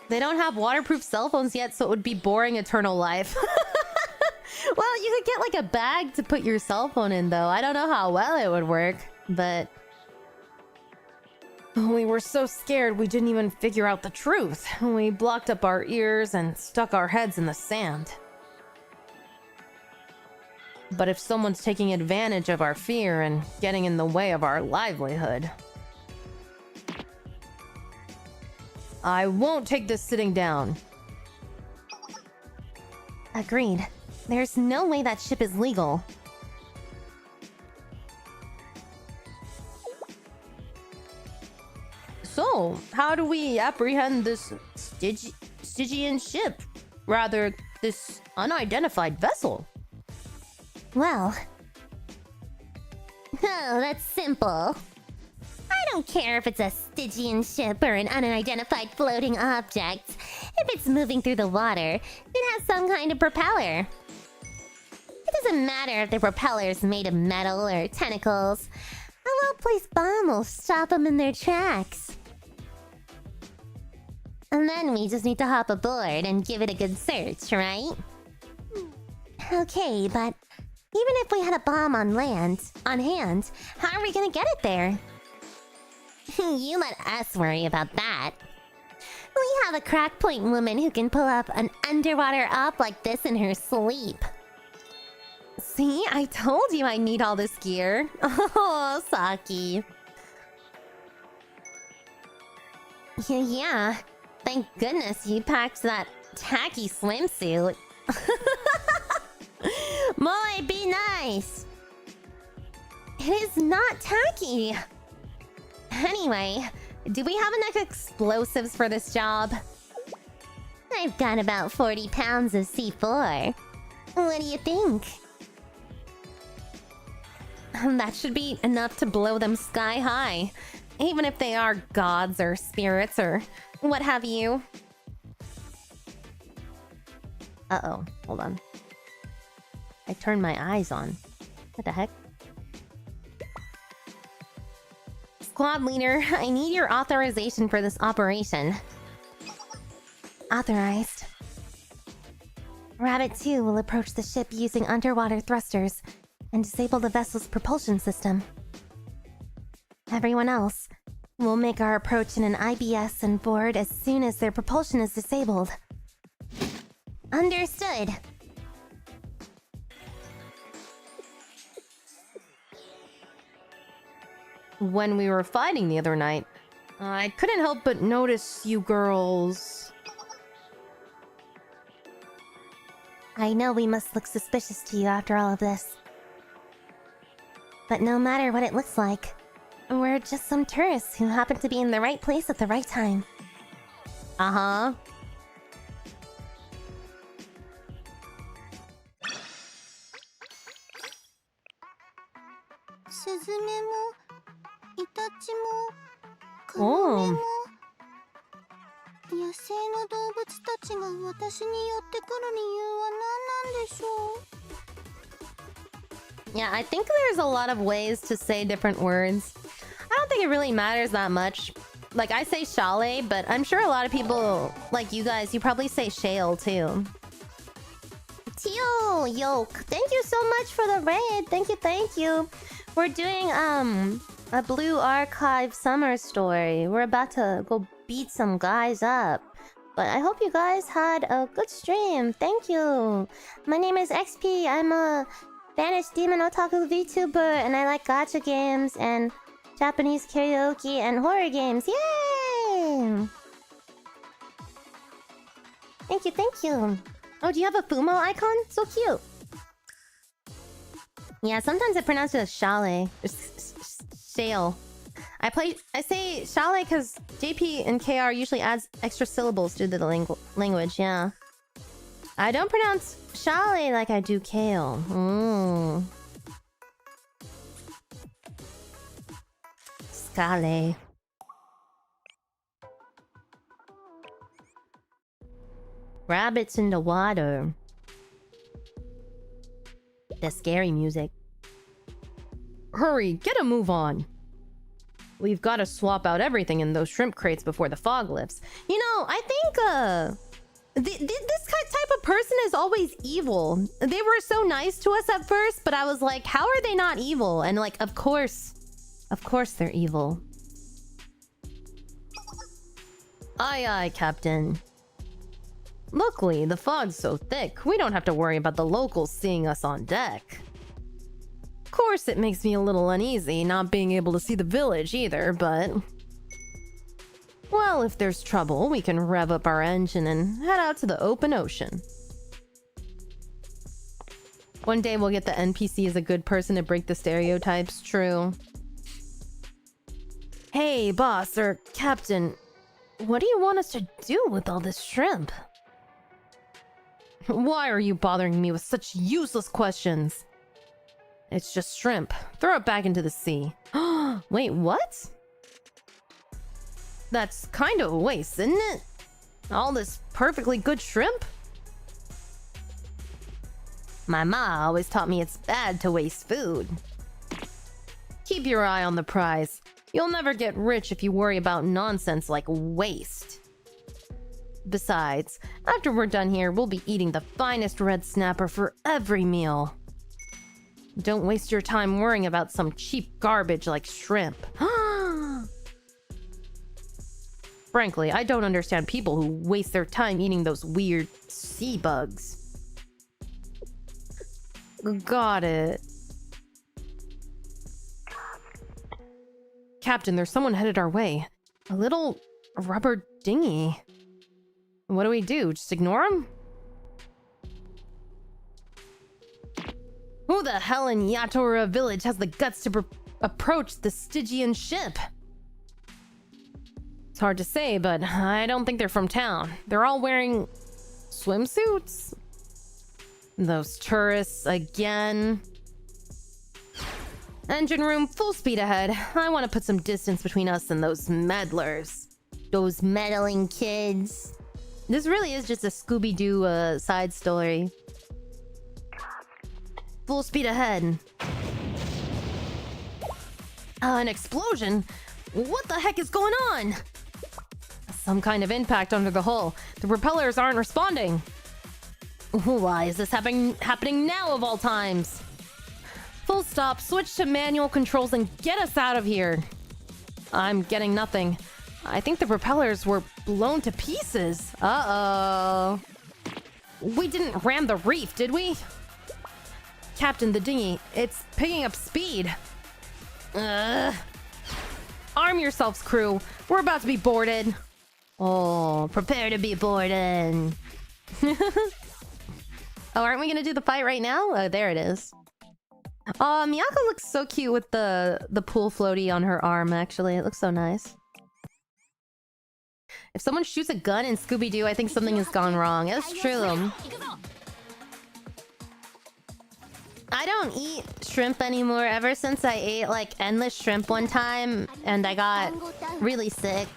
They don't have waterproof cell phones yet, so it would be boring eternal life. Well, you could get like a bag to put your cell phone in, though. I don't know how well it would work, but... We were so scared we didn't even figure out the truth. We blocked up our ears and stuck our heads in the sand. But if someone's taking advantage of our fear and getting in the way of our livelihood... I won't take this sitting down. Agreed. There's no way that ship is legal. So, how do we apprehend this Stygian ship? Rather, this unidentified vessel? Well... Oh, that's simple. I don't care if it's a Stygian ship or an unidentified floating object. If it's moving through the water, it has some kind of propeller. It doesn't matter if the propeller's made of metal or tentacles. A well-placed bomb will stop them in their tracks. And then we just need to hop aboard and give it a good search, right? Okay, but even if we had a bomb on hand, how are we gonna get it there? You let us worry about that. We have a crackpoint woman who can pull up an underwater op like this in her sleep. See, I told you I need all this gear. Oh, Saki. Yeah, thank goodness you packed that tacky swimsuit. Moe, be nice. It is not tacky. Anyway, do we have enough explosives for this job? I've got about 40 pounds of C4. What do you think? That should be enough to blow them sky high. Even if they are gods or spirits or what have you. Uh-oh, hold on. I turned my eyes on. What the heck? Squad leader, I need your authorization for this operation. Authorized. Rabbit 2 will approach the ship using underwater thrusters and disable the vessel's propulsion system. Everyone else will make our approach in an IBS and board as soon as their propulsion is disabled. Understood. When we were fighting the other night, I couldn't help but notice you girls. I know we must look suspicious to you after all of this. But no matter what it looks like, we're just some tourists who happen to be in the right place at the right time. Uh-huh. Oh. Yeah, I think there's a lot of ways to say different words. I don't think it really matters that much. Like, I say chalet, but I'm sure a lot of people, like you guys, you probably say shale too. Tio, Yoke, thank you so much for the raid. Thank you. We're doing, a Blue Archive summer story. We're about to go beat some guys up. But I hope you guys had a good stream. Thank you. My name is XP. I'm a banished demon otaku VTuber, and I like gacha games and Japanese karaoke and horror games. Yay! Thank you. Oh, do you have a Fumo icon? So cute. Yeah, sometimes I pronounce it as chalet. Shale. I say chalet because JP and KR usually adds extra syllables to the language, yeah. I don't pronounce chalet like I do kale. Scale. Rabbits in the water. The scary music. Hurry, get a move on. We've got to swap out everything in those shrimp crates before the fog lifts. You know, I think, this type of person is always evil. They were so nice to us at first, but I was like, how are they not evil? And like, of course they're evil. Aye, aye, Captain. Luckily, the fog's so thick, we don't have to worry about the locals seeing us on deck. Of course, it makes me a little uneasy not being able to see the village either, but... well, if there's trouble, we can rev up our engine and head out to the open ocean. One day we'll get the NPC as a good person to break the stereotypes, true. Hey, boss, or captain, what do you want us to do with all this shrimp? Why are you bothering me with such useless questions? It's just shrimp. Throw it back into the sea. Wait, what? That's kind of a waste, isn't it? All this perfectly good shrimp? My ma always taught me it's bad to waste food. Keep your eye on the prize. You'll never get rich if you worry about nonsense like waste. Besides, after we're done here, we'll be eating the finest red snapper for every meal. Don't waste your time worrying about some cheap garbage like shrimp. Frankly, I don't understand people who waste their time eating those weird sea bugs. Got it. Captain, there's someone headed our way. A little rubber dinghy. What do we do? Just ignore him? Who the hell in Yatora village has the guts to approach the Stygian ship? It's hard to say, but I don't think they're from town. They're all wearing swimsuits. Those tourists again. Engine room, full speed ahead. I want to put some distance between us and those meddlers. Those meddling kids. This really is just a Scooby-Doo side story. Full speed ahead. An explosion? What the heck is going on? Some kind of impact under the hull. The propellers aren't responding. Why is this happening now of all times? Full stop, switch to manual controls and get us out of here. I'm getting nothing. I think the propellers were blown to pieces. Uh-oh. We didn't ram the reef, did we? Captain, the dinghy, it's picking up speed. Ugh. Arm yourselves, crew. We're about to be boarded. Oh, prepare to be boarded. Oh, aren't we gonna do the fight right now? Oh, there it is. Miyako looks so cute with the pool floaty on her arm, actually. It looks so nice. If someone shoots a gun in Scooby-Doo, I think something has gone wrong. It's true. I don't eat shrimp anymore ever since I ate, like, endless shrimp one time, and I got really sick.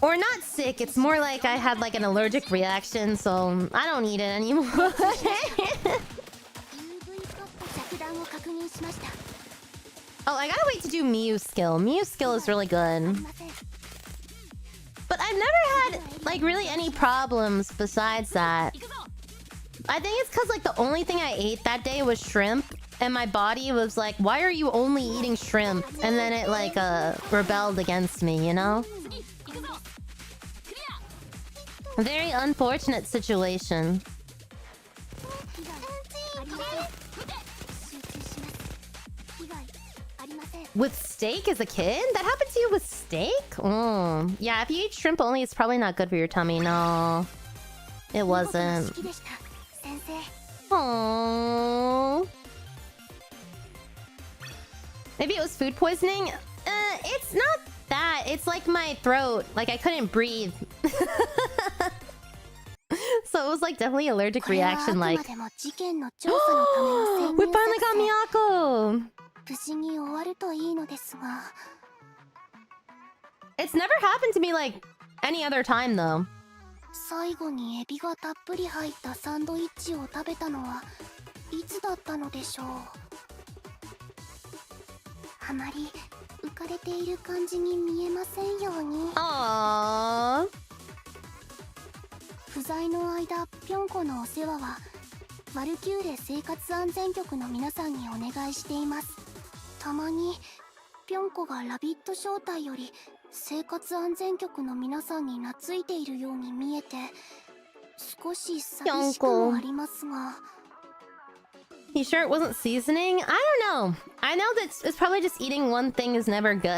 Or not sick, it's more like I had, like, an allergic reaction, so I don't eat it anymore. Oh, I gotta wait to do Miyu skill. Miyu skill is really good. But I've never had, like, really any problems besides that. I think it's because, like, the only thing I ate that day was shrimp. And my body was like, why are you only eating shrimp? And then it, like, rebelled against me, you know? A very unfortunate situation. With steak as a kid? That happened to you with steak? Oh. Yeah, if you eat shrimp only, it's probably not good for your tummy. No. It wasn't. Aww. Maybe it was food poisoning? It's not that. It's like my throat. Like, I couldn't breathe. So it was like definitely allergic reaction, like... We finally got Miyako! It's never happened to me like any other time though. 最後にエビがたっぷり入ったサンドイッチを食べたのはいつだったのでしょう。あまり浮かれている感じに見えませんように。ああ。不在の間、ぴょんこのお世話はワルキューレ生活安全局の皆さんにお願いしています。たまにぴょんこがラビット招待より生活安全局の皆さんに懐いているように見えて少し寂しくもありますが。You sure it wasn't seasoning? I don't know. I know that it's probably just eating one thing is never good.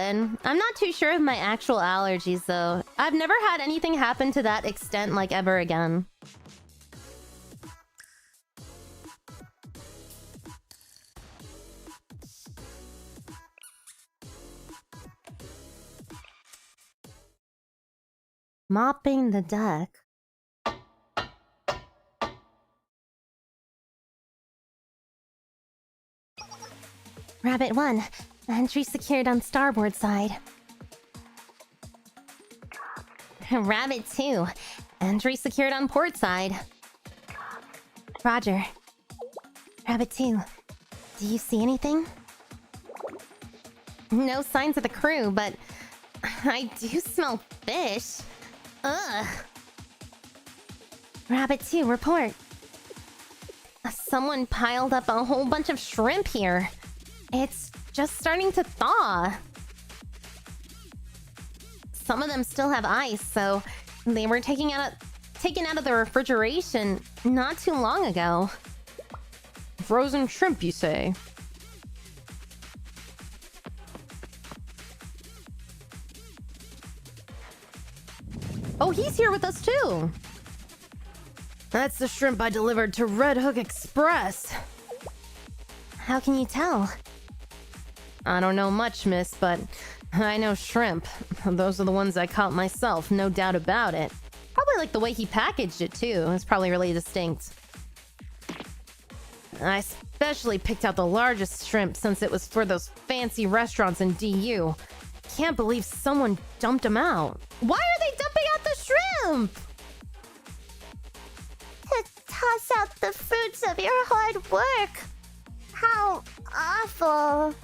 I'm not too sure of my actual allergies though. I've never had anything happen to that extent like ever again. Mopping the deck. Rabbit 1, entry secured on starboard side. Rabbit 2, entry secured on port side. Roger. Rabbit 2, do you see anything? No signs of the crew, but I do smell fish. Ugh. Rabbit 2, report. Someone piled up a whole bunch of shrimp here. It's just starting to thaw. Some of them still have ice, so they were taken out of the refrigeration not too long ago. Frozen shrimp, you say? Oh, he's here with us too! That's the shrimp I delivered to Red Hook Express! How can you tell? I don't know much, miss, but I know shrimp. Those are the ones I caught myself, no doubt about it. Probably like the way he packaged it too. It's probably really distinct. I especially picked out the largest shrimp since it was for those fancy restaurants in DU. Can't believe someone dumped them out. Why are they dumping out the shrimp? To toss out the fruits of your hard work. How awful.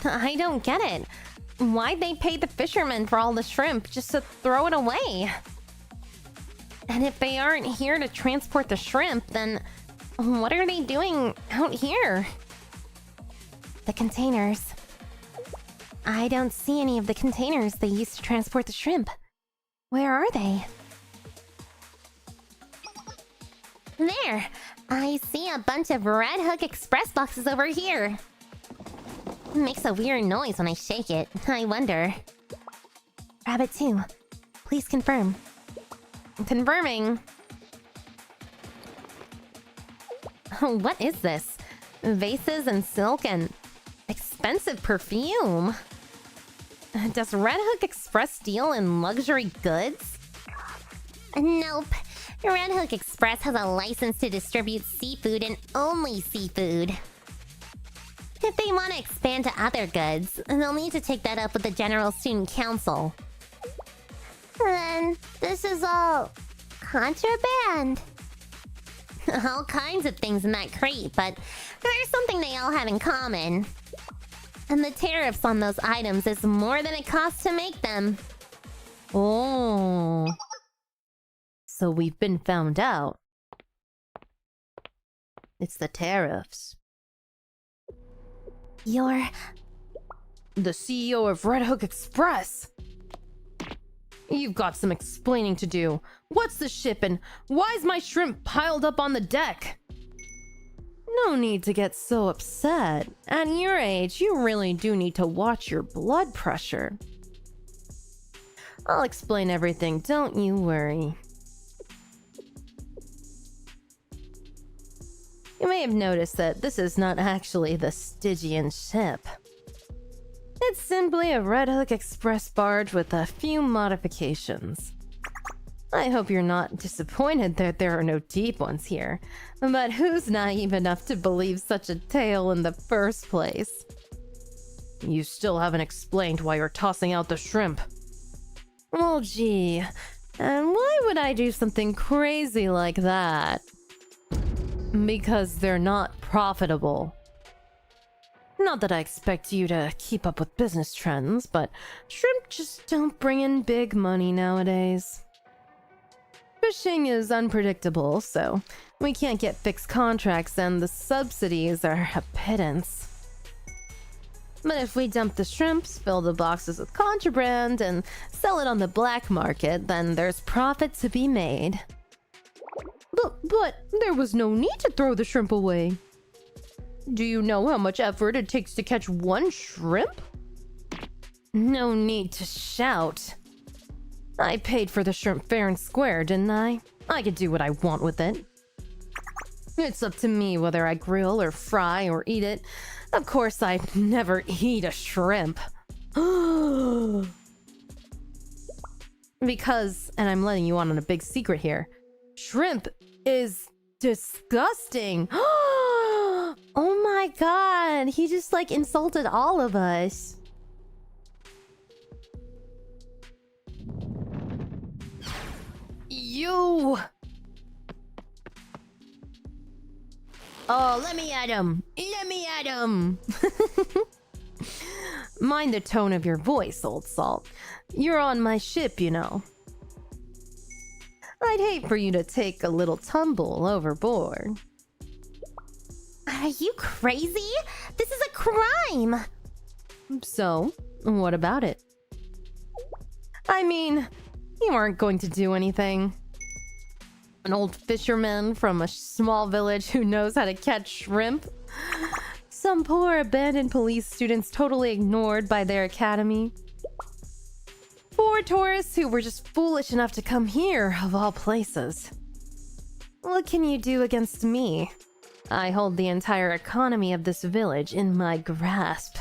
I don't get it. Why'd they pay the fishermen for all the shrimp just to throw it away? And if they aren't here to transport the shrimp, then what are they doing out here? The containers. I don't see any of the containers they used to transport the shrimp. Where are they? There! I see a bunch of Red Hook Express boxes over here. It makes a weird noise when I shake it. I wonder. Rabbit 2, please confirm. Confirming. What is this? Vases and silk and expensive perfume. Does Red Hook Express deal in luxury goods? Nope. Red Hook Express has a license to distribute seafood and only seafood. If they want to expand to other goods, they'll need to take that up with the General Student Council. Then, this is all contraband. All kinds of things in that crate, but there's something they all have in common. And the tariffs on those items is more than it costs to make them. Oh. So we've been found out. It's the tariffs. You're the CEO of Red Hook Express. You've got some explaining to do. What's the ship and why's my shrimp piled up on the deck? No need to get so upset. At your age, you really do need to watch your blood pressure. I'll explain everything, don't you worry. You may have noticed that this is not actually the Stygian ship. It's simply a Red Hook Express barge with a few modifications. I hope you're not disappointed that there are no deep ones here, but who's naive enough to believe such a tale in the first place? You still haven't explained why you're tossing out the shrimp. Well, gee, and why would I do something crazy like that? Because they're not profitable. Not that I expect you to keep up with business trends, but shrimp just don't bring in big money nowadays. Fishing is unpredictable, so we can't get fixed contracts and the subsidies are a pittance. But if we dump the shrimps, fill the boxes with contraband, and sell it on the black market, then there's profit to be made. But there was no need to throw the shrimp away. Do you know how much effort it takes to catch one shrimp? No need to shout. I paid for the shrimp fair and square, didn't I? I could do what I want with it. It's up to me whether I grill or fry or eat it. Of course, I'd never eat a shrimp. Because, and I'm letting you on a big secret here, shrimp is disgusting. Oh my god, he just like insulted all of us. You! Oh, let me at him! Let me at him! Mind the tone of your voice, old salt. You're on my ship, you know. I'd hate for you to take a little tumble overboard. Are you crazy? This is a crime! So, what about it? I mean, you aren't going to do anything. An old fisherman from a small village who knows how to catch shrimp. Some poor abandoned police students totally ignored by their academy. 4 tourists who were just foolish enough to come here, of all places. What can you do against me? I hold the entire economy of this village in my grasp.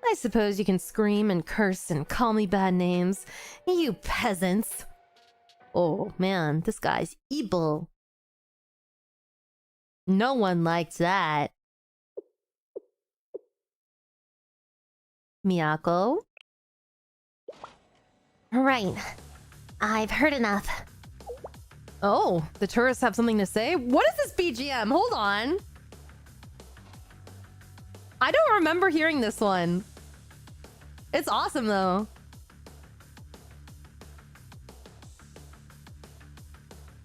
I suppose you can scream and curse and call me bad names, you peasants. Oh man, this guy's evil. No one likes that. Miyako? Right. I've heard enough. Oh, the tourists have something to say? What is this BGM? Hold on. I don't remember hearing this one. It's awesome though.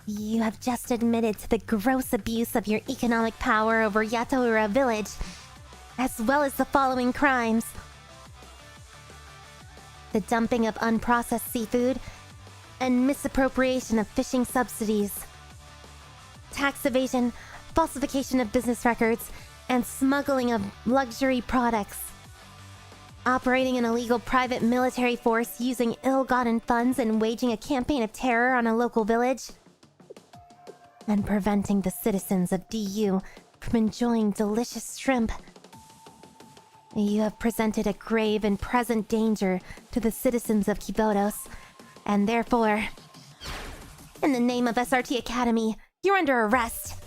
You have just admitted to the gross abuse of your economic power over Yatoura village, as well as the following crimes: the dumping of unprocessed seafood and misappropriation of fishing subsidies, tax evasion, falsification of business records, and smuggling of luxury products, operating an illegal private military force using ill-gotten funds and waging a campaign of terror on a local village, and preventing the citizens of DU from enjoying delicious shrimp. You have presented a grave and present danger to the citizens of Kibotos, and therefore, in the name of SRT Academy, you're under arrest.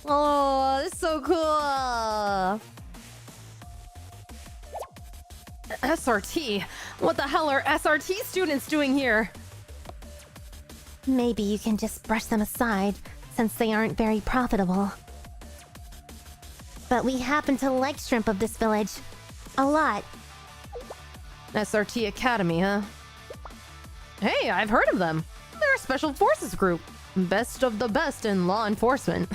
Oh, that's so cool. SRT? What the hell are SRT students doing here? Maybe you can just brush them aside, since they aren't very profitable. But we happen to like shrimp of this village. A lot. SRT Academy, huh? Hey, I've heard of them. They're a special forces group. Best of the best in law enforcement.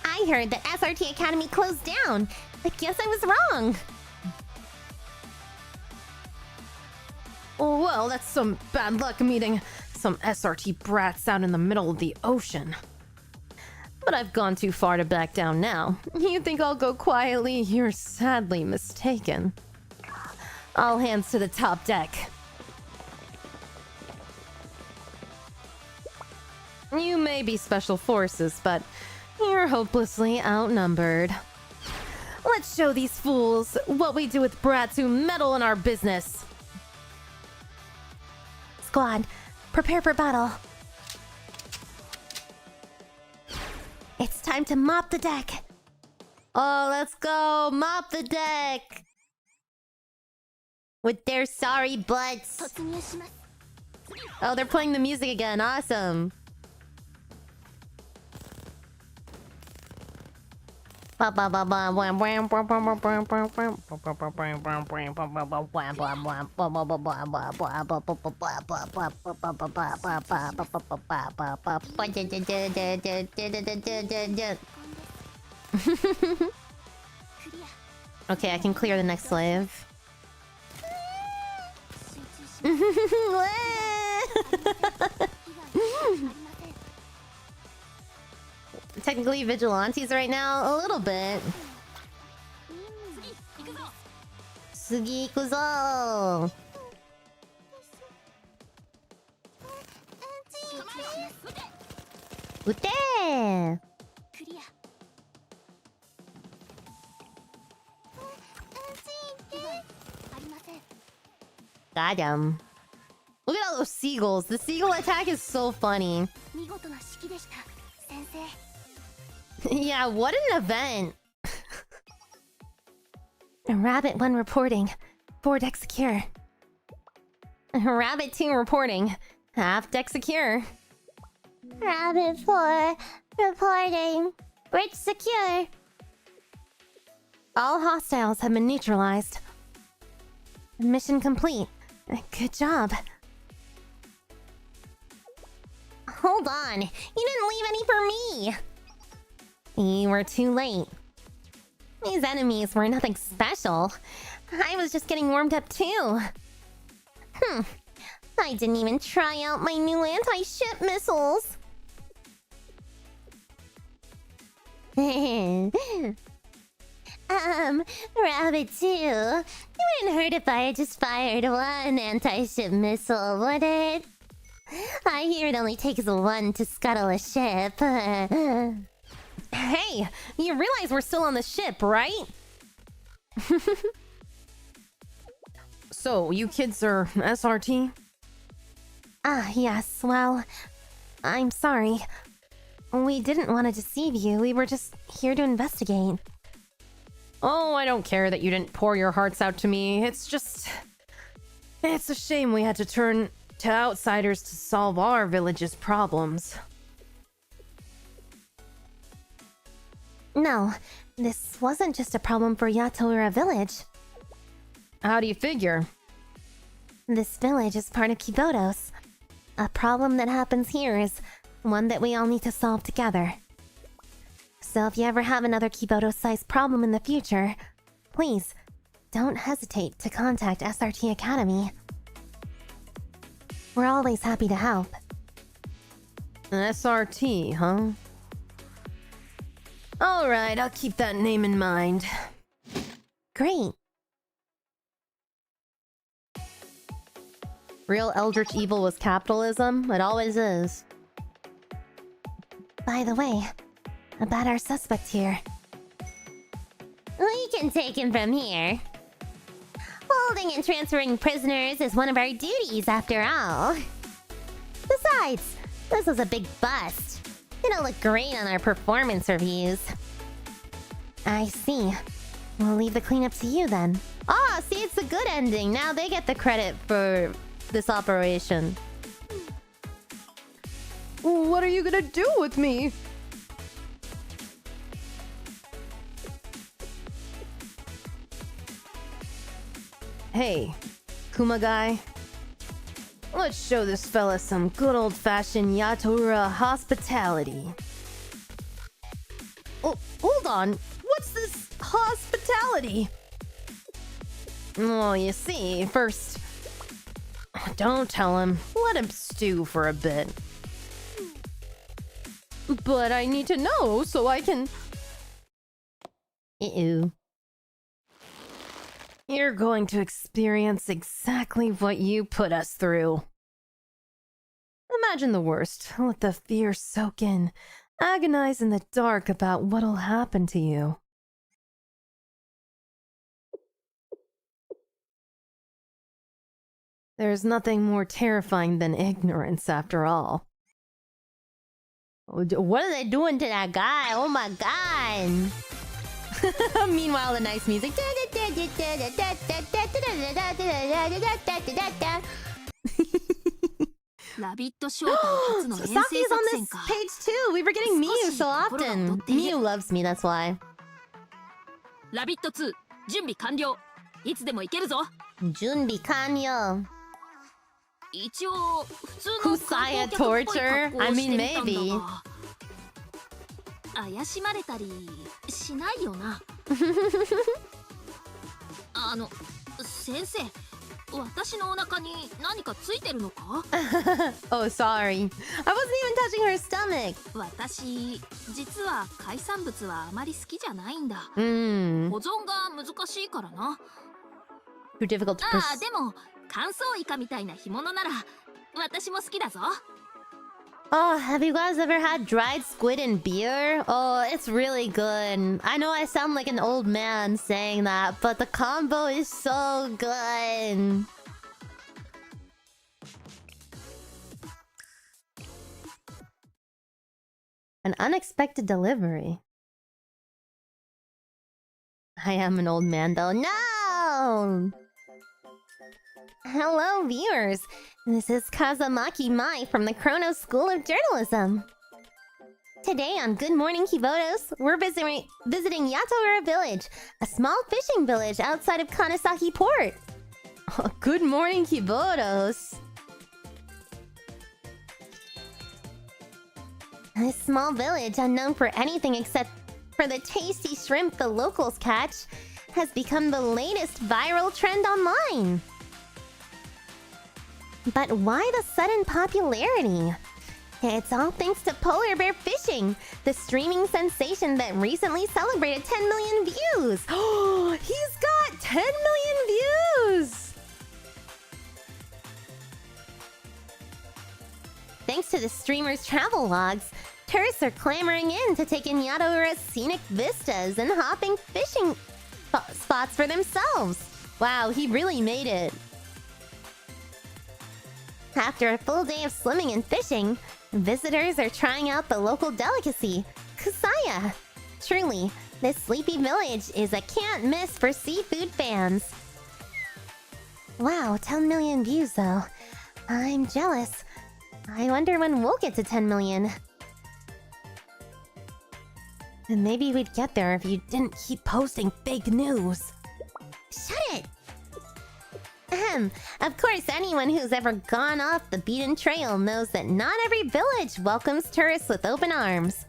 I heard that SRT Academy closed down. I guess I was wrong. Oh, well, that's some bad luck meeting some SRT brats out in the middle of the ocean. But I've gone too far to back down now. You think I'll go quietly? You're sadly mistaken. All hands to the top deck. You may be special forces, but you're hopelessly outnumbered. Let's show these fools what we do with brats who meddle in our business. Squad, prepare for battle. It's time to mop the deck. Oh, let's go mop the deck With their sorry butts. Oh, they're playing the music again. Awesome. Okay, I can clear the next slave. Technically vigilantes right now, a little bit. Sugi ikuzo. Ute! Got him. Look at all those seagulls. The seagull attack is so funny. Yeah, what an event. Rabbit 1 reporting. 4 deck secure. Rabbit 2 reporting. Half deck secure. Rabbit 4 reporting. Bridge secure. All hostiles have been neutralized. Mission complete. Good job. Hold on. You didn't leave any for me. You were too late. These enemies were nothing special. I was just getting warmed up too. I didn't even try out my new anti-ship missiles. Rabbit 2. It wouldn't hurt if I had just fired one anti-ship missile, would it? I hear it only takes one to scuttle a ship. Hey, you realize we're still on the ship, right? So, you kids are SRT? Ah, yes, well, I'm sorry. We didn't want to deceive you. We were just here to investigate. Oh, I don't care that you didn't pour your hearts out to me. It's just... It's a shame we had to turn to outsiders to solve our village's problems. No, This wasn't just a problem for Yatoura village. How do you figure? This village is part of Kibotos. A problem that happens here is one that we all need to solve together. So if you ever have another Kibotos-sized problem in the future, please, don't hesitate to contact SRT Academy. We're always happy to help. SRT, huh? Alright, I'll keep that name in mind. Great. Real eldritch evil was capitalism? It always is. By the way, about our suspect here. We can take him from here. Holding and transferring prisoners is one of our duties, after all. Besides, this was a big bust. It'll look great on our performance reviews. I see. We'll leave the cleanup to you then. Ah, see, it's a good ending. Now they get the credit for this operation. What are you gonna do with me? Hey, Kuma guy. Let's show this fella some good old-fashioned Yatoura hospitality. Oh, hold on. What's this hospitality? Well, you see, first... Don't tell him. Let him stew for a bit. But I need to know so I can... Ew. You're going to experience exactly what you put us through. Imagine the worst. Let the fear soak in. Agonize in the dark about what'll happen to you. There's nothing more terrifying than ignorance, after all. What are they doing to that guy? Oh my god! Meanwhile, the nice music. Saki's on this page too. We were getting Miyu so often. Miyu loves me, that's why. ラビット2準備完了いつでも行けるぞ 준비完了. 一応普通の Kusaya torture? I mean, maybe. 怪しまれたりしないよな先生私のお腹に何かついてるのか Oh, sorry. I wasn't even touching her stomach. 私実は海産物はあまり好きじゃないんだ、保 Mm. 存が難しいからな Too difficult to ああでも乾燥イカみたいな干物なら私も好きだぞ Oh, have you guys ever had dried squid and beer? Oh, it's really good. I know I sound like an old man saying that, but the combo is so good. An unexpected delivery. I am an old man though. No! Hello, viewers. This is Kazumaki Mai from the Chrono School of Journalism. Today on Good Morning Kibotos, we're visiting Yatoura Village, a small fishing village outside of Kanesaki Port. Oh, good morning, Kibotos. This small village, unknown for anything except for the tasty shrimp the locals catch, has become the latest viral trend online. But why the sudden popularity? It's all thanks to polar bear fishing, the streaming sensation that recently celebrated 10 million views. Oh, he's got 10 million views! Thanks to the streamer's travel logs, tourists are clamoring in to take in Yatoura's scenic vistas and hopping fishing spots for themselves. Wow, he really made it. After a full day of swimming and fishing, visitors are trying out the local delicacy, kusaya. Truly, this sleepy village is a can't-miss for seafood fans. Wow, 10 million views though. I'm jealous. I wonder when we'll get to 10 million. And maybe we'd get there if you didn't keep posting fake news. Shut it! Ahem. Of course, anyone who's ever gone off the beaten trail knows that not every village welcomes tourists with open arms.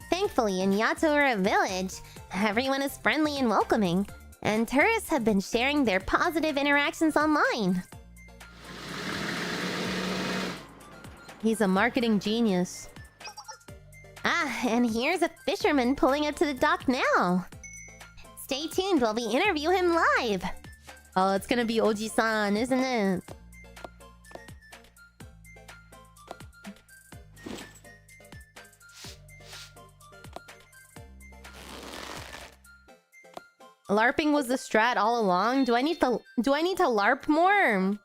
Thankfully, in Yatora Village, everyone is friendly and welcoming, and tourists have been sharing their positive interactions online. He's a marketing genius. Ah, and here's a fisherman pulling up to the dock now. Stay tuned while we interview him live. Oh, it's gonna be Oji-san, isn't it? LARPing was the strat all along? Do I need to LARP more?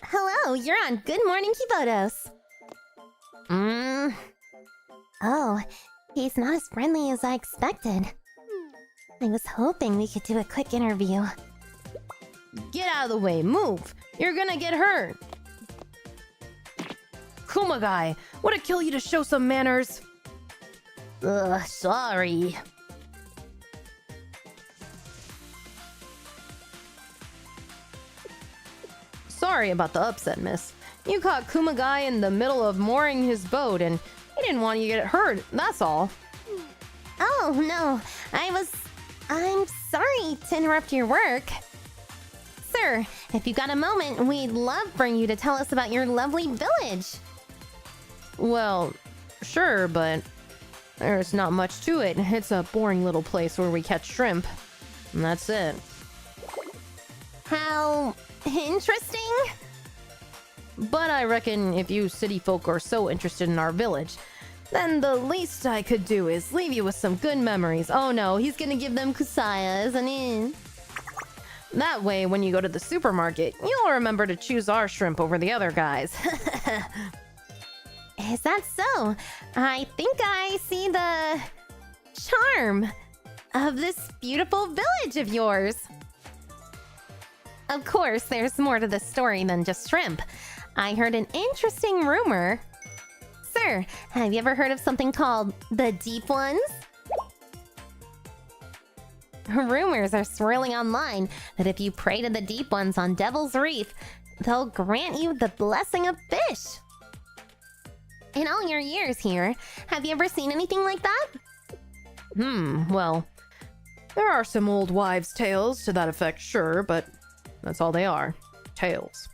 Hello, you're on Good Morning Kibodos. Oh, he's not as friendly as I expected. I was hoping we could do a quick interview. Get out of the way, move! You're gonna get hurt! Kumagai, would it kill you to show some manners? Ugh, sorry. Sorry about the upset, miss. You caught Kumagai in the middle of mooring his boat and he didn't want you to get hurt, that's all. Oh, no. I'm sorry to interrupt your work. Sir, if you got a moment, we'd love for you to tell us about your lovely village. Well, sure, but there's not much to it. It's a boring little place where we catch shrimp. And that's it. How interesting? But I reckon if you city folk are so interested in our village, then the least I could do is leave you with some good memories. Oh no, he's gonna give them kusaya, isn't he? That way, when you go to the supermarket, you'll remember to choose our shrimp over the other guys. Is that so? I think I see the charm of this beautiful village of yours. Of course, there's more to the story than just shrimp. I heard an interesting rumor. Sir, have you ever heard of something called the Deep Ones? Rumors are swirling online that if you pray to the Deep Ones on Devil's Reef, they'll grant you the blessing of fish. In all your years here, have you ever seen anything like that? Well, there are some old wives' tales to that effect, sure, but that's all they are. Tales.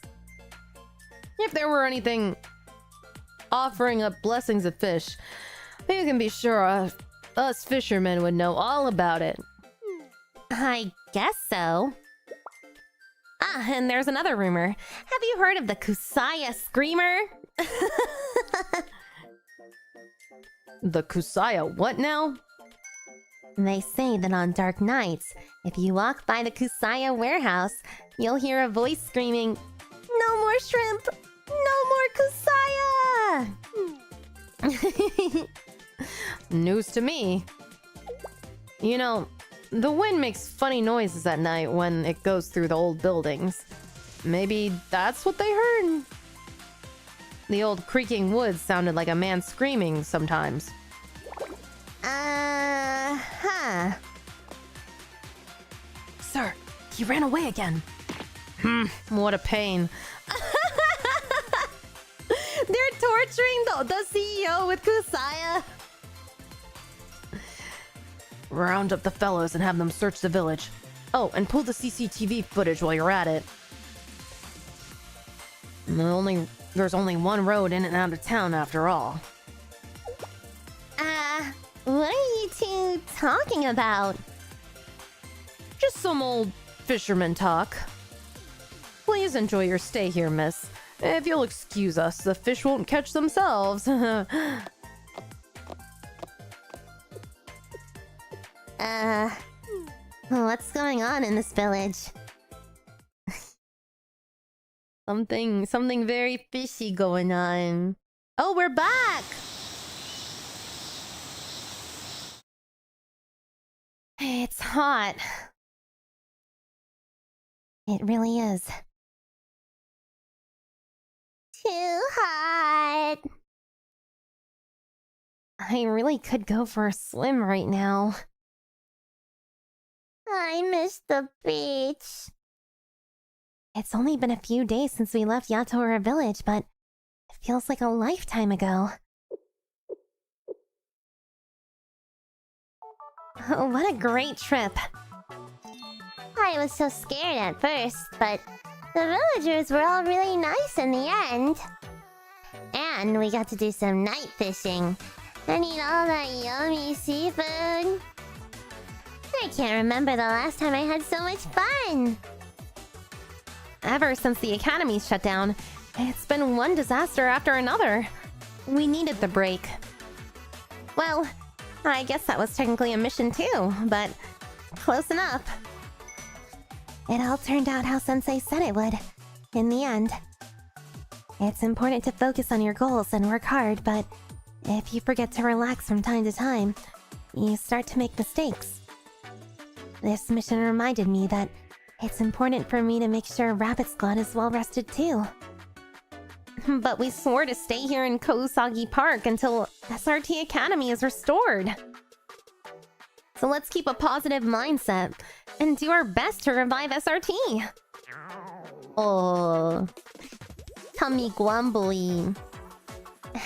If there were anything offering up blessings of fish, you can be sure us fishermen would know all about it. I guess so. Ah, and there's another rumor. Have you heard of the Kusaya Screamer? The Kusaya what now? They say that on dark nights, if you walk by the Kusaya warehouse, you'll hear a voice screaming, "No more shrimp! No more Kusaya!" News to me. You know, the wind makes funny noises at night when it goes through the old buildings. Maybe that's what they heard? The old creaking woods sounded like a man screaming sometimes. Sir, he ran away again. What a pain. They're torturing the CEO with Kusaya. Round up the fellows and have them search the village. Oh, and pull the CCTV footage while you're at it. There's only one road in and out of town after all. What are you two talking about? Just some old fisherman talk. Please enjoy your stay here, miss. If you'll excuse us, the fish won't catch themselves. What's going on in this village? Something very fishy going on. Oh, we're back! It's hot. It really is. Too hot. I really could go for a swim right now. I miss the beach. It's only been a few days since we left Yatora village, but it feels like a lifetime ago. Oh, what a great trip. I was so scared at first, but the villagers were all really nice in the end. And we got to do some night fishing and eat all that yummy seafood. I can't remember the last time I had so much fun. Ever since the academy shut down, it's been one disaster after another. We needed the break. Well, I guess that was technically a mission too, but close enough. It all turned out how Sensei said it would, in the end. It's important to focus on your goals and work hard, but if you forget to relax from time to time, you start to make mistakes. This mission reminded me that it's important for me to make sure Rabbit Squad is well rested too. But we swore to stay here in Kousagi Park until SRT Academy is restored. So let's keep a positive mindset and do our best to revive SRT. Oh, tummy grumbly.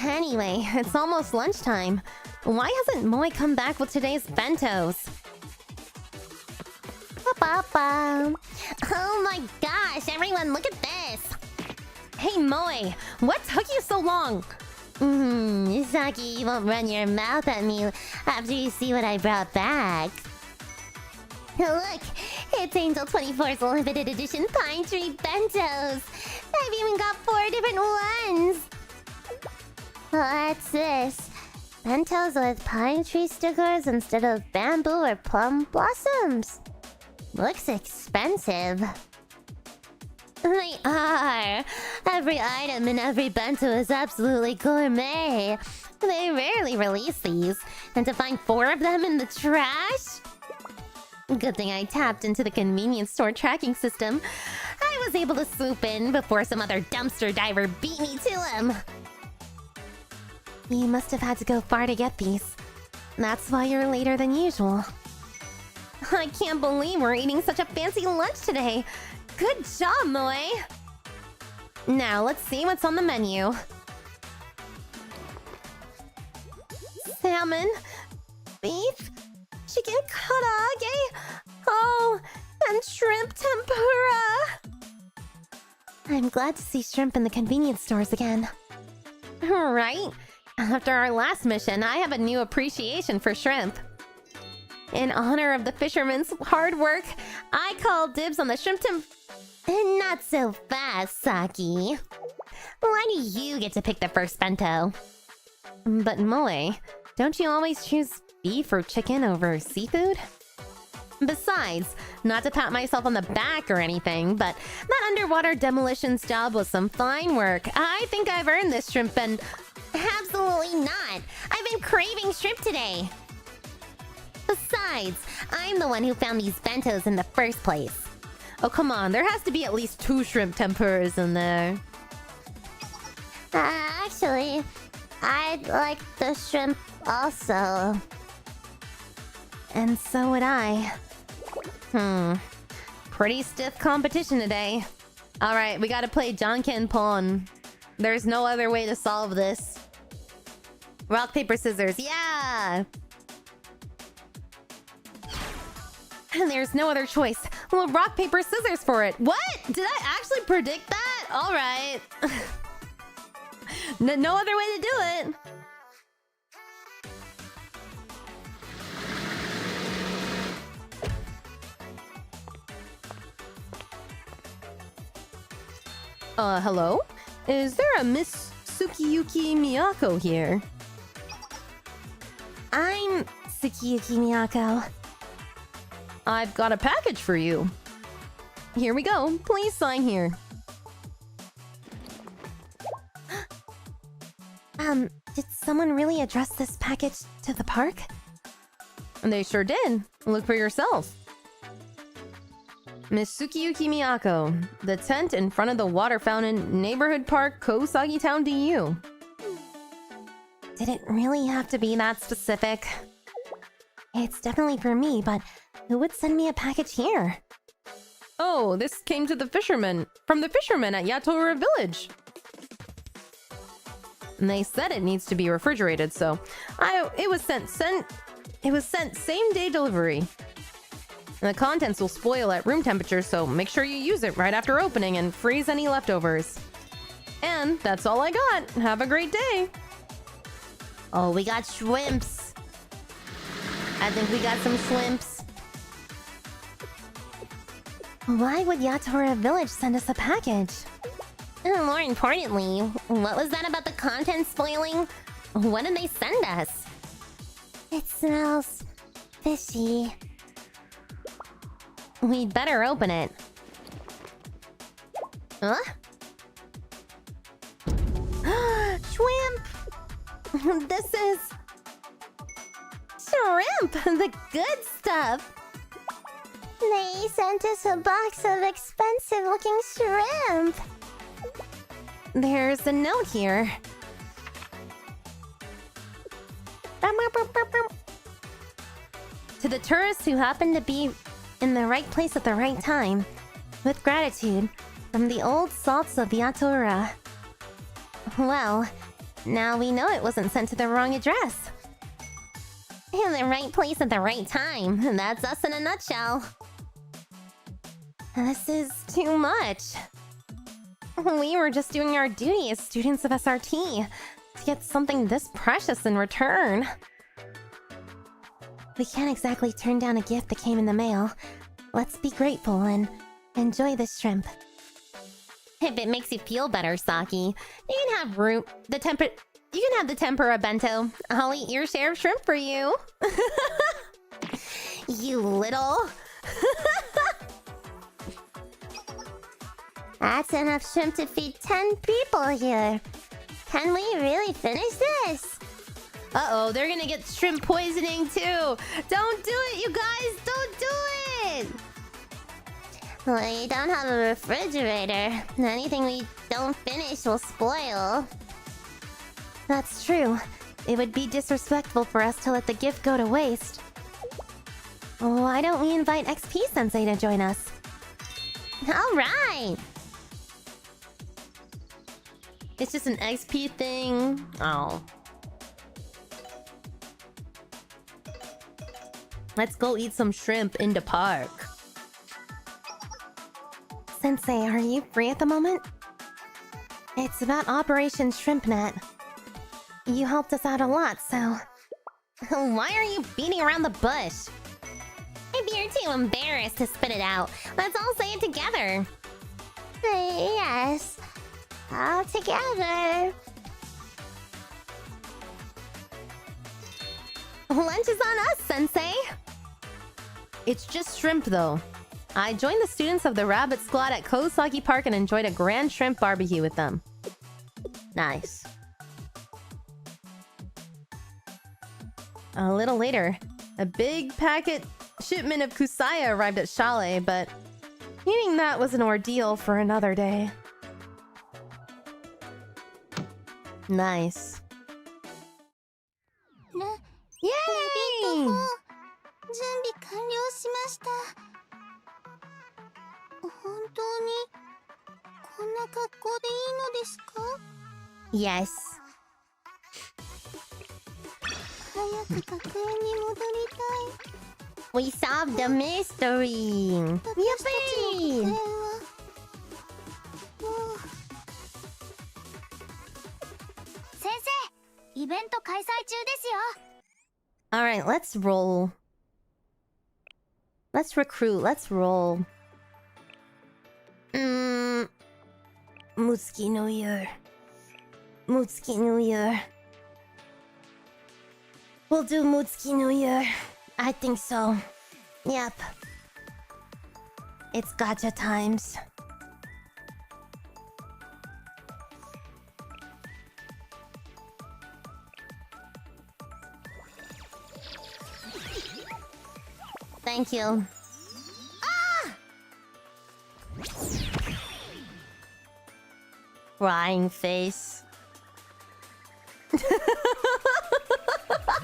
Anyway, it's almost lunchtime. Why hasn't Moe come back with today's bentos? Ba-ba-ba. Oh my gosh, everyone look at this! Hey Moe, what took you so long? Misaki, you won't run your mouth at me after you see what I brought back. Look, it's Angel 24's limited edition Pine Tree Bentos! I've even got 4 different ones! What's this? Bentos with pine tree stickers instead of bamboo or plum blossoms. Looks expensive. They are! Every item in every bento is absolutely gourmet. They rarely release these. And to find 4 of them in the trash? Good thing I tapped into the convenience store tracking system. I was able to swoop in before some other dumpster diver beat me to him. You must have had to go far to get these. That's why you're later than usual. I can't believe we're eating such a fancy lunch today. Good job, Moe! Now, let's see what's on the menu. Salmon, beef, chicken karaage, oh, and shrimp tempura! I'm glad to see shrimp in the convenience stores again. Right? After our last mission, I have a new appreciation for shrimp. In honor of the fishermen's hard work, I call dibs on the shrimp Not so fast, Saki. Why do you get to pick the first bento? But Moe, don't you always choose beef or chicken over seafood? Besides, not to pat myself on the back or anything, but that underwater demolitions job was some fine work. I think I've earned this shrimp and... Absolutely not! I've been craving shrimp today! Besides, I'm the one who found these bentos in the first place. Oh, come on. There has to be at least 2 shrimp tempuras in there. Actually, I'd like the shrimp also. And so would I. Pretty stiff competition today. Alright, we gotta play Janken Pon. There's no other way to solve this. Rock, paper, scissors. Yeah! And there's no other choice. Well, rock, paper, scissors for it. What? Did I actually predict that? Alright. No other way to do it. Hello? Is there a Miss Tsukiyuki Miyako here? I'm Tsukiyuki Miyako. I've got a package for you. Here we go. Please sign here. Did someone really address this package to the park? They sure did. Look for yourself. Miss Tsukiyuki Miyako, the tent in front of the water fountain, neighborhood park, Kousagi Town DU. Did it really have to be that specific? It's definitely for me, but who would send me a package here? Oh, this came to the fishermen from the fishermen at 𝙚logo village. And they said it needs to be refrigerated, so it was sent same day delivery. And the contents will spoil at room temperature, so make sure you use it right after opening and freeze any leftovers. And that's all I got. Have a great day. Oh, we got shrimps. I think we got some shrimps. Why would 𝙚logo village send us a package? And more importantly, what was that about the content spoiling? What did they send us? It smells fishy. We'd better open it. Huh? Shrimp! This is... shrimp! The good stuff! They sent us a box of expensive-looking shrimp! There's a note here. To the tourists who happen to be in the right place at the right time, with gratitude, from the old salts of 𝙚logo. Well, now we know it wasn't sent to the wrong address. In the right place at the right time. That's us in a nutshell. This is too much. We were just doing our duty as students of SRT to get something this precious in return. We can't exactly turn down a gift that came in the mail. Let's be grateful and enjoy this shrimp. If it makes you feel better, Saki, you can have you can have the tempura bento. I'll eat your share of shrimp for you. You little... That's enough shrimp to feed 10 people here. Can we really finish this? Uh-oh, they're gonna get shrimp poisoning too. Don't do it, you guys! Don't do it! We don't have a refrigerator. Anything we don't finish will spoil. That's true. It would be disrespectful for us to let the gift go to waste. Why don't we invite XP Sensei to join us? Alright! It's just an XP thing. Oh. Let's go eat some shrimp in the park. Sensei, are you free at the moment? It's about Operation Shrimp Net. You helped us out a lot, so... Why are you beating around the bush? If you're too embarrassed to spit it out, let's all say it together. Yes. All together. Lunch is on us, Sensei. It's just shrimp, though. I joined the students of the RABBIT squad at Kosaki Park and enjoyed a grand shrimp barbecue with them. Nice. A little later, a big shipment of kusaya arrived at Chalet, but eating that was an ordeal for another day. Nice. Yay! Yes. We solved the mystery! Yippee! Alright, let's roll. Let's recruit, let's roll. Mutsuki New Year. Mutsuki New Year. We'll do Mutsuki New Year. I think so. Yep. It's gacha times. Thank you. Ah! Crying face.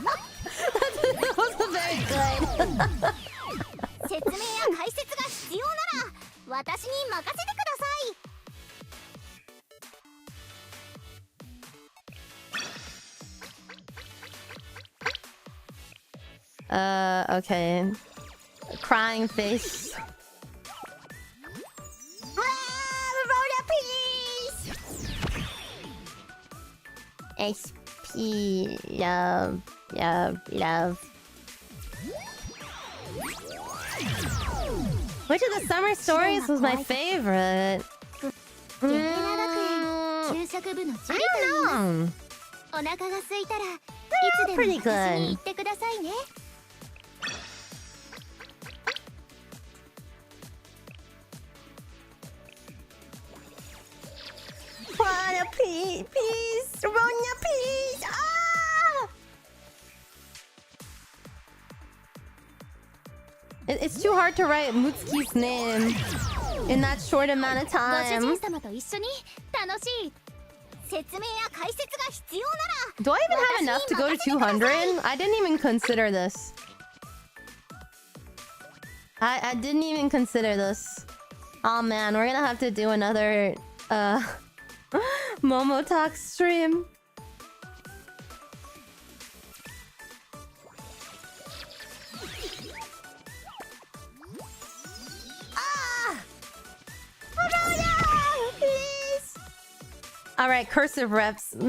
That wasn't very good. 説明や解説が必要なら私に任せてください。Okay. Crying face. HP, love. Which of the summer stories was my favorite? ゲヘナ学園給食部のジュリと言います。お腹が空いたらいつでも私に言ってくださいね。Wanna peace, Ronya peace. Ah! It's too hard to write Mutsuki's name in that short amount of ご主 time. 人様と一緒に楽しい説明や解説が必要なら Do I even have enough to go to 200? I didn't even consider this. I didn't even consider this. Oh man, we're gonna have to do another Momo Talk stream. Please. All right, cursive reps. Ah!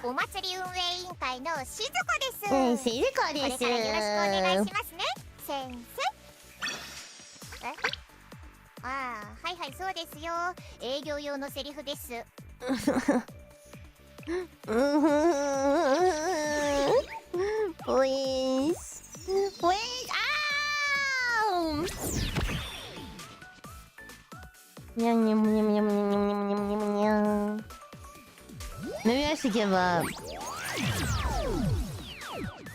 お祭り運営委員会のしずこです。静かです。これからよろしくお願いしますね、先生。ああ、はいはい、そうですよ。営業用のセリフです。Please. Please. Ow! Yum, yum, yum, yum, yum, yum, yum, yum, yum. Maybe I should give up.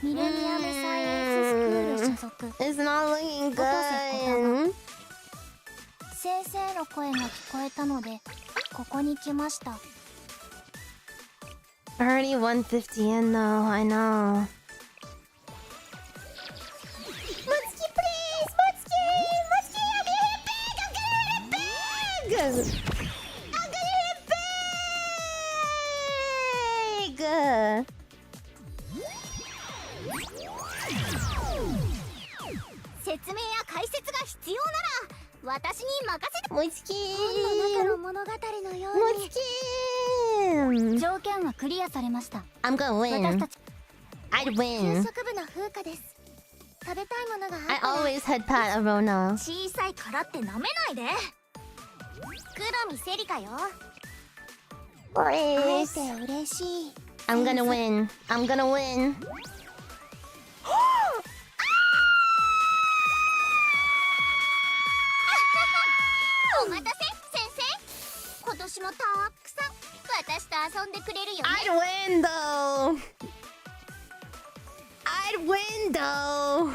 ミレニアムサイエンススクール所属。 It's not looking good. 先生の声が聞こえたのでここに来ました。 Already 150 in though, I know. Mutsuki, please! Mutsuki! Mutsuki, I'm gonna hit big! I'm gonna hit big! I'm gonna hit big! 説明や解説が必要なら私に任せて。Mutsuki! 本の中の物語のように Mutsuki! 条件はクリアされました。 I'm gonna 私 win. たち I'd 給 win. 食部の風花です。食べたいものが I あったら always head pat Arona. 小さいからって舐めないで。黒見セリカよ。会え Please. て嬉しい。 I'm gonna win. I'm gonna win. お待たせ先生。今年もたくさん私と遊んでくれるよね。 I'd win though. I'd win though.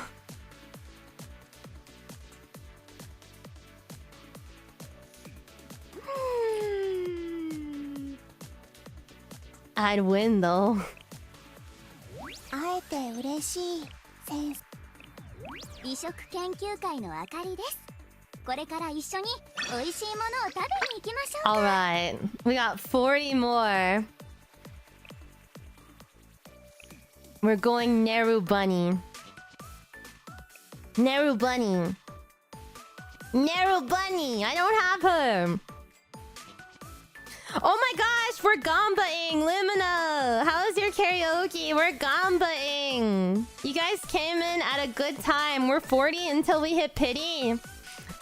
I'd win though. 会えて嬉しい先生。美食研究会のあかりです。これから一緒に美味しいものを食べに行きましょうか。 All right, we got 40 more. We're going Neru Bunny. Neru Bunny. Neru Bunny. I don't have her. Oh my gosh, we're gambaing, Limina. How's your karaoke? We're gambaing. You guys came in at a good time. We're 40 until we hit pity.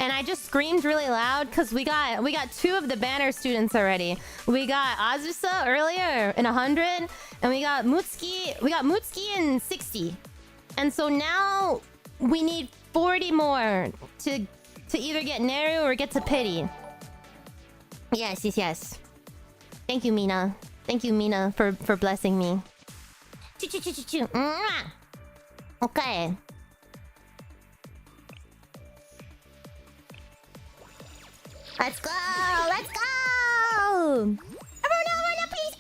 And I just screamed really loud because we got two of the banner students already. We got Azusa earlier in 100, and we got Mutsuki in 60. And so now we need 40 more to either get Neru or get to pity. Yes. Thank you, Mina. Thank you, Mina, for blessing me. Okay. Let's go! Let's go! Everyone, please!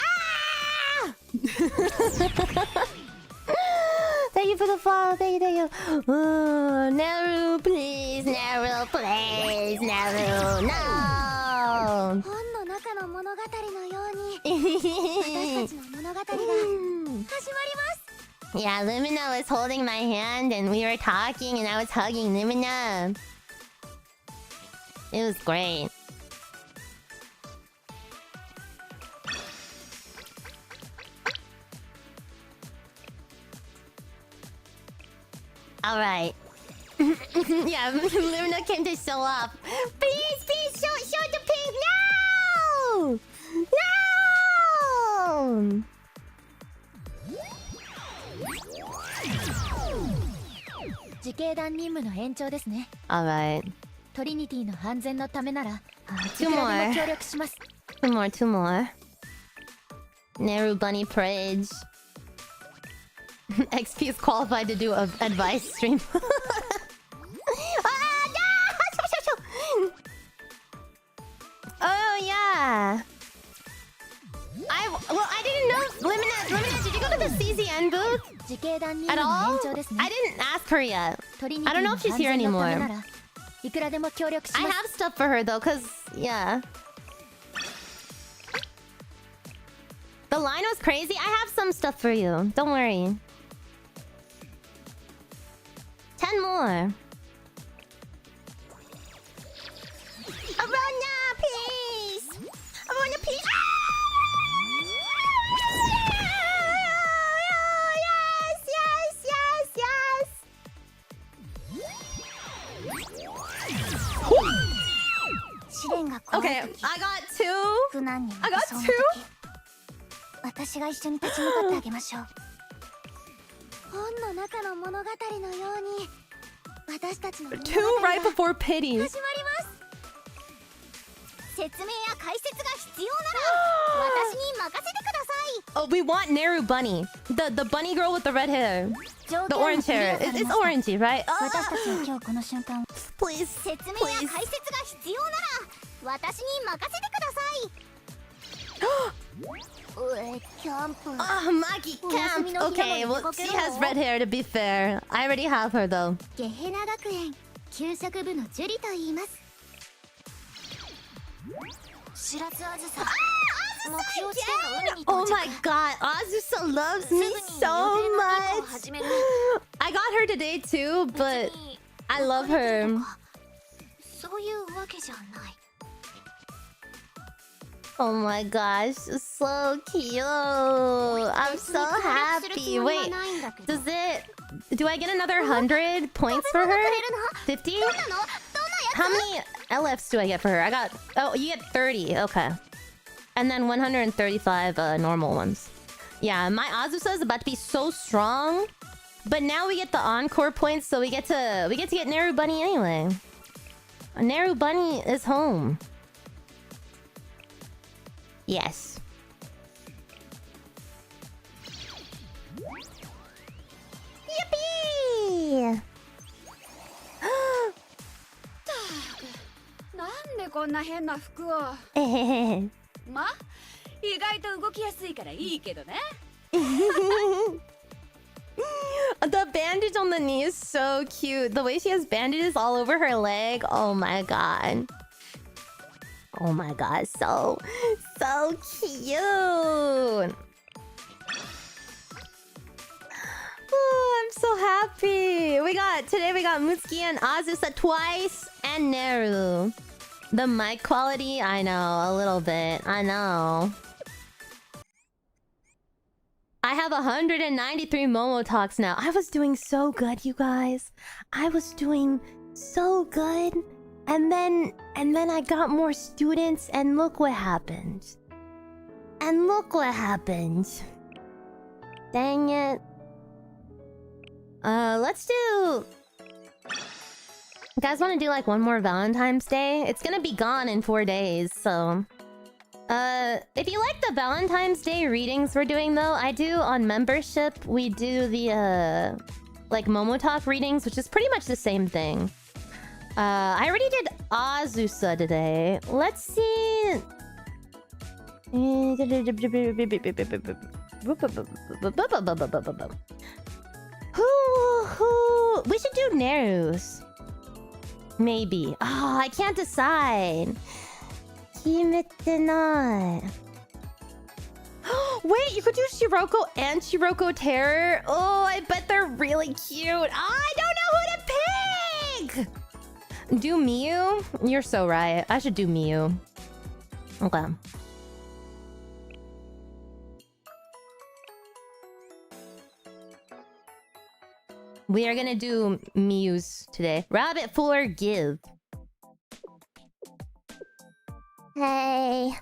Thank you for the follow. Thank you. Naru, please. Naru, please. Naru, no! 本の中の物語のように私たちの物語が始まります Yeah, Lumina was holding my hand and we were talking and I was hugging Lumina. It was great. Alright. Yeah, Lumina came to show up. Please, show the pink! No! No! 自警団任務の延長ですね Alright. トリニティの安全のためなら Two いくらで more. も協力します Two more. Naru Bunny Parade. XP is qualified to do an advice stream. Oh yeah. I didn't know. Limina, did you go to the CZN booth 自警団任 at 務の all? 延長ですね I didn't ask her yet. トリニティ I don't の know 安 if she's here 全のため anymore. ならいくらでも協力し I ま have す stuff for her though, cause yeah. The line was crazy. I have some stuff for you. Don't worry. 10 more. Arona, please! Arona, please! Okay, I got 2. 苦難に I got その 2. 時私が一緒に立ち向かってあげましょう本の中の物語のように私たちの物語 2 が right before pity. 始まります説明や解説が必要なら私に任せてください Oh, we want Naru Bunny. The bunny girl with the red hair. 条 The 件を orange クリ hair. アされ It's ました orangey, right? 私たちは今日この瞬間を Please. 説明や解説が必要なら私に任せてくださいキャンプ Oh, Maki Camp. Okay, well, she has red hair to be fair. I already have her though. ゲヘナ学園給食部のジュリと言います白津あずさ目標地点の海に Oh 到 my 着 god, Azusa loves すぐ me に so 予定の稽古を much. 始める I got her today too, but 別に I love 別れてる her. とかそういうわけじゃない Oh my gosh, so cute. I'm so happy. Wait, does it... Do I get another 100 points for her? 50? どんなのどんなや How many LFs do I get for her? I got... Oh, you get 30. Okay. And then 135 normal ones. Yeah, my Azusa is about to be so strong. But now we get the encore points, so we get to get Naru Bunny anyway. Naru Bunny is home. Yes. Yippee! なんでこんな変な服を The ま意外と動きやすいからいいけどね bandage on the knee is so cute. The way she has bandages all over her leg. Oh my god. Oh my god, so cute. Oh, I'm so happy. Today we got Mutsuki and Azusa twice and Naru. The mic quality, I know, a little bit. I know. I have 193 Momo talks now. I was doing so good, you guys. I was doing so good. And then I got more students and look what happened. Dang it. Let's do... You guys want to do like one more Valentine's Day? It's gonna be gone in 4 days, so... if you like the Valentine's Day readings we're doing though, I do on membership, we do the, like Momo Talk readings, which is pretty much the same thing. I already did Azusa today. Let's see. Who? We should do Nerus. Maybe. Oh, I can't decide. Kimettenai. Wait, you could do Shiroko and Shiroko Terror. Oh, I bet they're really cute. I don't know who to pick. Do Miyu? You're so right. I should do Miyu. Okay. We are gonna do Miyu's today. Rabbit Fuller Give. Hey.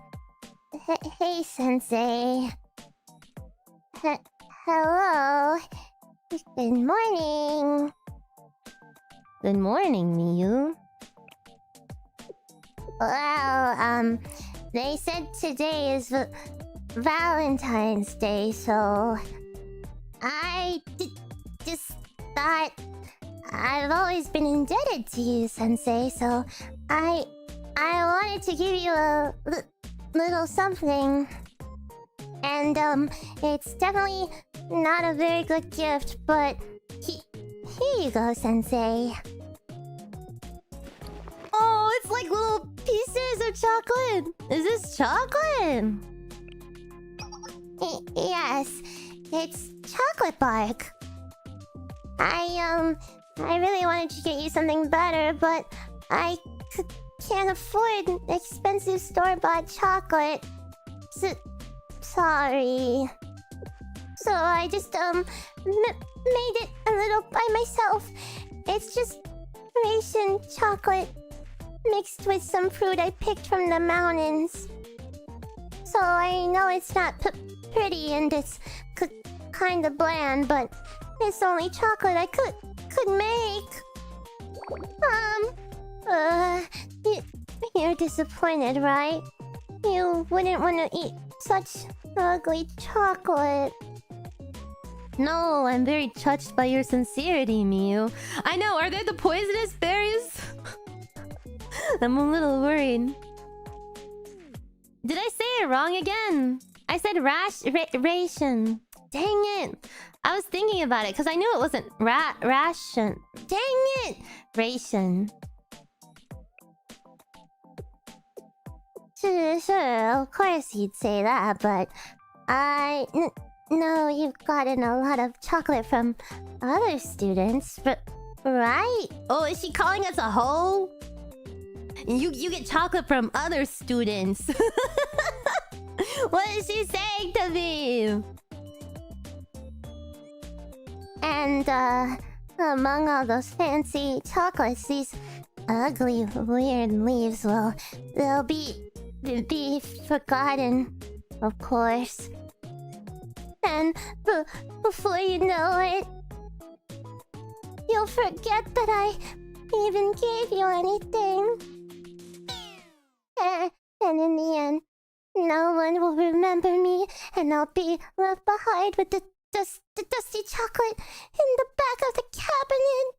Hey, Sensei. Hello. Good morning. Good morning, Miyu. Well, they said today is Valentine's Day, so I just thought I've always been indebted to you, Sensei, so I wanted to give you a little something. And it's definitely not a very good gift, but here you go, Sensei. Oh, it's like little pieces of chocolate. Is this chocolate? Yes, it's chocolate bark. I really wanted to get you something better, but I can't afford expensive store-bought chocolate. Sorry. So I just made it a little by myself. It's just ration chocolate mixed with some fruit I picked from the mountains. So I know it's not pretty and it's kind of bland, but it's the only chocolate I could make. You're disappointed, right? You wouldn't want to eat such ugly chocolate. No, I'm very touched by your sincerity, Miyu. I know, are they the poisonous berries? I'm a little worried. Did I say it wrong again? I said ration. Dang it. I was thinking about it because I knew it wasn't ration. Dang it! Ration. Sure, of course you'd say that, but I know you've gotten a lot of chocolate from other students, right? Oh, is she calling us a hoe? You get chocolate from other students. What is she saying to me? And among all those fancy chocolates, these ugly, weird leaves, well, they'll be forgotten, of course. And before you know it, you'll forget that I even gave you anything. And in the end, no one will remember me, and I'll be left behind with the dusty chocolate in the back of the cabinet.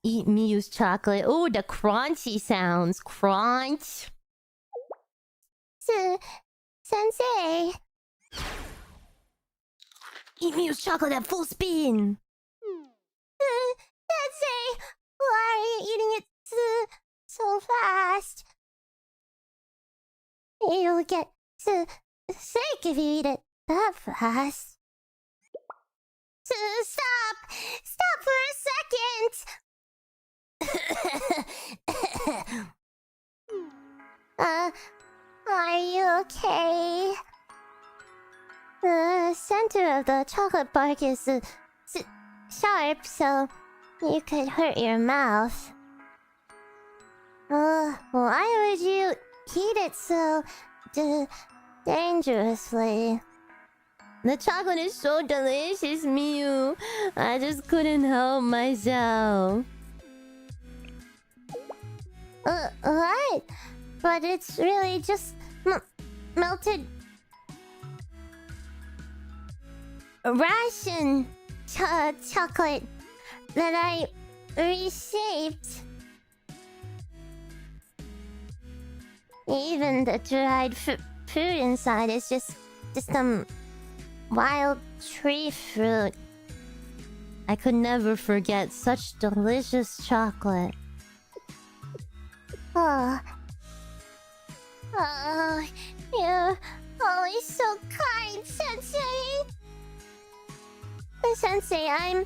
Eat Miyu's chocolate. Oh, the crunchy sounds. Crunch. Sensei. Eat Miyu's chocolate at full spin. Sensei, why are you eating it so fast? You'll get sick if you eat it that fast. Stop! Stop for a second! Are you okay? The center of the chocolate bark is sharp, so you could hurt your mouth. Why would you eat it so dangerously? The chocolate is so delicious, Miyu. I just couldn't help myself. What? But it's really just melted ration chocolate. that I reshaped. Even the dried fruit inside is just wild tree fruit. I could never forget such delicious chocolate. Oh, you're always so kind, Sensei. Sensei, I'm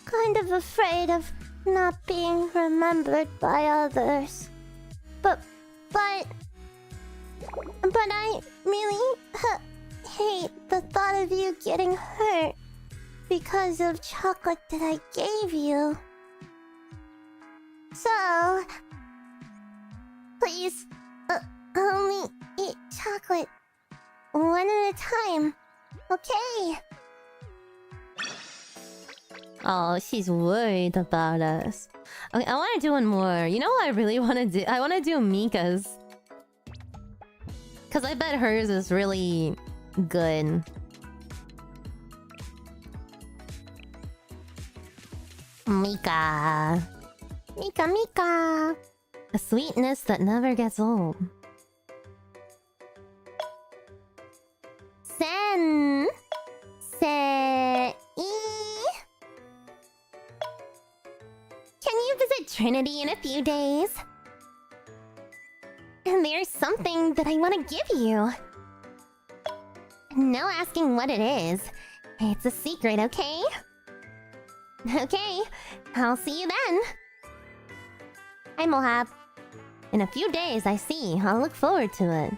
kind of afraid of not being remembered by others. But I really hate the thought of you getting hurt because of chocolate that I gave you. So, please, only eat chocolate one at a time, okay? Oh, she's worried about us. Okay, I want to do one more. You know what I really want to do? I want to do Mika's. Because I bet hers is really good. Mika. Mika. A sweetness that never gets old. Sensei. Can you visit Trinity in a few days? And there's something that I want to give you. No asking what it is. It's a secret, okay? Okay, I'll see you then. Hi, Mohab. In a few days, I see. I'll look forward to it.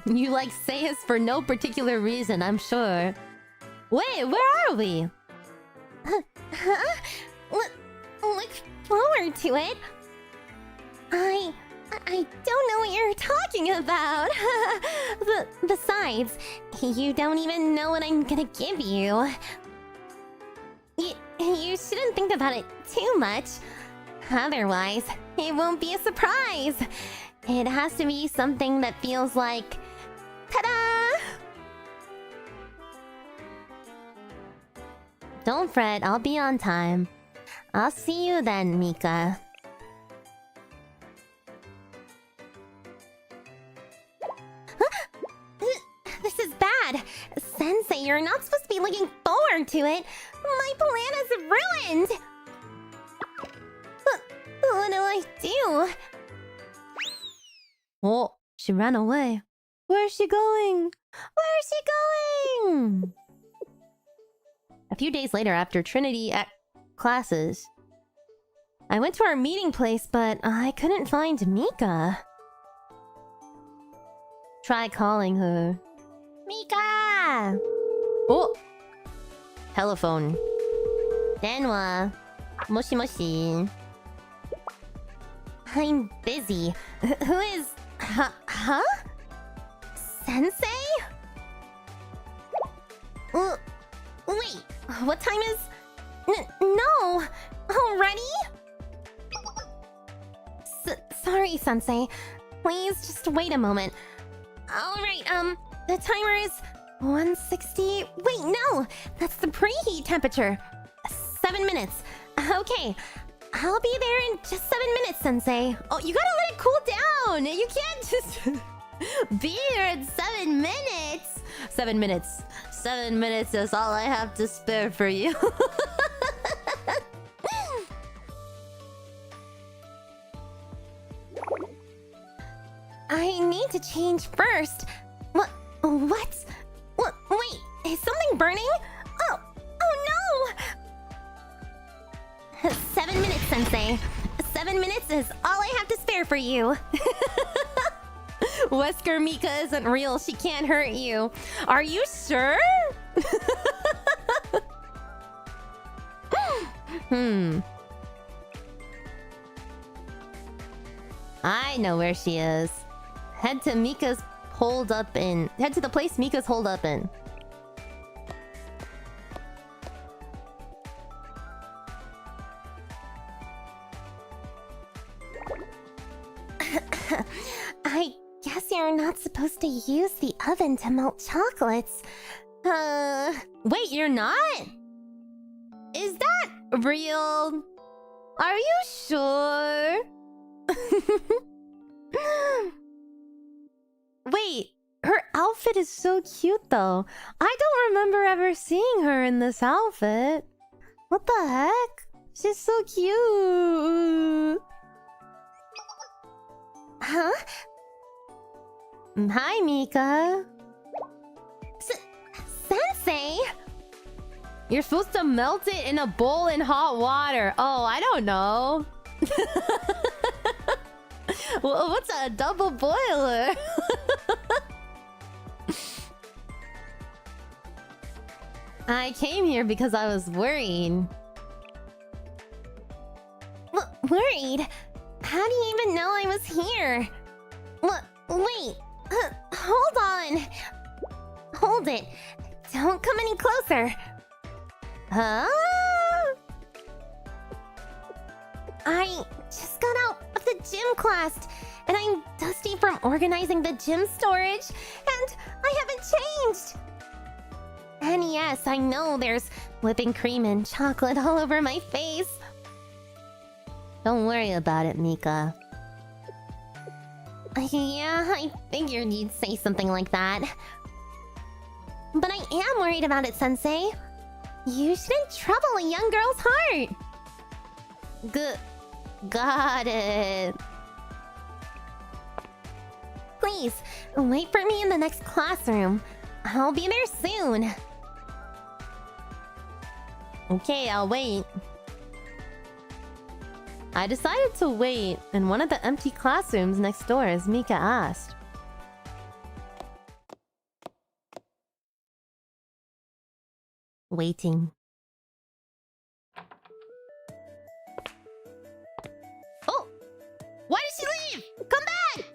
You like say us for no particular reason, I'm sure. Wait, where are we? Huh? Look forward to it? I don't know what you're talking about. Besides, you don't even know what I'm gonna give you. You shouldn't think about it too much. Otherwise, it won't be a surprise. It has to be something that feels like... Ta-da! Don't fret, I'll be on time. I'll see you then, Mika. This is bad. Sensei, you're not supposed to be looking forward to it. My plan is ruined. What do I do? Oh, she ran away. Where's she going? Where's she going? A few days later, after Trinity at classes, I went to our meeting place, but I couldn't find Mika. Try calling her. Mika! Oh! Telephone. Denwa. Moshi moshi. I'm busy. Who is... Huh? Sensei? Wait, what time is... No! Already? Sorry, Sensei. Please just wait a moment. Alright, the timer is 160... Wait, no! That's the preheat temperature. 7 minutes. Okay, I'll be there in just 7 minutes, Sensei. Oh, you gotta let it cool down! You can't just... be here in 7 minutes! 7 minutes. 7 minutes is all I have to spare for you. I need to change first. What? Wait, is something burning? Oh no! 7 minutes, Sensei. 7 minutes is all I have to spare for you. Wesker Mika isn't real. She can't hurt you. Are you sure? I know where she is. Head to Mika's holed up in. Head to the place Mika's holed up in. I guess you're not supposed to use the oven to melt chocolates. Wait, you're not? Is that real? Are you sure? Wait, her outfit is so cute though. I don't remember ever seeing her in this outfit. What the heck? She's so cute. Huh? Hi, Mika. Sensei? You're supposed to melt it in a bowl in hot water. Oh, I don't know. Well, what's a double boiler? I came here because I was worried. Worried? How do you even know I was here? Wait. Hold on. Hold it. Don't come any closer. Huh? I just got out of the gym class, and I'm dusty from organizing the gym storage, and I haven't changed. And yes, I know there's whipping cream and chocolate all over my face. Don't worry about it, Mika. Yeah, I figured you'd say something like that. But I am worried about it, Sensei. You shouldn't trouble a young girl's heart. Got it. Please, wait for me in the next classroom. I'll be there soon. Okay, I'll wait. I decided to wait in one of the empty classrooms next door as Mika asked. Waiting. Oh! Why did she leave? Come back!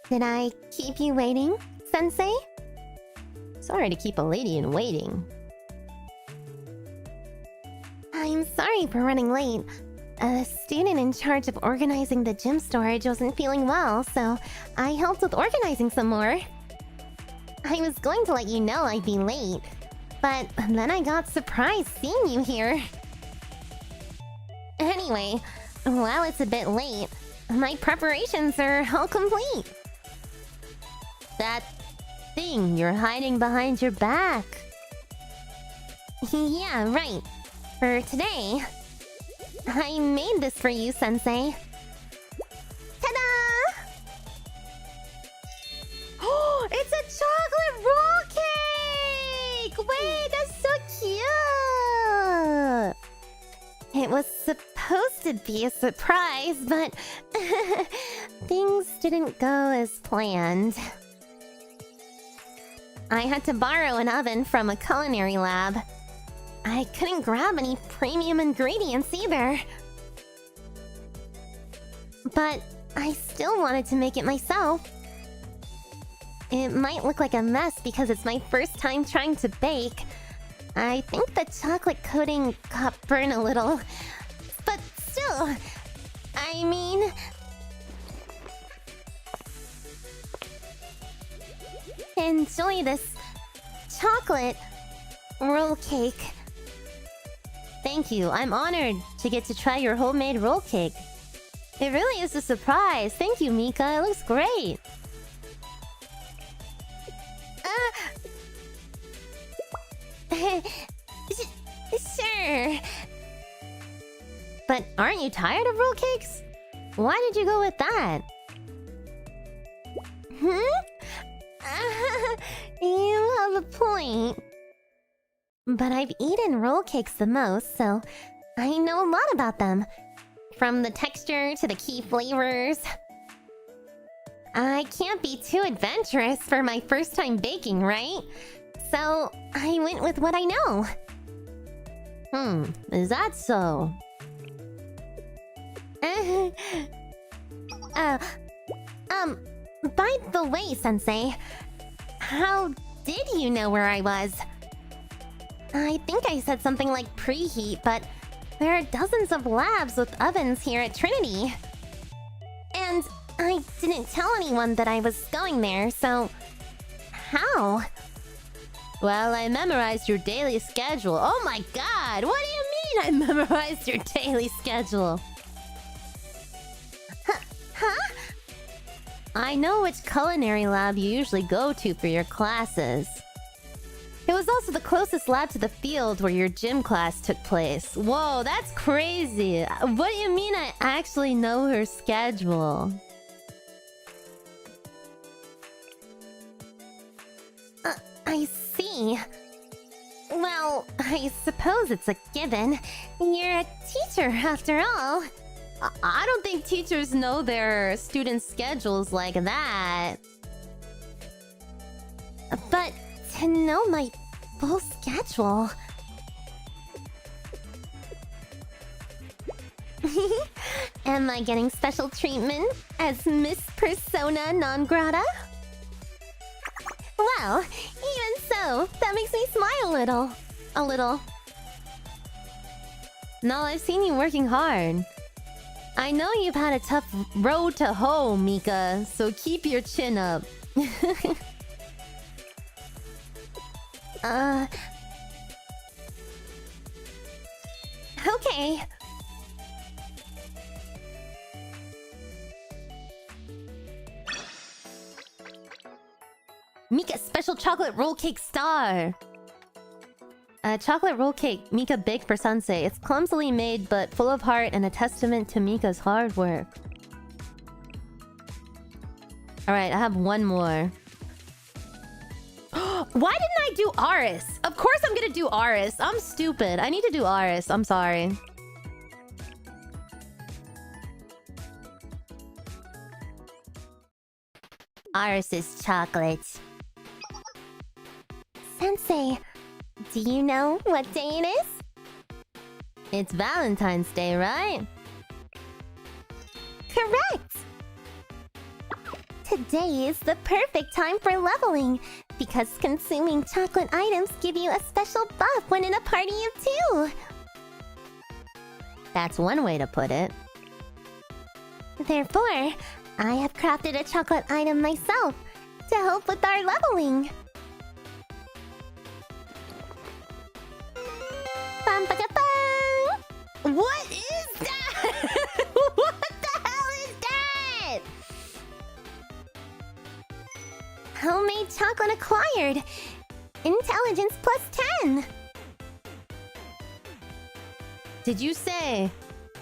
Did I keep you waiting, Sensei? Sorry to keep a lady in waiting. I'm sorry for running late. A student in charge of organizing the gym storage wasn't feeling well, so I helped with organizing some more. I was going to let you know I'd be late, but then I got surprised seeing you here. Anyway, while it's a bit late, my preparations are all complete. That thing you're hiding behind your back. Yeah, right. For today, I made this for you, Sensei. Ta-da! Oh, it's a chocolate roll cake! Wait, that's so cute! It was supposed to be a surprise, but things didn't go as planned. I had to borrow an oven from a culinary lab. I couldn't grab any premium ingredients either. But I still wanted to make it myself. It might look like a mess because it's my first time trying to bake. I think the chocolate coating got burned a little. But still, I mean... Enjoy this chocolate roll cake. Thank you. I'm honored to get to try your homemade roll cake. It really is a surprise. Thank you, Mika. It looks great. Sure. But aren't you tired of roll cakes? Why did you go with that? You have a point. But I've eaten roll cakes the most, so I know a lot about them. From the texture to the key flavors. I can't be too adventurous for my first time baking, right? So I went with what I know. Is that so? By the way, Sensei, how did you know where I was? I think I said something like preheat, but there are dozens of labs with ovens here at Trinity. And I didn't tell anyone that I was going there, so... How? Well, I memorized your daily schedule. Oh my god! What do you mean I memorized your daily schedule? Huh? I know which culinary lab you usually go to for your classes. It was also the closest lab to the field where your gym class took place. Whoa, that's crazy! What do you mean I actually know her schedule? I see. Well, I suppose it's a given. You're a teacher, after all. I don't think teachers know their students' schedules like that. But to know my full schedule... Am I getting special treatment as Miss Persona non grata? Well, even so, that makes me smile a little. A little. No, I've seen you working hard. I know you've had a tough road to hoe, Mika, so keep your chin up. Okay. Mika special chocolate roll cake star. A chocolate roll cake Mika baked for Sensei. It's clumsily made but full of heart and a testament to Mika's hard work. Alright, I have one more. Why didn't I do Aris? Of course I'm gonna do Aris. I'm stupid. I need to do Aris. I'm sorry. Aris is chocolate. Sensei, do you know what day it is? It's Valentine's Day, right? Correct! Today is the perfect time for leveling, because consuming chocolate items give you a special buff when in a party of 2. That's one way to put it. Therefore, I have crafted a chocolate item myself to help with our leveling. Bum-ba-ga-bum! What is that? What the hell is that? Homemade chocolate acquired. Intelligence plus 10. Did you say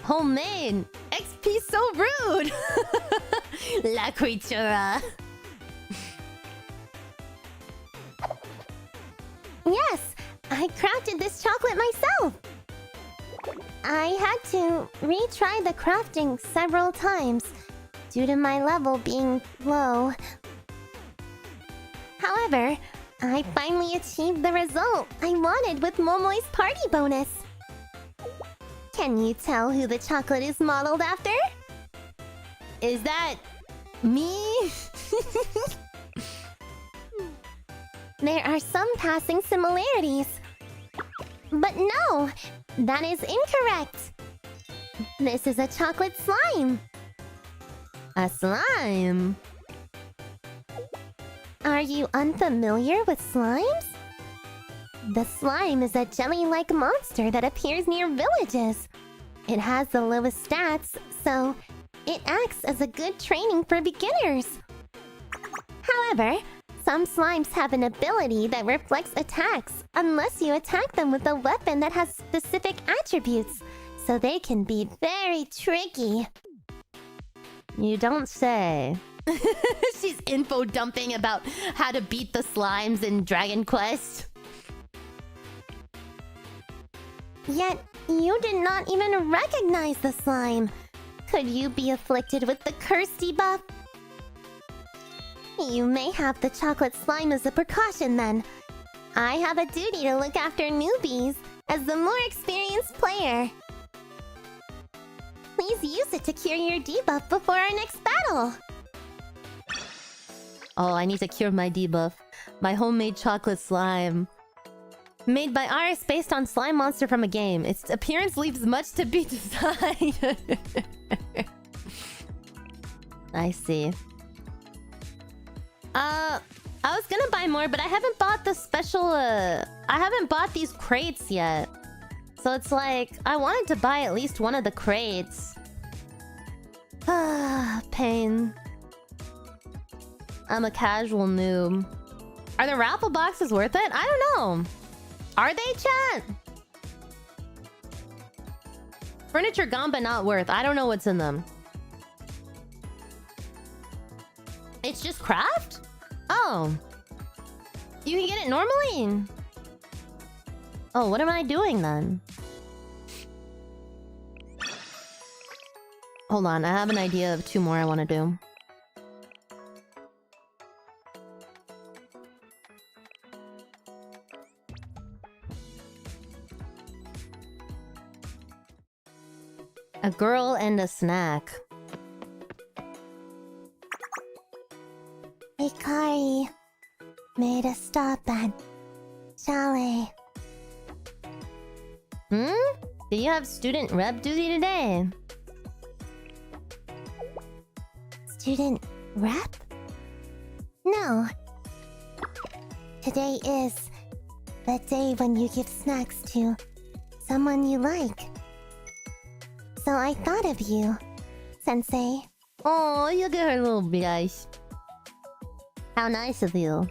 homemade? XP so rude. La creatura. Yes, I crafted this chocolate myself. I had to retry the crafting several times due to my level being low. However, I finally achieved the result I wanted with Momoi's party bonus. Can you tell who the chocolate is modeled after? Is that me? There are some passing similarities. But no, that is incorrect. This is a chocolate slime. A slime? Are you unfamiliar with slimes? The slime is a jelly-like monster that appears near villages. It has the lowest stats, so it acts as a good training for beginners. However, some slimes have an ability that reflects attacks unless you attack them with a weapon that has specific attributes, so they can be very tricky. You don't say. She's info dumping about how to beat the slimes in Dragon Quest. Yet, you did not even recognize the slime. Could you be afflicted with the curse debuff? You may have the chocolate slime as a precaution then. I have a duty to look after newbies as the more experienced player. Please use it to cure your debuff before our next battle. Oh, I need to cure my debuff. My homemade chocolate slime. Made by Aris based on slime monster from a game. Its appearance leaves much to be desired. I see. I was gonna buy more, but I haven't bought the special, I haven't bought these crates yet. So it's like, I wanted to buy at least one of the crates. Ah, pain. I'm a casual noob. Are the raffle boxes worth it? I don't know. Are they, chat? Furniture gone but not worth. I don't know what's in them. It's just craft? Oh. You can get it normally? Oh, what am I doing then? Hold on, I have an idea of 2 more I want to do. A girl and a snack. Hikari made a stop at chalet. Hmm? Do you have student rep duty today? Student rep? No. Today is the day when you give snacks to someone you like. So I thought of you, Sensei. Oh, look at her little blush. How nice of you.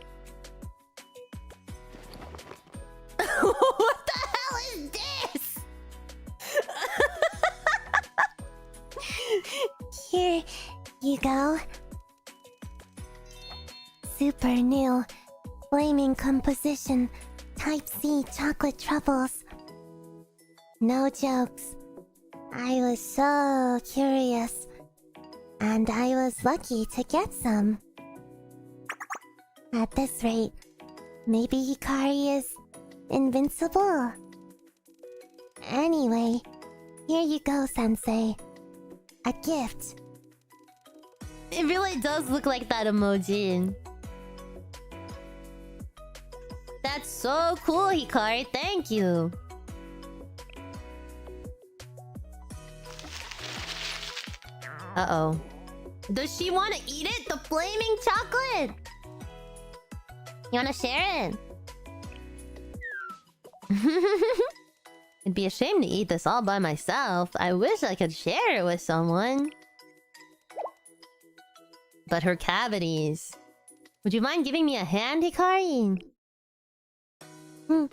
What the hell is this? Here you go. Super new flaming composition Type C chocolate truffles. No jokes. I was so curious, and I was lucky to get some. At this rate, maybe Hikari is invincible. Anyway, here you go, Sensei. A gift. It really does look like that emoji. That's so cool, Hikari. Thank you. Uh-oh. Does she want to eat it? The flaming chocolate? You want to share it? It'd be a shame to eat this all by myself. I wish I could share it with someone. But her cavities. Would you mind giving me a hand, Hikari? Hmm?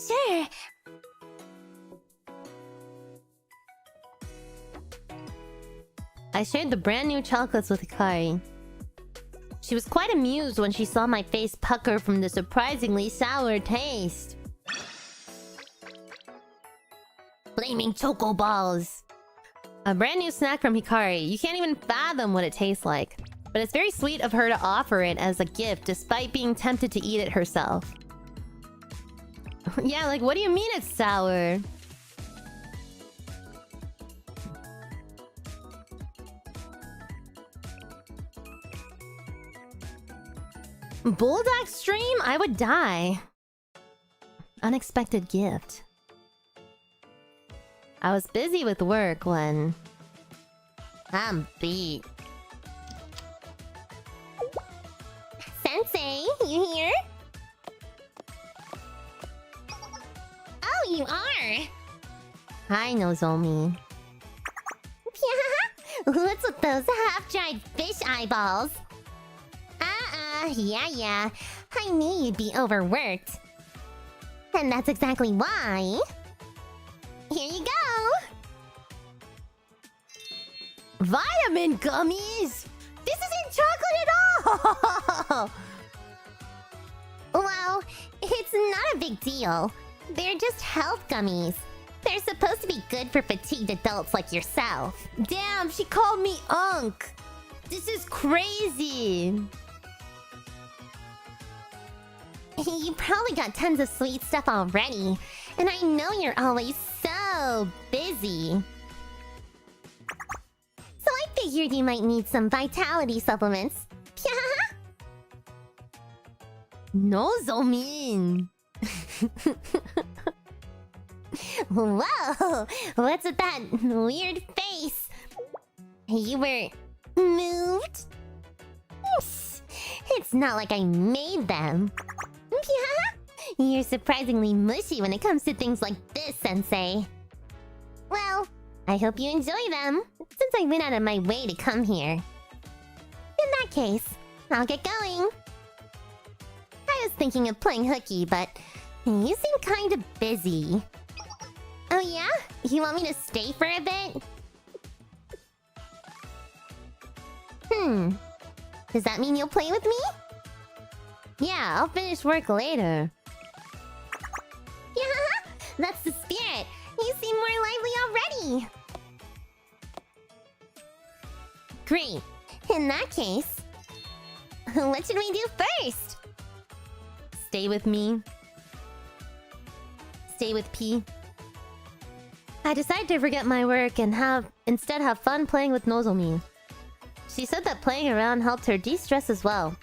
Sure. I shared the brand new chocolates with Hikari. She was quite amused when she saw my face pucker from the surprisingly sour taste. Flaming choco balls. A brand new snack from Hikari. You can't even fathom what it tastes like. But it's very sweet of her to offer it as a gift despite being tempted to eat it herself. Yeah, like, what do you mean it's sour? Bulldog stream? I would die. Unexpected gift. I was busy with work when... I'm beat. Sensei, you here? Oh, you are. Hi, Nozomi. What's with those half-dried fish eyeballs? Yeah. I knew you'd be overworked. And that's exactly why... Here you go! Vitamin gummies? This isn't chocolate at all! Well, it's not a big deal. They're just health gummies. They're supposed to be good for fatigued adults like yourself. Damn, she called me Unk! This is crazy! You probably got tons of sweet stuff already. And I know you're always so busy. So I figured you might need some vitality supplements. No, so mean. Whoa! What's with that weird face? You were moved? It's not like I made them. Yeah? You're surprisingly mushy when it comes to things like this, Sensei. Well, I hope you enjoy them, since I went out of my way to come here. In that case, I'll get going. I was thinking of playing hooky, but you seem kind of busy. Oh yeah? You want me to stay for a bit? Does that mean you'll play with me? Yeah, I'll finish work later. Yeah, that's the spirit. You seem more lively already. Great. In that case, what should we do first? Stay with me. Stay with P. I decided to forget my work and instead have fun playing with Nozomi. She said that playing around helped her de-stress as well.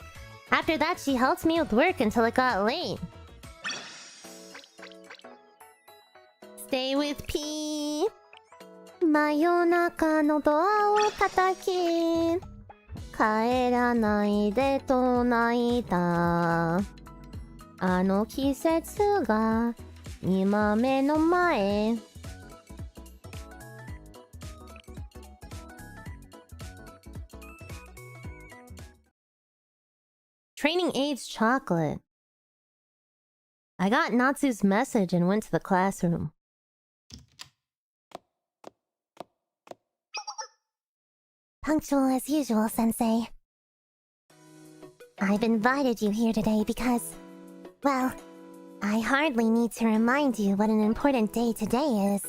After that, she helped me with work until it got late. Stay with P. 真夜中のドアを叩き帰らないでと泣いたあの季節が今目の前 Training aids chocolate. I got Natsu's message and went to the classroom. Punctual as usual, Sensei. I've invited you here today because, well, I hardly need to remind you what an important day today is.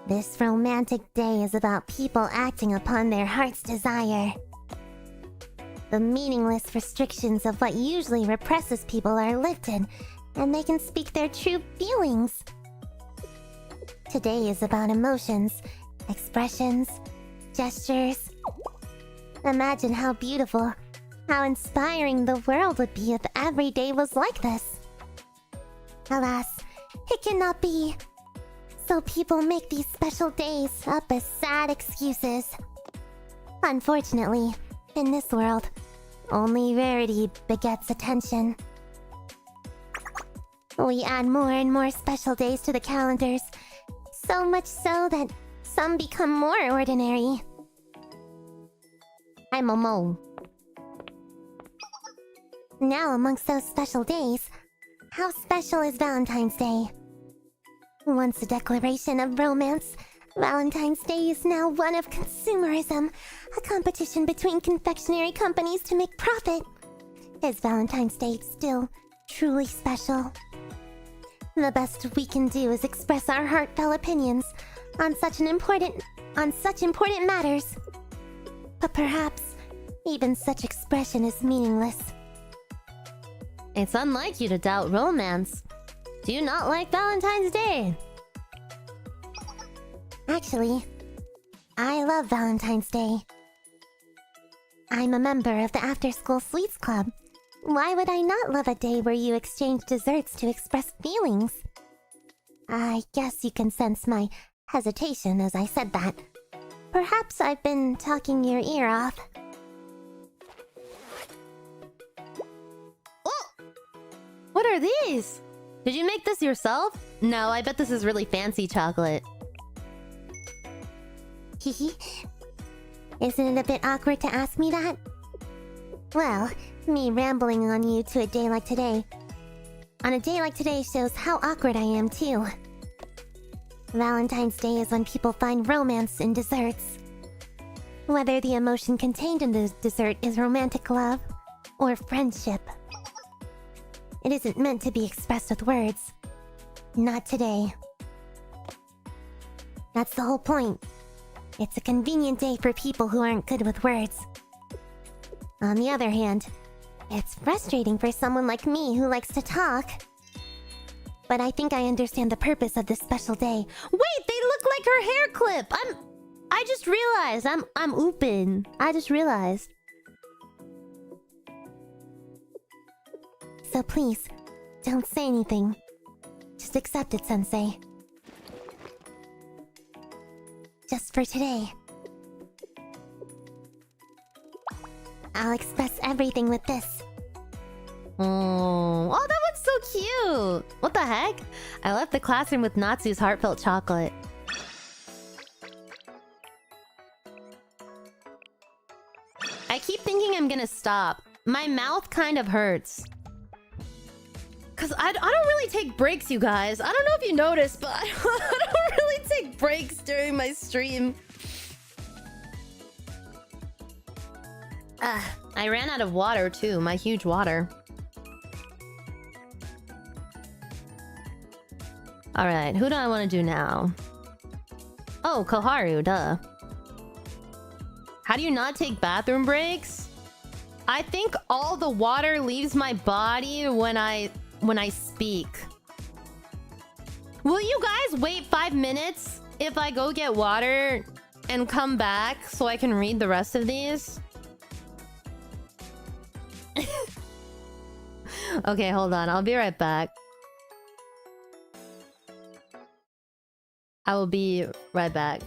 This romantic day is about people acting upon their heart's desire. The meaningless restrictions of what usually represses people are lifted, and they can speak their true feelings. Today is about emotions, expressions, gestures. Imagine how beautiful, how inspiring the world would be if every day was like this. Alas, it cannot be. So people make these special days up as sad excuses. Unfortunately, in this world, only rarity begets attention. We add more and more special days to the calendars, so much so that some become more ordinary. I'm Momo. Now, amongst those special days, how special is Valentine's Day? Once a declaration of romance, Valentine's Day is now one of consumerism, a competition between confectionery companies to make profit. Is Valentine's Day still truly special? The best we can do is express our heartfelt opinions on such important matters. But perhaps even such expression is meaningless. It's unlike you to doubt romance. Do you not like Valentine's Day? Actually, I love Valentine's Day. I'm a member of the After-School Sweets Club. Why would I not love a day where you exchange desserts to express feelings? I guess you can sense my hesitation as I said that. Perhaps I've been talking your ear off. Oh! What are these? Did you make this yourself? No, I bet this is really fancy chocolate. Hehe. Isn't it a bit awkward to ask me that? Well, me rambling on you to a day like today. On a day like today shows how awkward I am too. Valentine's Day is when people find romance in desserts. Whether the emotion contained in the dessert is romantic love or friendship. It isn't meant to be expressed with words. Not today. That's the whole point. It's a convenient day for people who aren't good with words. On the other hand, it's frustrating for someone like me who likes to talk. But I think I understand the purpose of this special day. Wait, they look like her hair clip! I just realized I'm open. I just realized. So please, don't say anything. Just accept it, Sensei. just for today. I'll express everything with this. Oh, that one's so cute. What the heck? I left the classroom with Natsu's heartfelt chocolate. I keep thinking I'm gonna stop. My mouth kind of hurts. Cause I don't really take breaks, you guys. I don't know if you noticed, but I don't really take breaks during my stream. I ran out of water too, my huge water. Alright, who do I want to do now? Oh, Koharu, duh. How do you not take bathroom breaks? I think all the water leaves my body when I speak. Will you guys wait 5 minutes if I go get water and come back so I can read the rest of these? Okay, hold on. I'll be right back. I will be right back.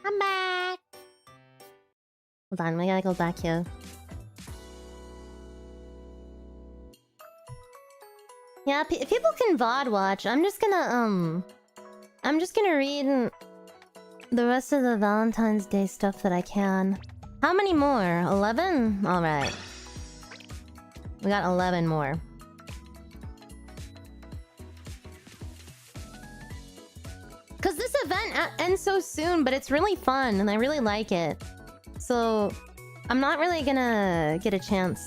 I'm back. Hold on, we gotta go back here. Yeah, people can VOD watch. I'm just gonna read the rest of the Valentine's Day stuff that I can. How many more? 11? Alright. We got 11 more. Cause this event ends so soon, but it's really fun and I really like it. So I'm not really gonna get a chance.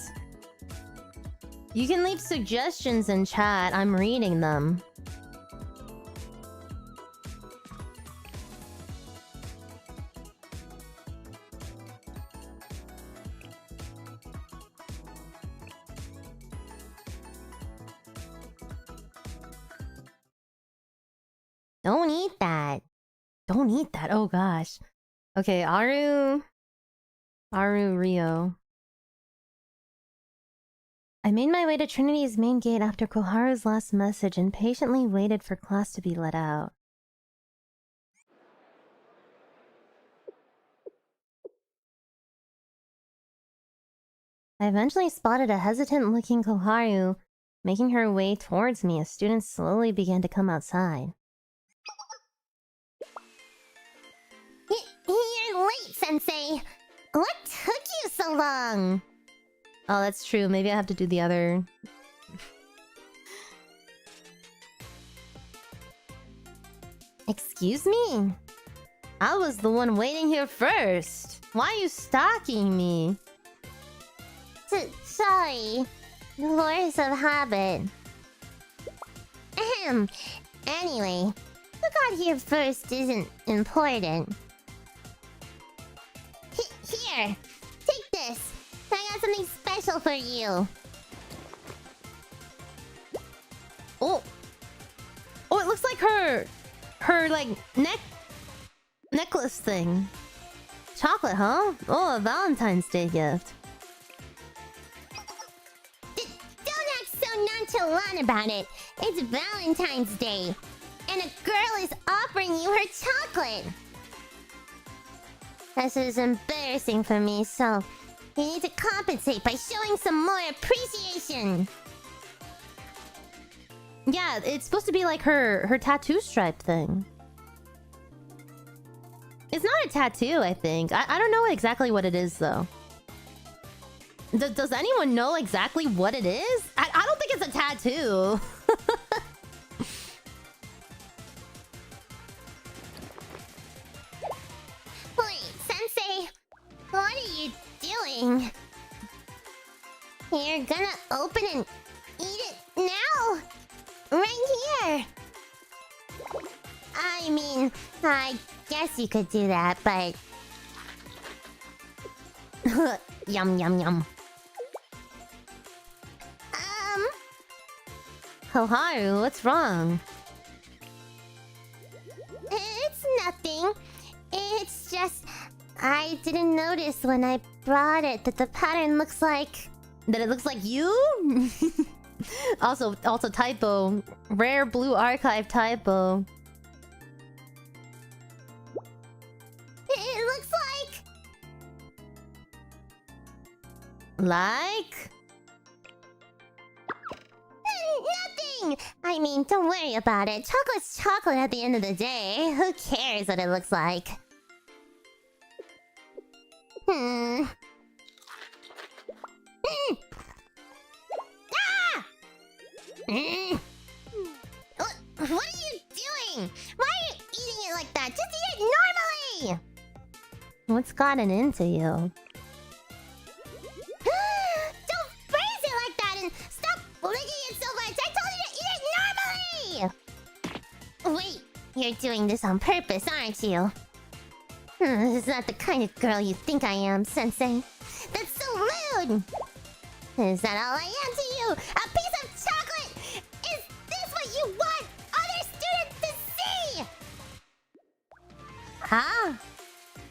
You can leave suggestions in chat. I'm reading them. Don't eat that. Don't eat that. Oh gosh. Okay, Aru Rio. I made my way to Trinity's main gate after Koharu's last message and patiently waited for class to be let out. I eventually spotted a hesitant-looking Koharu making her way towards me as students slowly began to come outside. You're late, Sensei! What took you so long? Oh, that's true. Maybe I have to do the other... Excuse me? I was the one waiting here first. Why are you stalking me? Sorry. The force of habit. Ahem. Anyway, who got here first isn't important. Here! Take this! I got something special for you! Oh! Oh, it looks like her like necklace thing. Chocolate, huh? Oh, a Valentine's Day gift. Don't act so nonchalant about it. It's Valentine's Day, and a girl is offering you her chocolate. This is embarrassing for me, so you need to compensate by showing some more appreciation. Yeah, it's supposed to be like her tattoo stripe thing. It's not a tattoo, I think. I don't know exactly what it is, though. Does anyone know exactly what it is? I don't think it's a tattoo. Wait, Sensei, what are you doing? You're gonna open and eat it now? Right here! I mean, I guess you could do that, but... Yum, yum, yum. Koharu, what's wrong? It's nothing. It's just... I didn't notice when I brought it that the pattern looks like... That it looks like you? Also typo. Rare blue archive typo. It looks like... Like? Nothing! I mean, don't worry about it. Chocolate's chocolate at the end of the day. Who cares what it looks like? Ah! What are you doing? Why are you eating it like that? Just eat it normally! What's gotten into you? Don't phrase it like that and stop licking it so much! I told you to eat it normally! Wait, you're doing this on purpose, aren't you? This is not the kind of girl you think I am, Sensei. That's so rude! Is that all I am to you? A piece of chocolate? Is this what you want other students to see? Huh?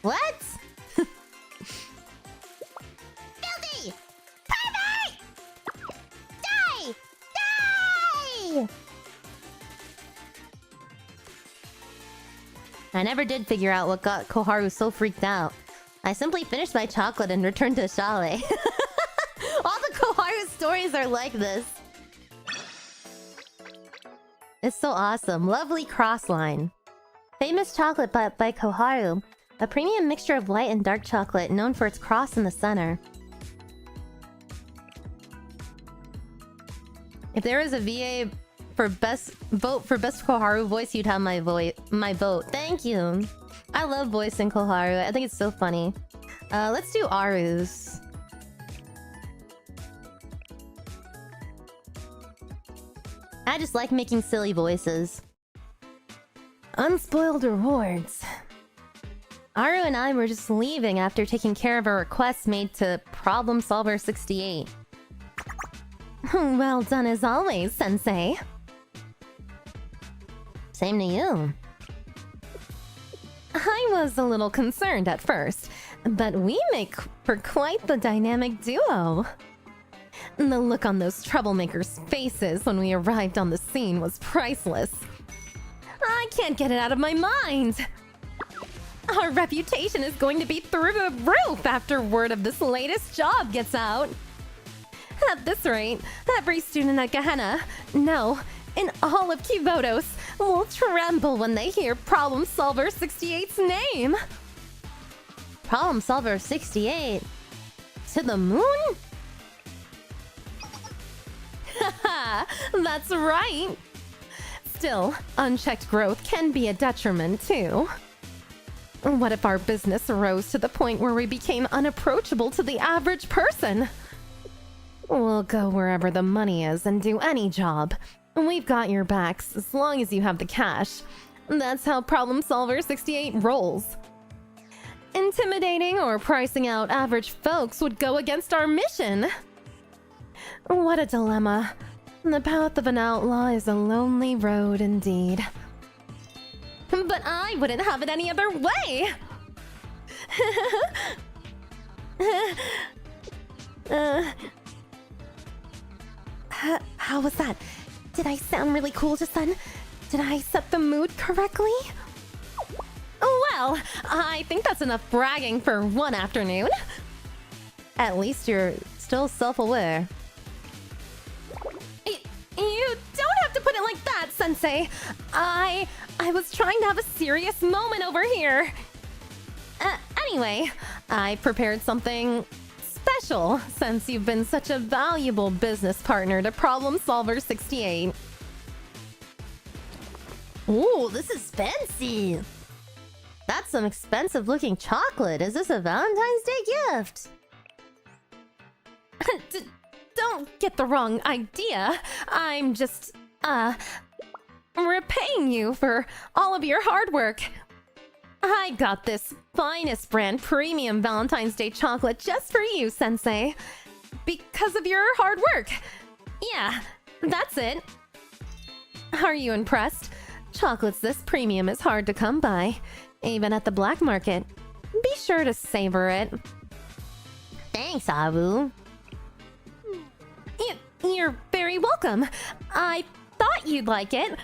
What? Filthy! Pervert! Die! Die! I never did figure out what got Koharu so freaked out. I simply finished my chocolate and returned to Chalet. All the Koharu stories are like this. It's so awesome. Lovely crossline. Famous chocolate by Koharu. A premium mixture of light and dark chocolate known for its cross in the center. If there was a VA for best Koharu voice, you'd have my vote. Thank you. I love voicing Koharu. I think it's so funny. Let's do Aru's. I just like making silly voices. Unspoiled rewards. Aru and I were just leaving after taking care of a request made to Problem Solver 68. Well done as always, Sensei. Same to you. I was a little concerned at first, but we make for quite the dynamic duo. The look on those troublemakers' faces when we arrived on the scene was priceless. I can't get it out of my mind. Our reputation is going to be through the roof after word of this latest job gets out. At this rate, every student at Gehenna, no, in all of Kivodos, will tremble when they hear Problem Solver 68's name. Problem Solver 68? To the moon? Haha, that's right. Still, unchecked growth can be a detriment too. What if our business rose to the point where we became unapproachable to the average person? We'll go wherever the money is and do any job. We've got your backs as long as you have the cash. That's how Problem Solver 68 rolls. Intimidating or pricing out average folks would go against our mission. What a dilemma. The path of an outlaw is a lonely road indeed. But I wouldn't have it any other way! How was that? Did I sound really cool just then? Did I set the mood correctly? Well, I think that's enough bragging for one afternoon. At least you're still self-aware. You don't have to put it like that, Sensei. I was trying to have a serious moment over here. Anyway, I prepared something special since you've been such a valuable business partner to Problem Solver 68. Ooh, this is fancy. That's some expensive looking chocolate. Is this a Valentine's Day gift? Don't get the wrong idea. I'm just, repaying you for all of your hard work. I got this finest brand premium Valentine's Day chocolate just for you, Sensei. Because of your hard work. Yeah, that's it. Are you impressed? Chocolates this premium is hard to come by, even at the black market. Be sure to savor it. Thanks, Abu. You're very welcome. I thought you'd like it.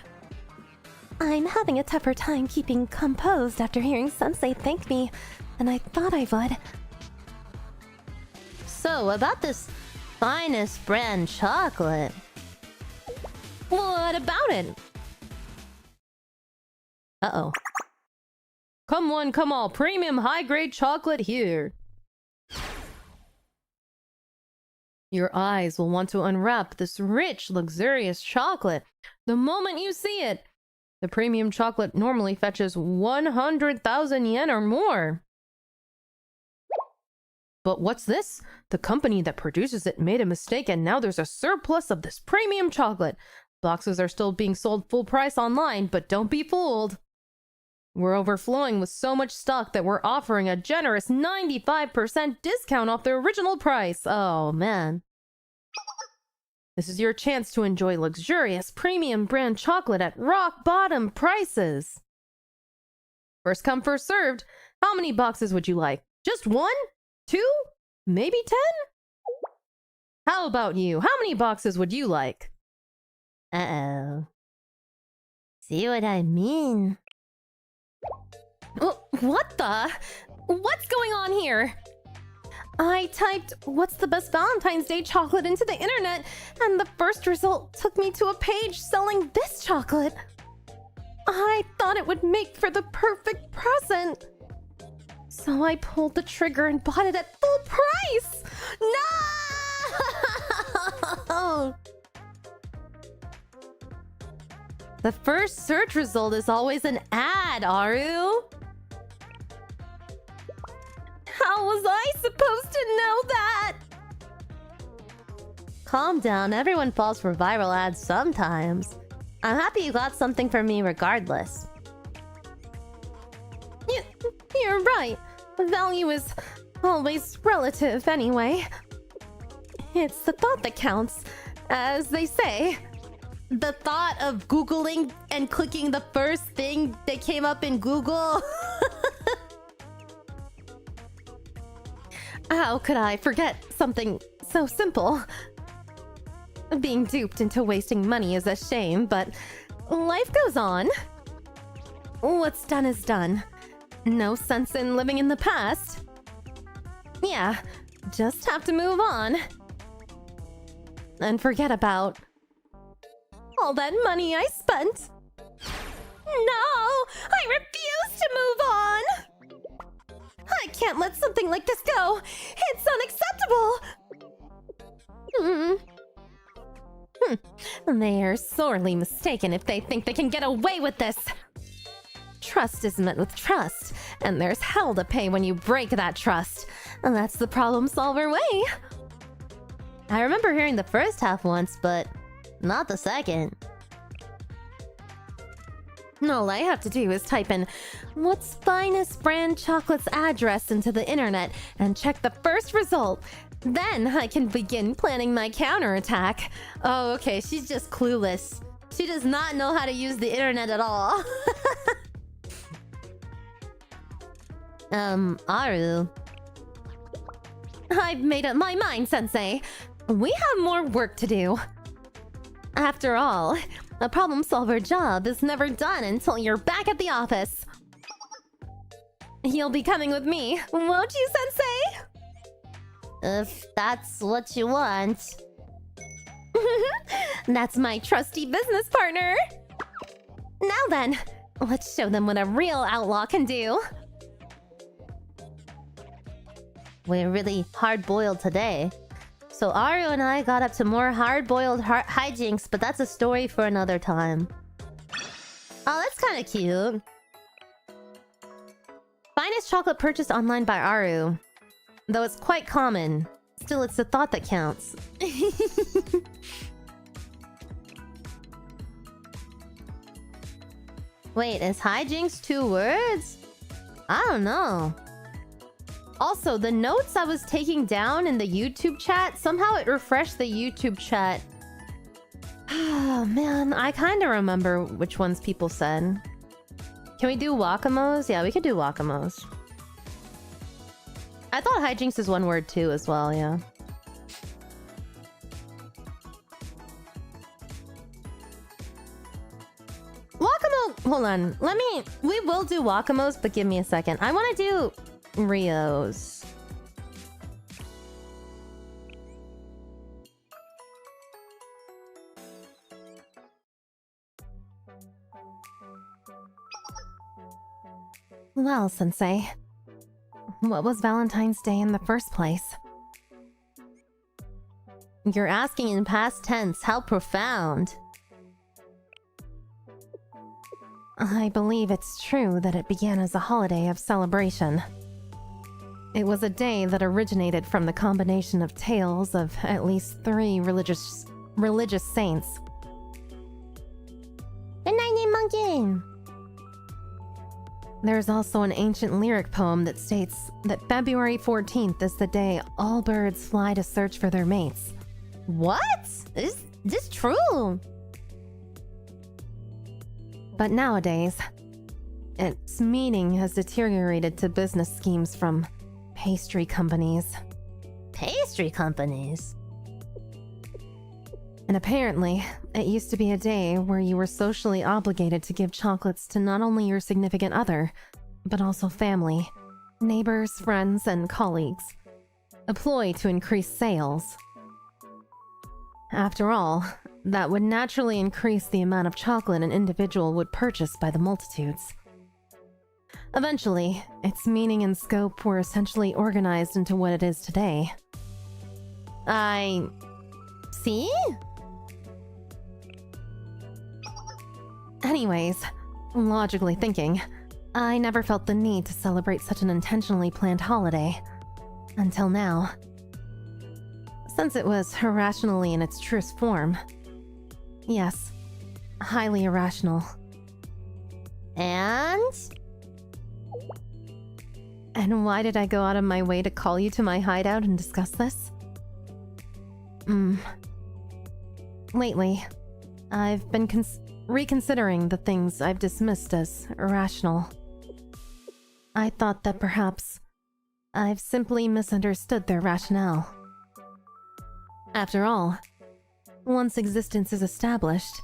I'm having a tougher time keeping composed after hearing Sensei thank me than I thought I would. So, about this finest brand chocolate. What about it? Uh-oh. Come one, come all. Premium high-grade chocolate here. Your eyes will want to unwrap this rich, luxurious chocolate the moment you see it. The premium chocolate normally fetches 100,000 yen or more. But what's this? The company that produces it made a mistake and now there's a surplus of this premium chocolate. Boxes are still being sold full price online, but don't be fooled. We're overflowing with so much stock that we're offering a generous 95% discount off the original price. Oh, man. This is your chance to enjoy luxurious premium brand chocolate at rock bottom prices. First come, first served. How many boxes would you like? Just 1? 2? Maybe 10? How about you? How many boxes would you like? Uh-oh. See what I mean? What the? What's going on here? I typed, what's the best Valentine's Day chocolate into the internet, and the first result took me to a page selling this chocolate. I thought it would make for the perfect present. So I pulled the trigger and bought it at full price! No! The first search result is always an ad, Aru. How was I supposed to know that? Calm down, everyone falls for viral ads sometimes. I'm happy you got something for me regardless. You're right. Value is always relative anyway. It's the thought that counts, as they say. The thought of Googling and clicking the first thing that came up in Google. How could I forget something so simple? Being duped into wasting money is a shame, but life goes on. What's done is done. No sense in living in the past. Yeah, just have to move on. And forget about all that money I spent. No! I refuse to move on! I can't let something like this go! It's unacceptable! They are sorely mistaken if they think they can get away with this. Trust is met with trust, and there's hell to pay when you break that trust. And that's the problem solver way. I remember hearing the first half once, but not the second. All I have to do is type in what's finest brand chocolate's address into the internet and check the first result. Then I can begin planning my counterattack. Oh, okay, she's just clueless. She does not know how to use the internet at all. Aru. I've made up my mind, Sensei. We have more work to do. After all, a problem solver job is never done until you're back at the office. You'll be coming with me, won't you, Sensei? If that's what you want. That's my trusty business partner. Now then, let's show them what a real outlaw can do. We're really hard-boiled today. So Aru and I got up to more hard-boiled hijinks, but that's a story for another time. Oh, that's kind of cute. Finest chocolate purchased online by Aru. Though it's quite common. Still, it's the thought that counts. Wait, is hijinks 2 words? I don't know. Also, the notes I was taking down in the YouTube chat, somehow it refreshed the YouTube chat. Oh man, I kind of remember which ones people said. Can we do Wakamos? Yeah, we could do Wakamos. I thought hijinks is 1 word too as well, yeah. Wakamo! Hold on, we will do Wakamos, but give me a second. I want to do Rios. Well, Sensei, what was Valentine's Day in the first place? You're asking in past tense, how profound. I believe it's true that it began as a holiday of celebration. It was a day that originated from the combination of tales of at least 3 religious saints. Good night, Monkey! There's also an ancient lyric poem that states that February 14th is the day all birds fly to search for their mates. What? Is this true? But nowadays, its meaning has deteriorated to business schemes from pastry companies. Pastry companies? And apparently, it used to be a day where you were socially obligated to give chocolates to not only your significant other, but also family, neighbors, friends, and colleagues. A ploy to increase sales. After all, that would naturally increase the amount of chocolate an individual would purchase by the multitudes. Eventually, its meaning and scope were essentially organized into what it is today. I see? Anyways, logically thinking, I never felt the need to celebrate such an intentionally planned holiday. Until now. Since it was irrationally in its truest form. Yes, highly irrational. And why did I go out of my way to call you to my hideout and discuss this? Lately, I've been reconsidering the things I've dismissed as irrational. I thought that perhaps I've simply misunderstood their rationale. After all, Once existence is established,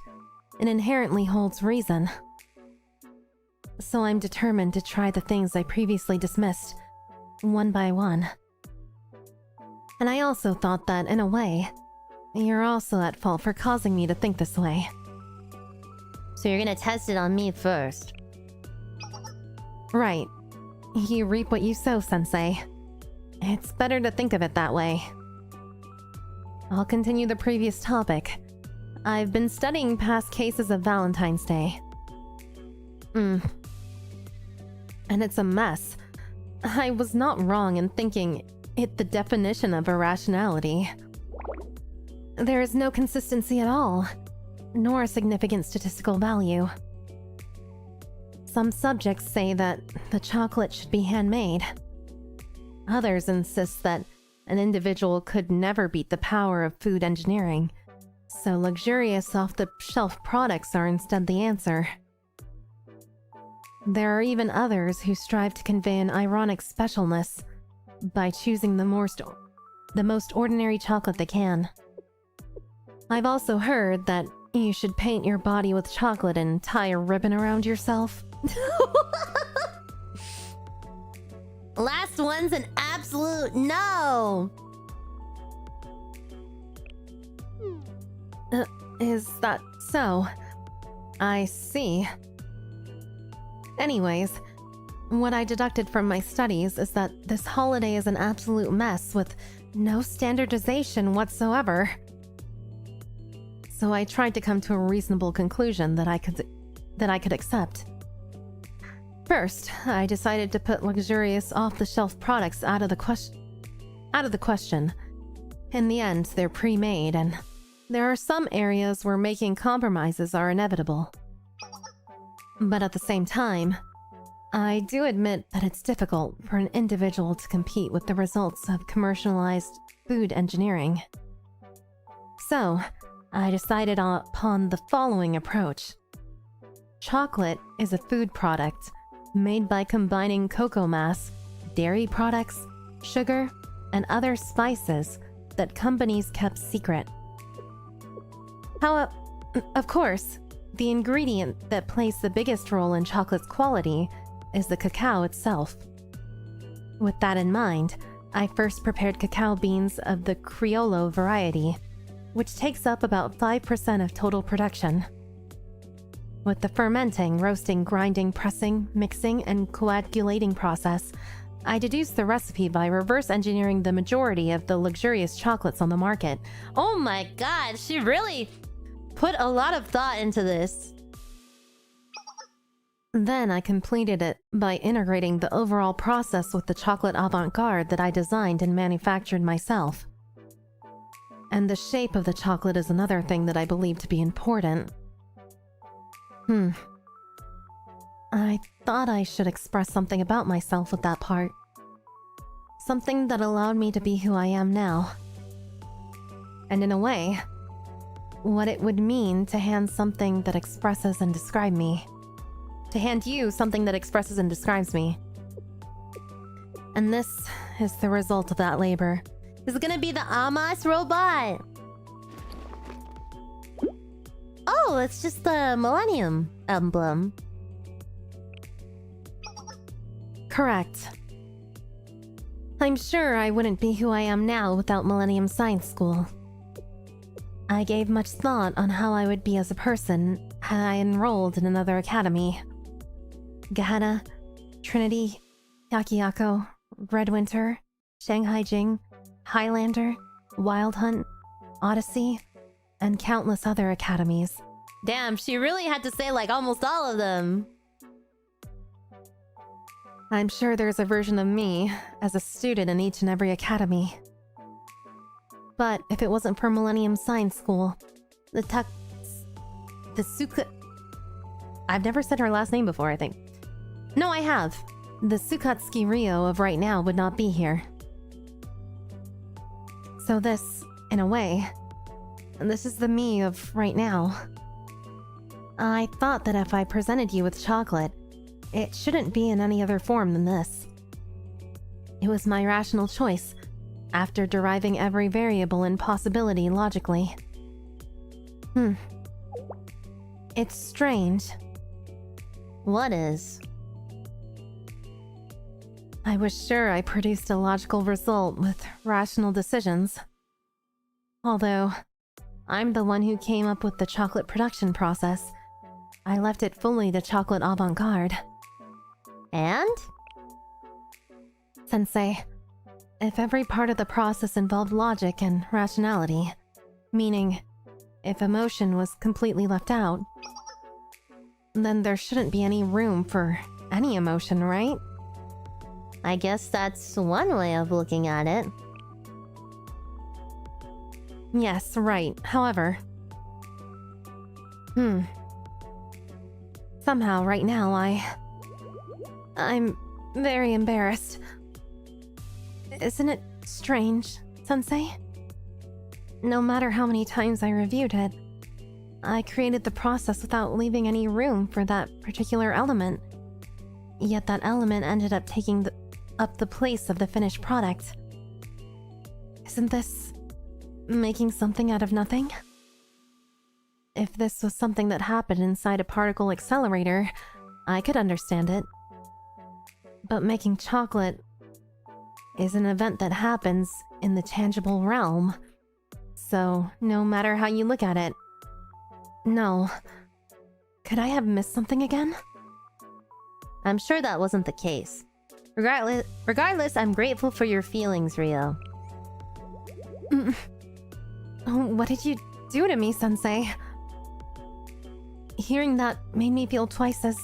it inherently holds reason. So I'm determined to try the things I previously dismissed, one by one. And I also thought that, in a way, you're also at fault for causing me to think this way. So you're gonna test it on me first. Right. You reap what you sow, Sensei. It's better to think of it that way. I'll continue the previous topic. I've been studying past cases of Valentine's Day. And it's a mess. I was not wrong in thinking it the definition of irrationality. There is no consistency at all, nor a significant statistical value. Some subjects say that the chocolate should be handmade. Others insist that an individual could never beat the power of food engineering, so luxurious off-the-shelf products are instead the answer. There are even others who strive to convey an ironic specialness by choosing the most ordinary chocolate they can. I've also heard that you should paint your body with chocolate and tie a ribbon around yourself. Last one's an absolute no! Is that so? I see. Anyways, what I deducted from my studies is that this holiday is an absolute mess with no standardization whatsoever. So I tried to come to a reasonable conclusion that I could accept. First, I decided to put luxurious off-the-shelf products out of the question. In the end, they're pre-made, and there are some areas where making compromises are inevitable. But at the same time, I do admit that it's difficult for an individual to compete with the results of commercialized food engineering. So, I decided upon the following approach. Chocolate is a food product made by combining cocoa mass, dairy products, sugar, and other spices that companies kept secret. However, of course, the ingredient that plays the biggest role in chocolate's quality is the cacao itself. With that in mind, I first prepared cacao beans of the Criollo variety, which takes up about 5% of total production. With the fermenting, roasting, grinding, pressing, mixing, and coagulating process, I deduced the recipe by reverse engineering the majority of the luxurious chocolates on the market. Oh my god, she really put a lot of thought into this. Then I completed it by integrating the overall process with the chocolate avant-garde that I designed and manufactured myself. And the shape of the chocolate is another thing that I believe to be important. I thought I should express something about myself with that part. Something that allowed me to be who I am now. And in a way, what it would mean to hand something that expresses and describes me. To hand you something that expresses and describes me. And this is the result of that labor. This is gonna be the Amos robot. Oh, it's just the Millennium emblem. Correct. I'm sure I wouldn't be who I am now without Millennium Science School. I gave much thought on how I would be as a person had I enrolled in another academy. Gehenna, Trinity, Yakiako, Redwinter, Shanghai Jing, Highlander, Wild Hunt, Odyssey, and countless other academies. Damn, she really had to say like almost all of them. I'm sure there's a version of me as a student in each and every academy. But if it wasn't for Millennium Science School, I've never said her last name before, I think. No, I have. The Tsukatsuki Ryo of right now would not be here. So this, in a way, this is the me of right now. I thought that if I presented you with chocolate, it shouldn't be in any other form than this. It was my rational choice, after deriving every variable and possibility logically. It's strange. What is? I was sure I produced a logical result with rational decisions. Although, I'm the one who came up with the chocolate production process. I left it fully to chocolate avant-garde. And? Sensei, if every part of the process involved logic and rationality, meaning if emotion was completely left out, then there shouldn't be any room for any emotion, right? I guess that's one way of looking at it. Yes, right. However... Somehow, right now, I'm very embarrassed. Isn't it strange, Sensei? No matter how many times I reviewed it, I created the process without leaving any room for that particular element. Yet that element ended up taking up the place of the finished product. Isn't this making something out of nothing? If this was something that happened inside a particle accelerator, I could understand it. But making chocolate is an event that happens in the tangible realm. So, no matter how you look at it, no. Could I have missed something again? I'm sure that wasn't the case. Regardless, I'm grateful for your feelings, Rio. What did you do to me, Sensei? Hearing that made me feel twice as...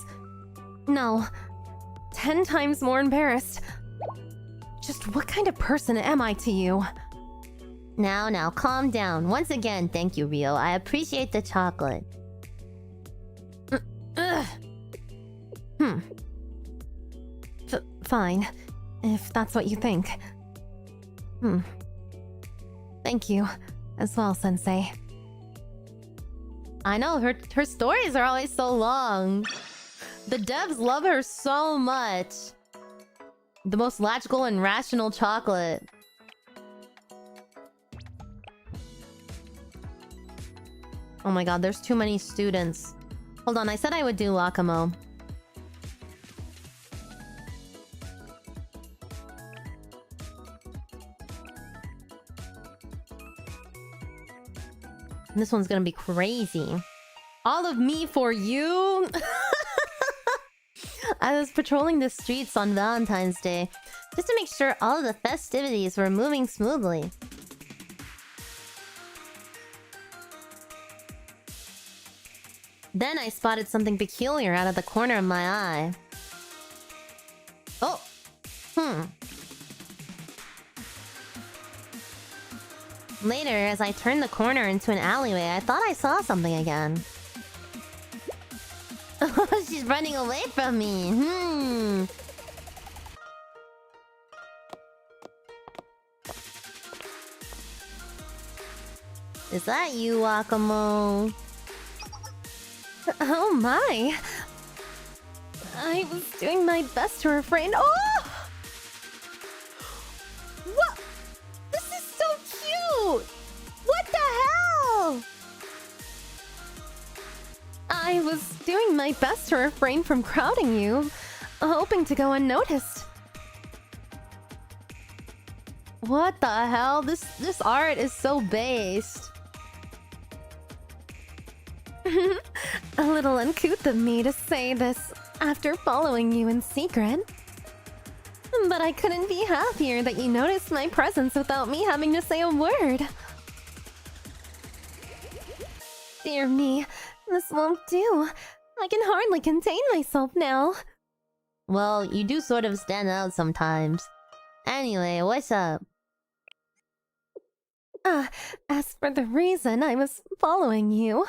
No, 10 times more embarrassed. Just what kind of person am I to you? Now, calm down. Once again, thank you, Rio. I appreciate the chocolate. Fine, if that's what you think. Thank you, as well, Sensei. I know, her stories are always so long. The devs love her so much. The most logical and rational chocolate. Oh my god, there's too many students. Hold on, I said I would do Lakamo. This one's gonna be crazy. All of me for you? I was patrolling the streets on Valentine's Day just to make sure all of the festivities were moving smoothly. Then I spotted something peculiar out of the corner of my eye. Oh! Later, as I turned the corner into an alleyway, I thought I saw something again. She's running away from me. Is that you, Wakamo? Oh my! I was doing my best to refrain. Oh! What? This is so cute! What the hell? I was doing my best to refrain from crowding you, hoping to go unnoticed. What the hell? This art is so based. A little uncouth of me to say this after following you in secret. But I couldn't be happier that you noticed my presence without me having to say a word. Dear me, this won't do. I can hardly contain myself now. Well, you do sort of stand out sometimes. Anyway, what's up? As for the reason I was following you...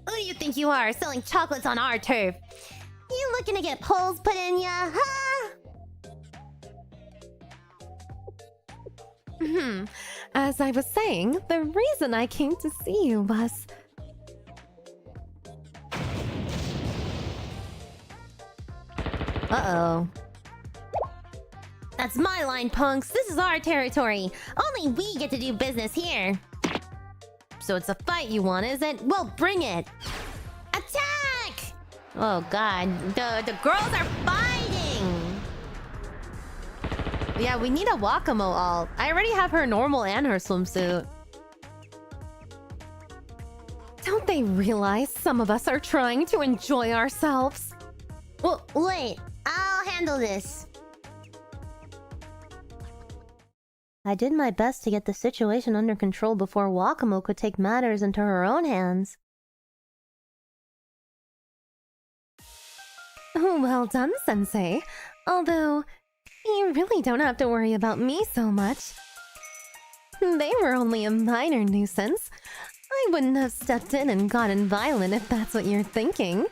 Who do you think you are, selling chocolates on our turf? You looking to get poles put in ya, huh? As I was saying, the reason I came to see you was... Uh-oh. That's my line, punks. This is our territory. Only we get to do business here. So it's a fight you want, is it? Well, bring it! Attack! Oh god, the girls are fighting! Yeah, we need a Wakamo alt. I already have her normal and her swimsuit. Don't they realize some of us are trying to enjoy ourselves? Well, wait. I'll handle this. I did my best to get the situation under control before Wakamo could take matters into her own hands. Oh, well done, Sensei. Although, you really don't have to worry about me so much. They were only a minor nuisance. I wouldn't have stepped in and gotten violent if that's what you're thinking.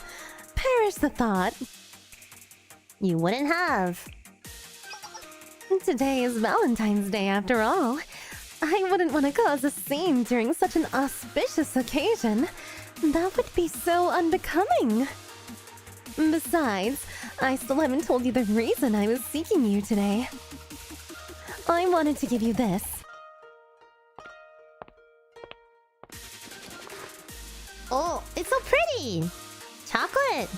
Perish the thought. You wouldn't have. Today is Valentine's Day after all. I wouldn't want to cause a scene during such an auspicious occasion. That would be so unbecoming. Besides, I still haven't told you the reason I was seeking you today. I wanted to give you this. Oh, it's so pretty! Chocolate!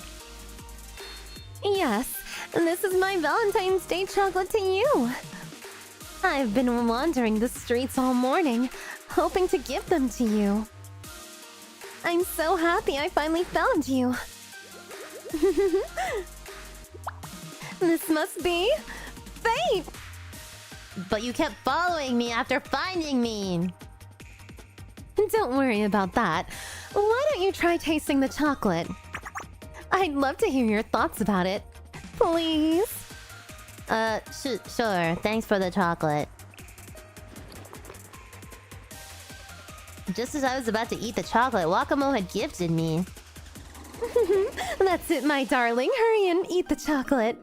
Yes, this is my Valentine's Day chocolate to you. I've been wandering the streets all morning, hoping to give them to you. I'm so happy I finally found you. This must be fate! But you kept following me after finding me! Don't worry about that. Why don't you try tasting the chocolate? I'd love to hear your thoughts about it. Please? Sure. Thanks for the chocolate. Just as I was about to eat the chocolate, Wakamo had gifted me. That's it, my darling. Hurry and eat the chocolate.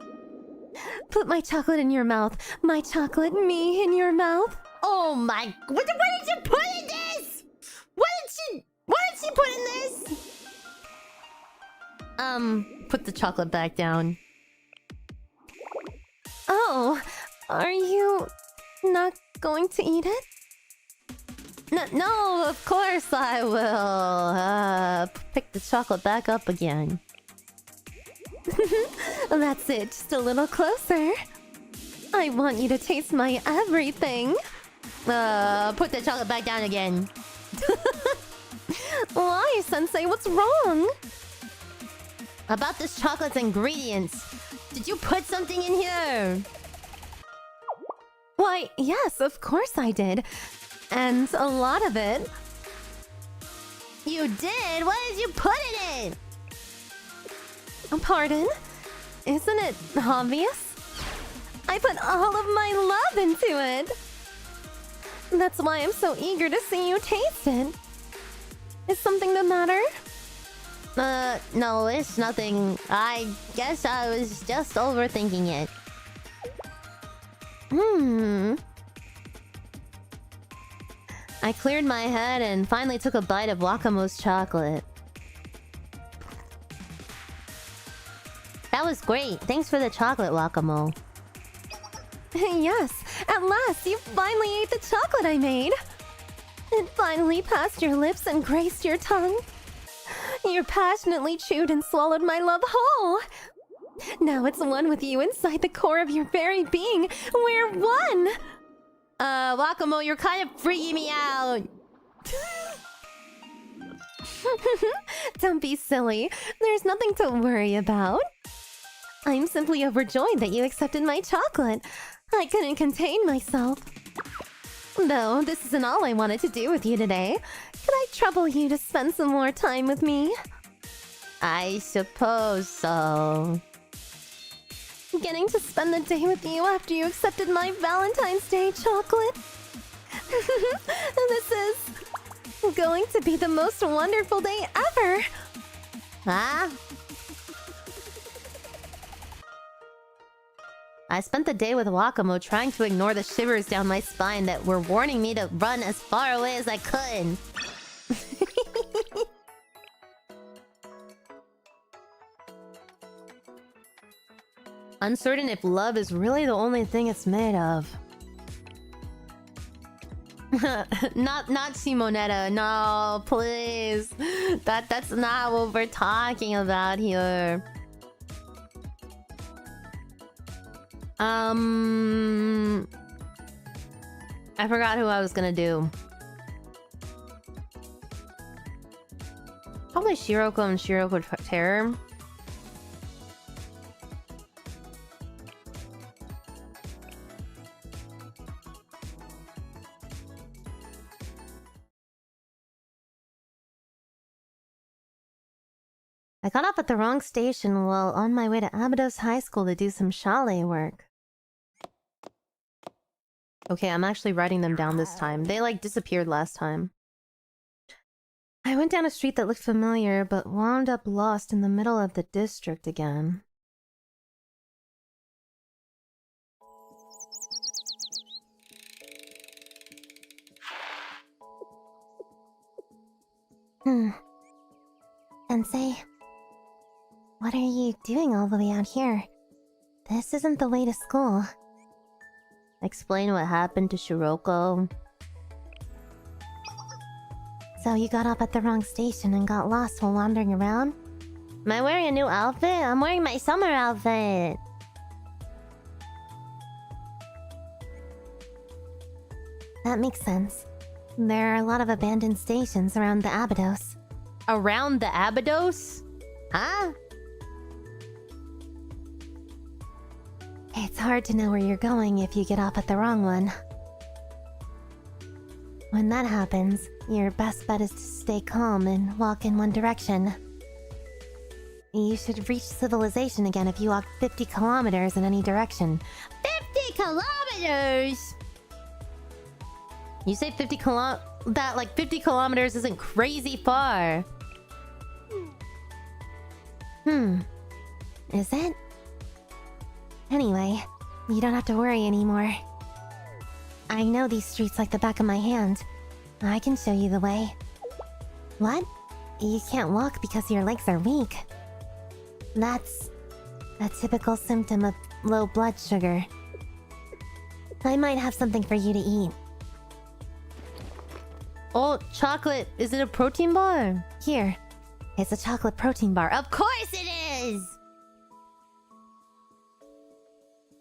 Put my chocolate in your mouth. My chocolate, me in your mouth. Oh my... What did you put in this? What did she put in this? Put the chocolate back down. Oh, are you not going to eat it? No, of course I will. Pick the chocolate back up again. That's it, just a little closer. I want you to taste my everything. Put the chocolate back down again. Why, Sensei? What's wrong? About this chocolate's ingredients. Did you put something in here? Why, yes, of course I did. And a lot of it. You did? What did you put in it? Pardon? Isn't it obvious? I put all of my love into it. That's why I'm so eager to see you taste it. Is something the matter? No, it's nothing. I guess I was just overthinking it. I cleared my head and finally took a bite of Wakamo's chocolate. That was great. Thanks for the chocolate, Wakamo. Yes, at last you finally ate the chocolate I made. It finally passed your lips and graced your tongue. You passionately chewed and swallowed my love whole. Now it's one with you inside the core of your very being. We're one! Wakamo, you're kind of freaking me out. Don't be silly. There's nothing to worry about. I'm simply overjoyed that you accepted my chocolate. I couldn't contain myself. Though, this isn't all I wanted to do with you today. Could I trouble you to spend some more time with me? I suppose so. Getting to spend the day with you after you accepted my Valentine's Day chocolate. This is going to be the most wonderful day ever. Huh? I spent the day with Wakamo trying to ignore the shivers down my spine that were warning me to run as far away as I could. Uncertain if love is really the only thing it's made of. not Simonetta, no, please. That's not what we're talking about here. I forgot who I was gonna do. Probably Shiroko and Shiroko Terror. I got off at the wrong station while on my way to 𝙚bgm High School to do some chalet work. Okay, I'm actually writing them down this time. They, like, disappeared last time. I went down a street that looked familiar, but wound up lost in the middle of the district again. Sensei, what are you doing all the way out here? This isn't the way to school. Explain what happened to Shiroko. So you got off at the wrong station and got lost while wandering around? Am I wearing a new outfit? I'm wearing my summer outfit. That makes sense. There are a lot of abandoned stations around the 𝙚bgm. Around the 𝙚bgm? Huh? It's hard to know where you're going if you get off at the wrong one. When that happens, your best bet is to stay calm and walk in one direction. You should reach civilization again if you walk 50 kilometers in any direction. 50 kilometers? You say 50 kilometers isn't crazy far. Is it? Anyway, you don't have to worry anymore. I know these streets like the back of my hand. I can show you the way. What? You can't walk because your legs are weak. That's a typical symptom of low blood sugar. I might have something for you to eat. Oh, chocolate. Is it a protein bar? Here, it's a chocolate protein bar. Of course it is!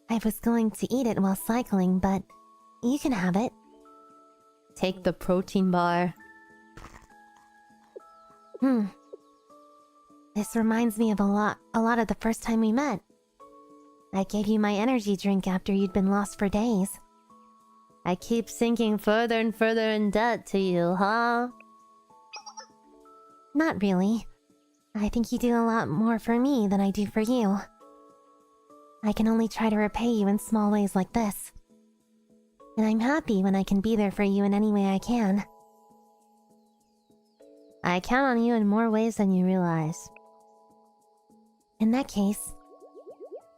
I was going to eat it while cycling, but you can have it. Take the protein bar. This reminds me of a lot of the first time we met. I gave you my energy drink after you'd been lost for days. I keep sinking further and further in debt to you, huh? Not really. I think you do a lot more for me than I do for you. I can only try to repay you in small ways like this. And I'm happy when I can be there for you in any way I can. I count on you in more ways than you realize. In that case,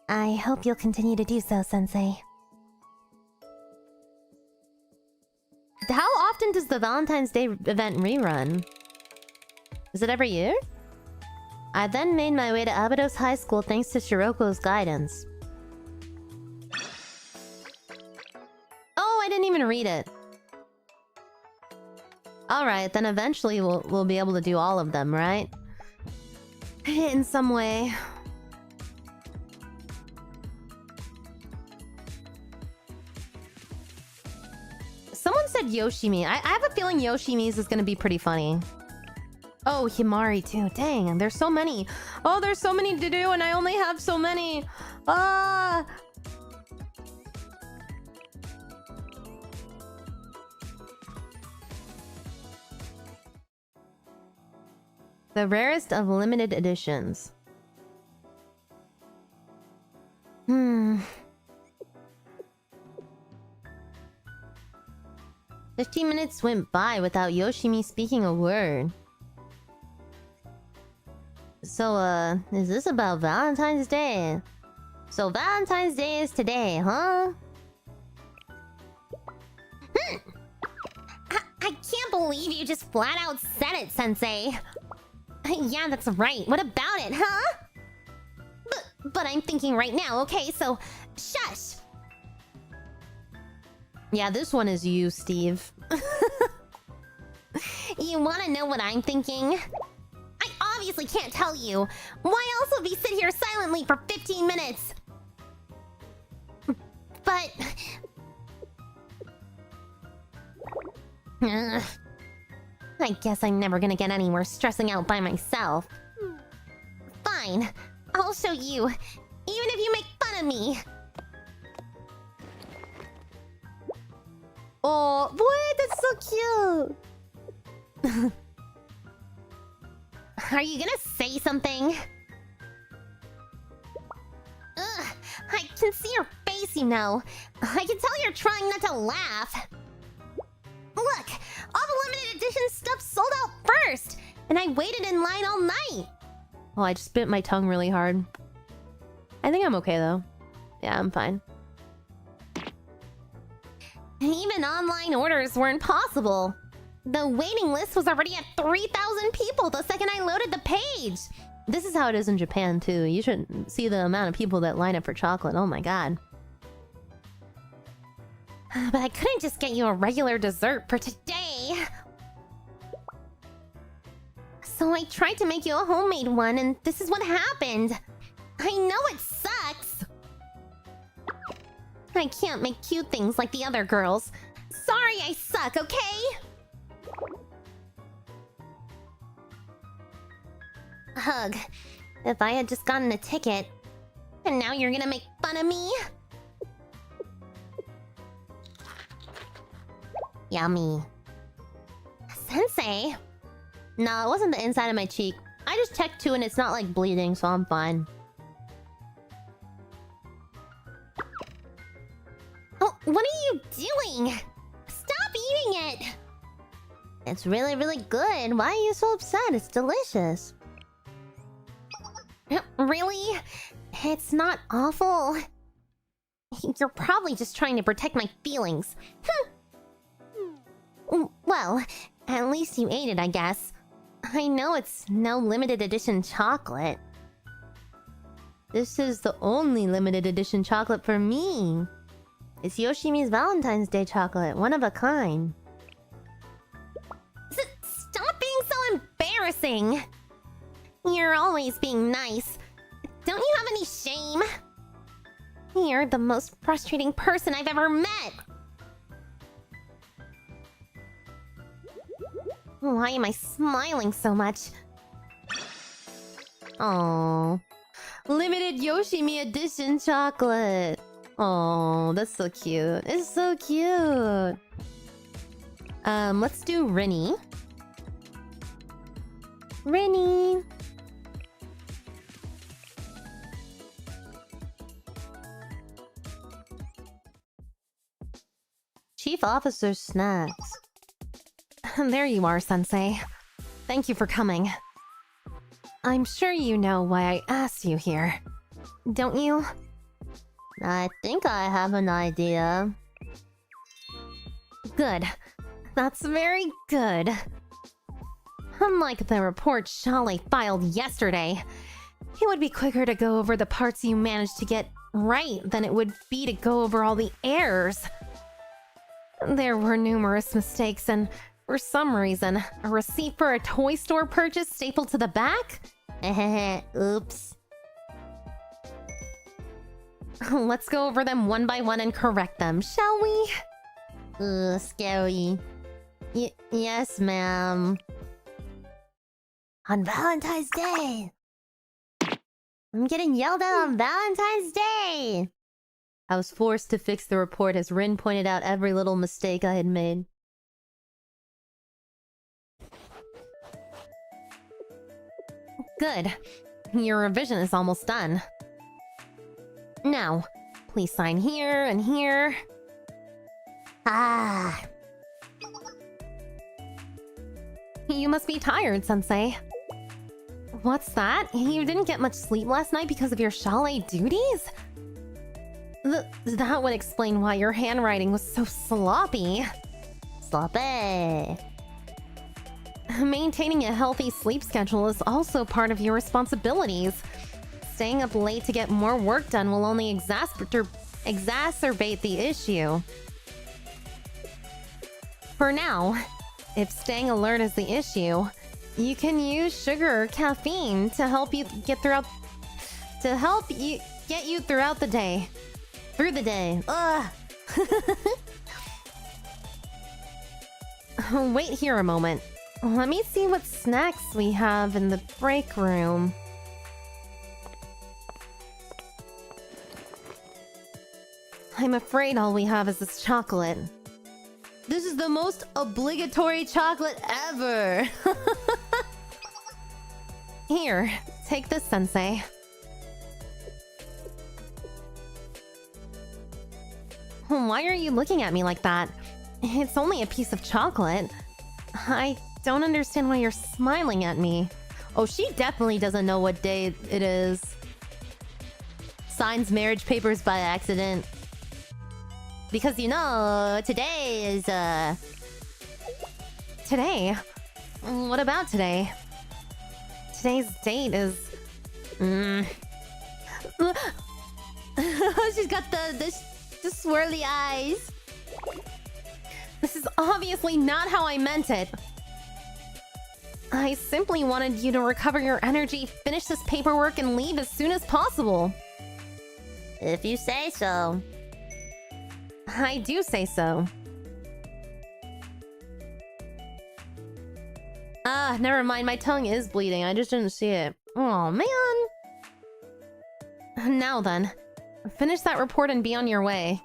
I hope you'll continue to do so, Sensei. How often does the Valentine's Day event rerun? Is it every year? I then made my way to 𝙚bgm High School thanks to Shiroko's guidance. Oh, I didn't even read it. Alright, then eventually we'll be able to do all of them, right? In some way. Someone said Yoshimi. I have a feeling Yoshimi's is gonna be pretty funny. Oh, Himari too. Dang, there's so many. Oh, there's so many to do and I only have so many. Ah! The rarest of limited editions. 15 minutes went by without Yoshimi speaking a word. So, is this about Valentine's Day? So Valentine's Day is today, huh? I can't believe you just flat out said it, Sensei. Yeah, that's right. What about it, huh? But I'm thinking right now, okay? So, shush! Yeah, this one is you, Steve. You wanna know what I'm thinking? I obviously can't tell you. Why else would we sit here silently for 15 minutes? But... I guess I'm never gonna get anywhere stressing out by myself. Fine. I'll show you. Even if you make fun of me. Oh, boy, that's so cute! Are you gonna say something? Ugh, I can see your face, you know. I can tell you're trying not to laugh. Look, all the limited edition stuff sold out first, and I waited in line all night. Oh, I just bit my tongue really hard. I think I'm okay, though. Yeah, I'm fine. Even online orders weren't possible. The waiting list was already at 3,000 people the second I loaded the page. This is how it is in Japan, too. You should see the amount of people that line up for chocolate. Oh my god. But I couldn't just get you a regular dessert for today. So I tried to make you a homemade one, and this is what happened. I know it sucks. I can't make cute things like the other girls. Sorry I suck, okay? Ugh. If I had just gotten a ticket. And now you're gonna make fun of me? Yummy. Sensei? No, it wasn't the inside of my cheek. I just checked too and it's not like bleeding, so I'm fine. Oh, what are you doing? Stop eating it! It's really, really good. Why are you so upset? It's delicious. Really? It's not awful. You're probably just trying to protect my feelings. Well, at least you ate it, I guess. I know it's no limited edition chocolate. This is the only limited edition chocolate for me. It's Yoshimi's Valentine's Day chocolate, one of a kind. Stop being so embarrassing! You're always being nice. Don't you have any shame? You're the most frustrating person I've ever met! Why am I smiling so much? Oh, limited Yoshimi edition chocolate. Oh, that's so cute. It's so cute. Let's do Rinny. Rinny. Chief Officer's snacks. There you are, Sensei. Thank you for coming. I'm sure you know why I asked you here. Don't you? I think I have an idea. Good. That's very good. Unlike the report 𝙚le filed yesterday, it would be quicker to go over the parts you managed to get right than it would be to go over all the errors. There were numerous mistakes and, for some reason, a receipt for a toy store purchase stapled to the back? Oops. Let's go over them one by one and correct them, shall we? Scary. Yes, ma'am. On Valentine's Day! I'm getting yelled at on Valentine's Day! I was forced to fix the report as Rin pointed out every little mistake I had made. Good. Your revision is almost done. Now, please sign here and here. Ah! You must be tired, Sensei. What's that? You didn't get much sleep last night because of your 𝙚le duties? That would explain why your handwriting was so sloppy. Sloppy! Maintaining a healthy sleep schedule is also part of your responsibilities. staying up late to get more work done will only exacerbate the issue. For now, if staying alert is the issue, you can use sugar or caffeine to help you get throughout the day. Through the day. Ugh. Wait here a moment. Let me see what snacks we have in the break room. I'm afraid all we have is this chocolate. This is the most obligatory chocolate ever! Here, take this, Sensei. Why are you looking at me like that? It's only a piece of chocolate. I don't understand why you're smiling at me. Oh, she definitely doesn't know what day it is. Signs marriage papers by accident. Because, you know, today is, Today? What about today? Today's date is... She's got the swirly eyes. This is obviously not how I meant it. I simply wanted you to recover your energy, finish this paperwork, and leave as soon as possible. If you say so. I do say so. Ah, never mind. My tongue is bleeding. I just didn't see it. Oh, man. Now then. Finish that report and be on your way.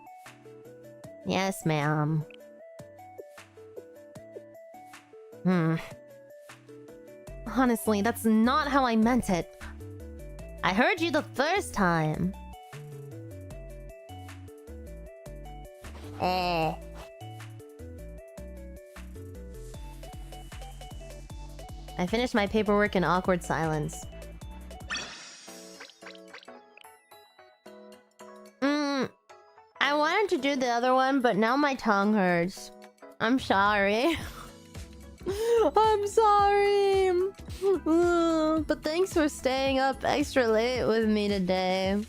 Yes, ma'am. Honestly, that's not how I meant it. I heard you the first time. I finished my paperwork in awkward silence. I wanted to do the other one, but now my tongue hurts. I'm sorry. I'm sorry. But thanks for staying up extra late with me today.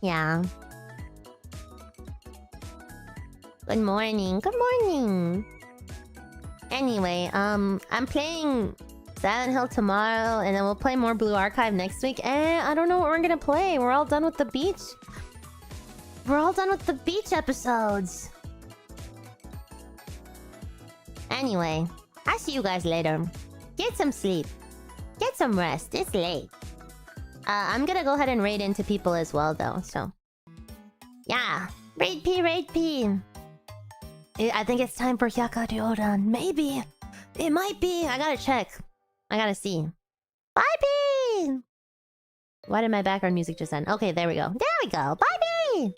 Yeah. Good morning. Good morning. Anyway, I'm playing Silent Hill tomorrow, and then we'll play more Blue Archive next week. And I don't know what we're gonna play. We're all done with the beach. We're all done with the beach episodes. Anyway, I'll see you guys later. Get some sleep. Get some rest. It's late. I'm gonna go ahead and raid into people as well, though, so... Yeah. Raid P, raid P. I think it's time for Hyakadyoran. Maybe. It might be. I gotta check. I gotta see. Bye, P! Why did my background music just end? Okay, there we go. There we go. Bye, P!